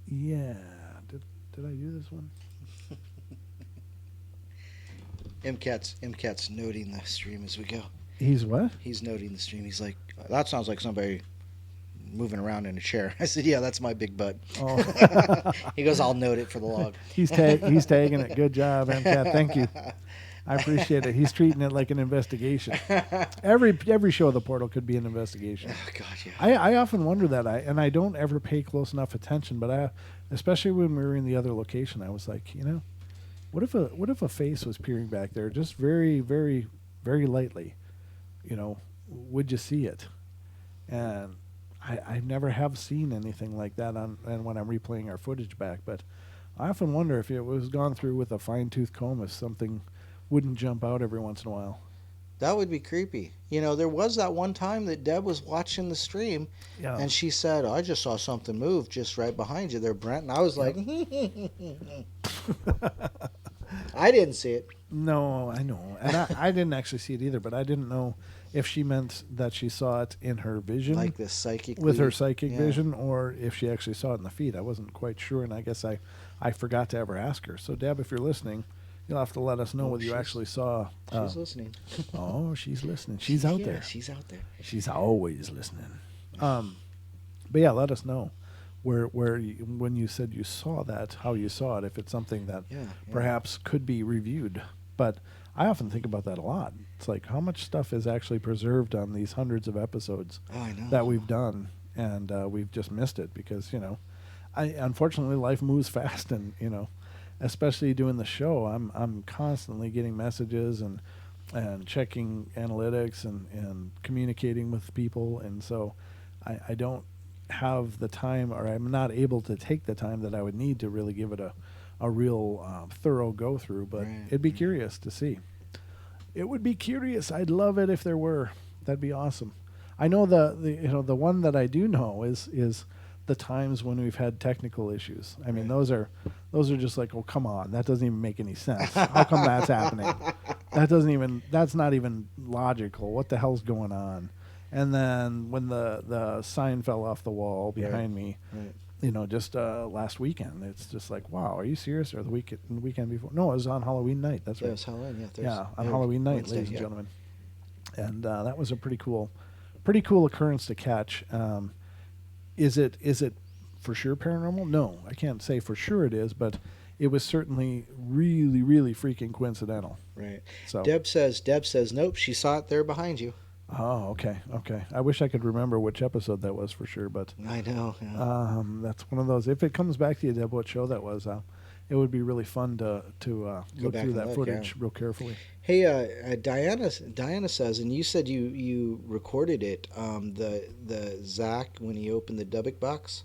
Yeah. Did I do this one? MCAT's noting the stream as we go. He's what? He's noting the stream. He's like, that sounds like somebody moving around in a chair. I said, yeah, that's my big butt. Oh. He goes, I'll note it for the log. He's tagging it. Good job, MCAT. Thank you. I appreciate it. He's treating it like an investigation. Every show of the Portal could be an investigation. Oh, God, yeah. I often wonder that. I don't ever pay close enough attention, but especially when we were in the other location, I was like, what if a face was peering back there, just very, very, very lightly? Would you see it? And I never have seen anything like that and when I'm replaying our footage back, but I often wonder if it was gone through with a fine-tooth comb, if something wouldn't jump out every once in a while. That would be creepy. There was that one time that Deb was watching the stream, and she said, I just saw something move just right behind you there, Brent. And I was like, I didn't see it. No, I know. And I didn't actually see it either, but I didn't know if she meant that she saw it in her vision. Like this psychic. With her psychic vision, or if she actually saw it in the feed. I wasn't quite sure, and I guess I forgot to ever ask her. So, Deb, if you're listening, you'll have to let us know whether you actually saw. She's listening. Oh, she's listening. She's out there. She's out there. She's always listening. But yeah, let us know when you said you saw that, how you saw it, if it's something that perhaps could be reviewed. But I often think about that a lot. It's like, how much stuff is actually preserved on these hundreds of episodes that we've done, and we've just missed it because, unfortunately, life moves fast, and, especially doing the show, I'm constantly getting messages and checking analytics and communicating with people, and so I don't have the time, or I'm not able to take the time that I would need to really give it a real thorough go through, but it'd be curious to see. It would be curious. I'd love it if there were. That'd be awesome. I know the one that I do know is the times when we've had technical issues. I mean, those are just like, oh, come on, that doesn't even make any sense. How come that's happening? That's not even logical. What the hell's going on? And then when the sign fell off the wall behind me, just last weekend, it's just like, wow, are you serious? Or the weekend before? No, it was on Halloween night. That's right. It was Halloween, on Halloween night, Wednesday, ladies and gentlemen. And that was a pretty cool occurrence to catch. Is it for sure paranormal? No, I can't say for sure it is, but it was certainly really, really freaking coincidental. Right. So Deb says, nope, she saw it there behind you. Oh, okay. I wish I could remember which episode that was for sure, but I know. Yeah. That's one of those. If it comes back to you, Deb, what show that was, it would be really fun to look through that footage real carefully. Hey, Diana says, and you said you recorded it. The Zach when he opened the Dubbock box,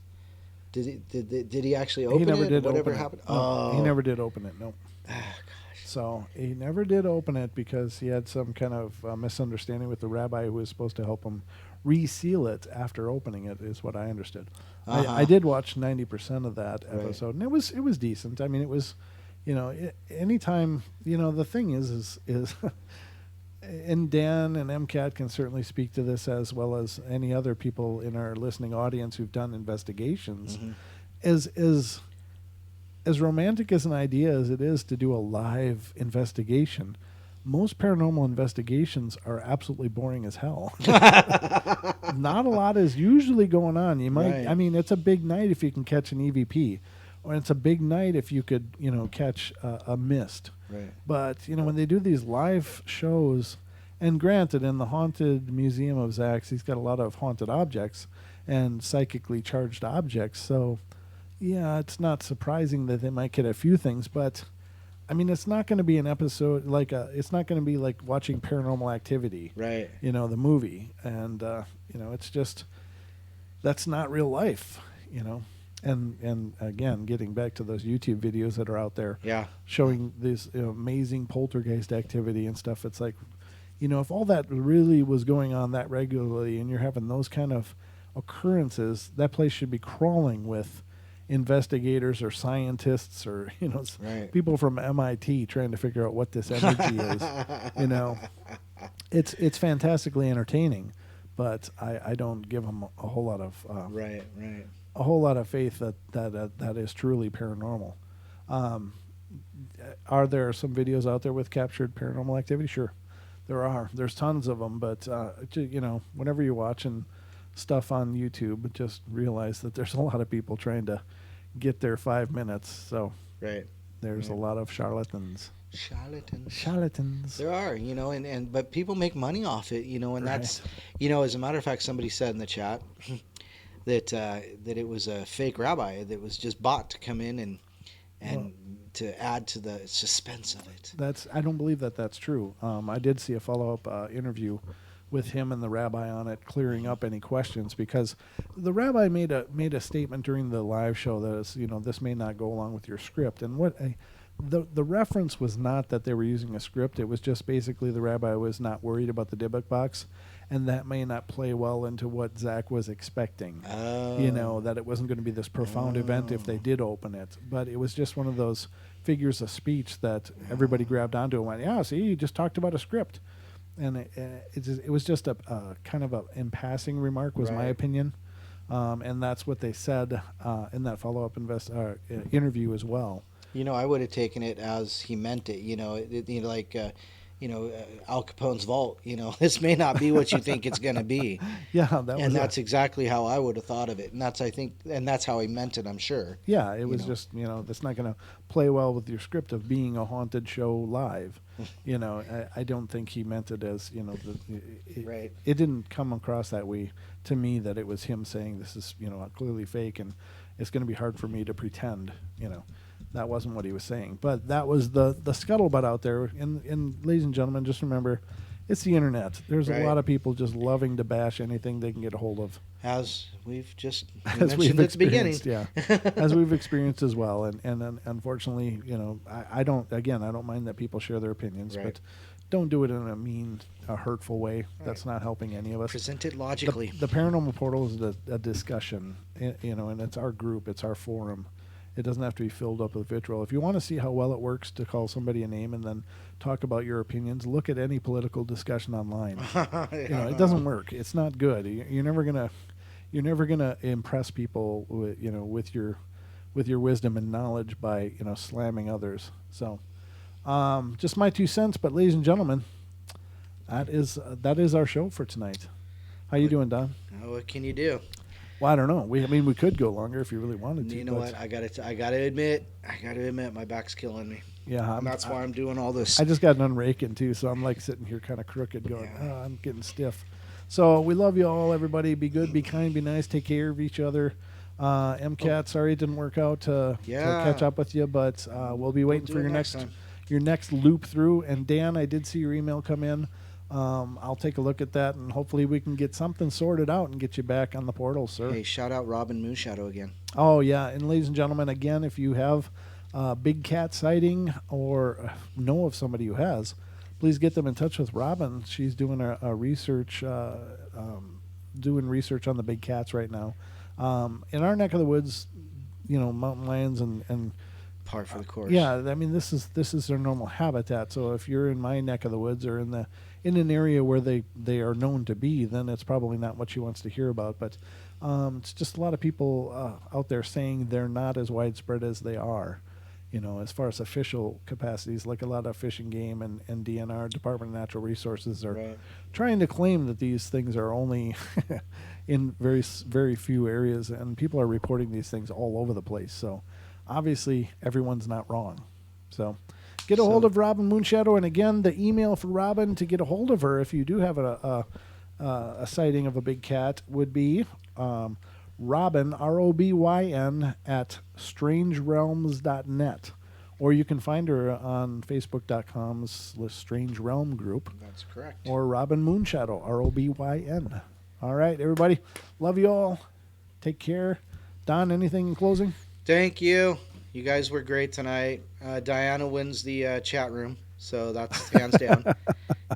did he actually open it? He never did. Whatever open happened? It. No, he never did open it. No. Ah, gosh. So he never did open it because he had some kind of misunderstanding with the rabbi who was supposed to help him reseal it after opening it, is what I understood. I did watch 90% of that episode, and it was decent. I mean, it was, anytime, the thing is and Dan and MCAT can certainly speak to this as well as any other people in our listening audience who've done investigations, as romantic as an idea as it is to do a live investigation, most paranormal investigations are absolutely boring as hell. Not a lot is usually going on. You might, Right. I mean, it's a big night if you can catch an EVP, or it's a big night if you could, catch a mist. Right. But when they do these live shows, and granted, in the haunted museum of Zach's, he's got a lot of haunted objects and psychically charged objects. So, yeah, it's not surprising that they might get a few things, but I mean, it's not going to be an episode like it's not going to be like watching Paranormal Activity, Right. the movie, and it's just that's not real life, And again, getting back to those YouTube videos that are out there, Yeah. showing this amazing poltergeist activity and stuff, it's like, if all that really was going on that regularly, and you're having those kind of occurrences, that place should be crawling with investigators or scientists or Right. people from MIT trying to figure out what this energy is. It's fantastically entertaining, but I don't give them a whole lot of Right. Right. a whole lot of faith that is truly paranormal. Um, are there some videos out there with captured paranormal activity? Sure, there are. There's tons of them, but whenever you're watching stuff on YouTube, just realize that there's a lot of people trying to get their 5 minutes. So Right. there's a Right. lot of charlatans. Charlatans. Charlatans. There are, and but people make money off it, and that's, Right. as a matter of fact, somebody said in the chat that that it was a fake rabbi that was just bought to come in and to add to the suspense of it. I don't believe that that's true. I did see a follow-up interview with him and the rabbi on it, clearing up any questions, because the rabbi made a statement during the live show that is, this may not go along with your script. And the reference was not that they were using a script. It was just basically the rabbi was not worried about the Dybbuk box, and that may not play well into what Zach was expecting. Oh. That it wasn't going to be this profound event if they did open it. But it was just one of those figures of speech that everybody grabbed onto and went, yeah, see, you just talked about a script. And it was just a kind of a in passing remark, was my Right. opinion. And that's what they said in that follow-up interview as well. I would have taken it as he meant it. Like, Al Capone's vault. This may not be what you think it's going to be, Yeah, that was and that's exactly how I would have thought of it. And that's how he meant it. I'm sure. Yeah, it was know. just, that's not going to play well with your script of being a haunted show live. I don't think he meant it as, Right. it didn't come across that way to me, that it was him saying this is, clearly fake and it's going to be hard for me to pretend, That wasn't what he was saying. But that was the scuttlebutt out there. And ladies and gentlemen, just remember, it's the internet. There's Right. a lot of people just loving to bash anything they can get a hold of. As we've just As mentioned we've at the beginning. experienced, yeah, as we've experienced as well, and unfortunately, I don't mind that people share their opinions, Right. but don't do it in a mean, hurtful way. That's not helping any of us. Present it The, logically. the Paranormal Portal is a discussion, and it's our group, it's our forum. It doesn't have to be filled up with vitriol. If you want to see how well it works to call somebody a name and then talk about your opinions, look at any political discussion online. It doesn't work. It's not good. You're never gonna impress people with your wisdom and knowledge by slamming others. So, just my 2 cents. But ladies and gentlemen, that is our show for tonight. How you doing, Don? What can you do? Well, I don't know. We could go longer if you really wanted to. You know what? I gotta admit, my back's killing me. Yeah, And that's why I'm doing all this. I just got done raking too, so I'm like sitting here kind of crooked, going, Yeah. oh, I'm getting stiff. So we love you all, everybody. Be good, be kind, be nice. Take care of each other. MCAT, sorry it didn't work out to catch up with you, but we'll be waiting do for it your next next time. your next loop through. And Dan, I did see your email come in. I'll take a look at that, and hopefully we can get something sorted out and get you back on the portal, sir. Hey, shout out Robin Moonshadow again. Oh, yeah. And ladies and gentlemen, again, if you have a big cat sighting or know of somebody who has, please get them in touch with Robin. She's doing a research, doing research on the big cats right now. In our neck of the woods, mountain lions and Par for the course. yeah, I mean this is their normal habitat. So if you're in my neck of the woods or in an area where they are known to be, then it's probably not what she wants to hear about. But it's just a lot of people out there saying they're not as widespread as they are, as far as official capacities, like a lot of Fish and Game and DNR, Department of Natural Resources, are Right. trying to claim that these things are only in very few areas, and people are reporting these things all over the place. So obviously everyone's not wrong. So get a hold of Robin Moonshadow, and again, the email for Robin to get a hold of her if you do have a sighting of a big cat would be Robin, ROBYN, at strangerealms.net. Or you can find her on Facebook.com/Strange Realm Group. That's correct. Or Robin Moonshadow, ROBYN. All right, everybody. Love you all. Take care. Don, anything in closing? Thank you. You guys were great tonight. Diana wins the chat room, so that's hands down.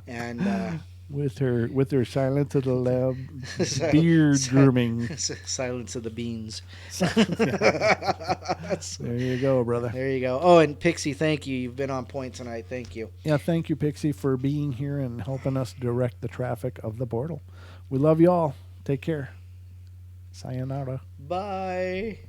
And With her Silence of the Lambs beard grooming. Silence of the Beans. There you go, brother. There you go. Oh, and Pixie, thank you. You've been on point tonight. Thank you. Yeah, thank you, Pixie, for being here and helping us direct the traffic of the portal. We love you all. Take care. Sayonara. Bye.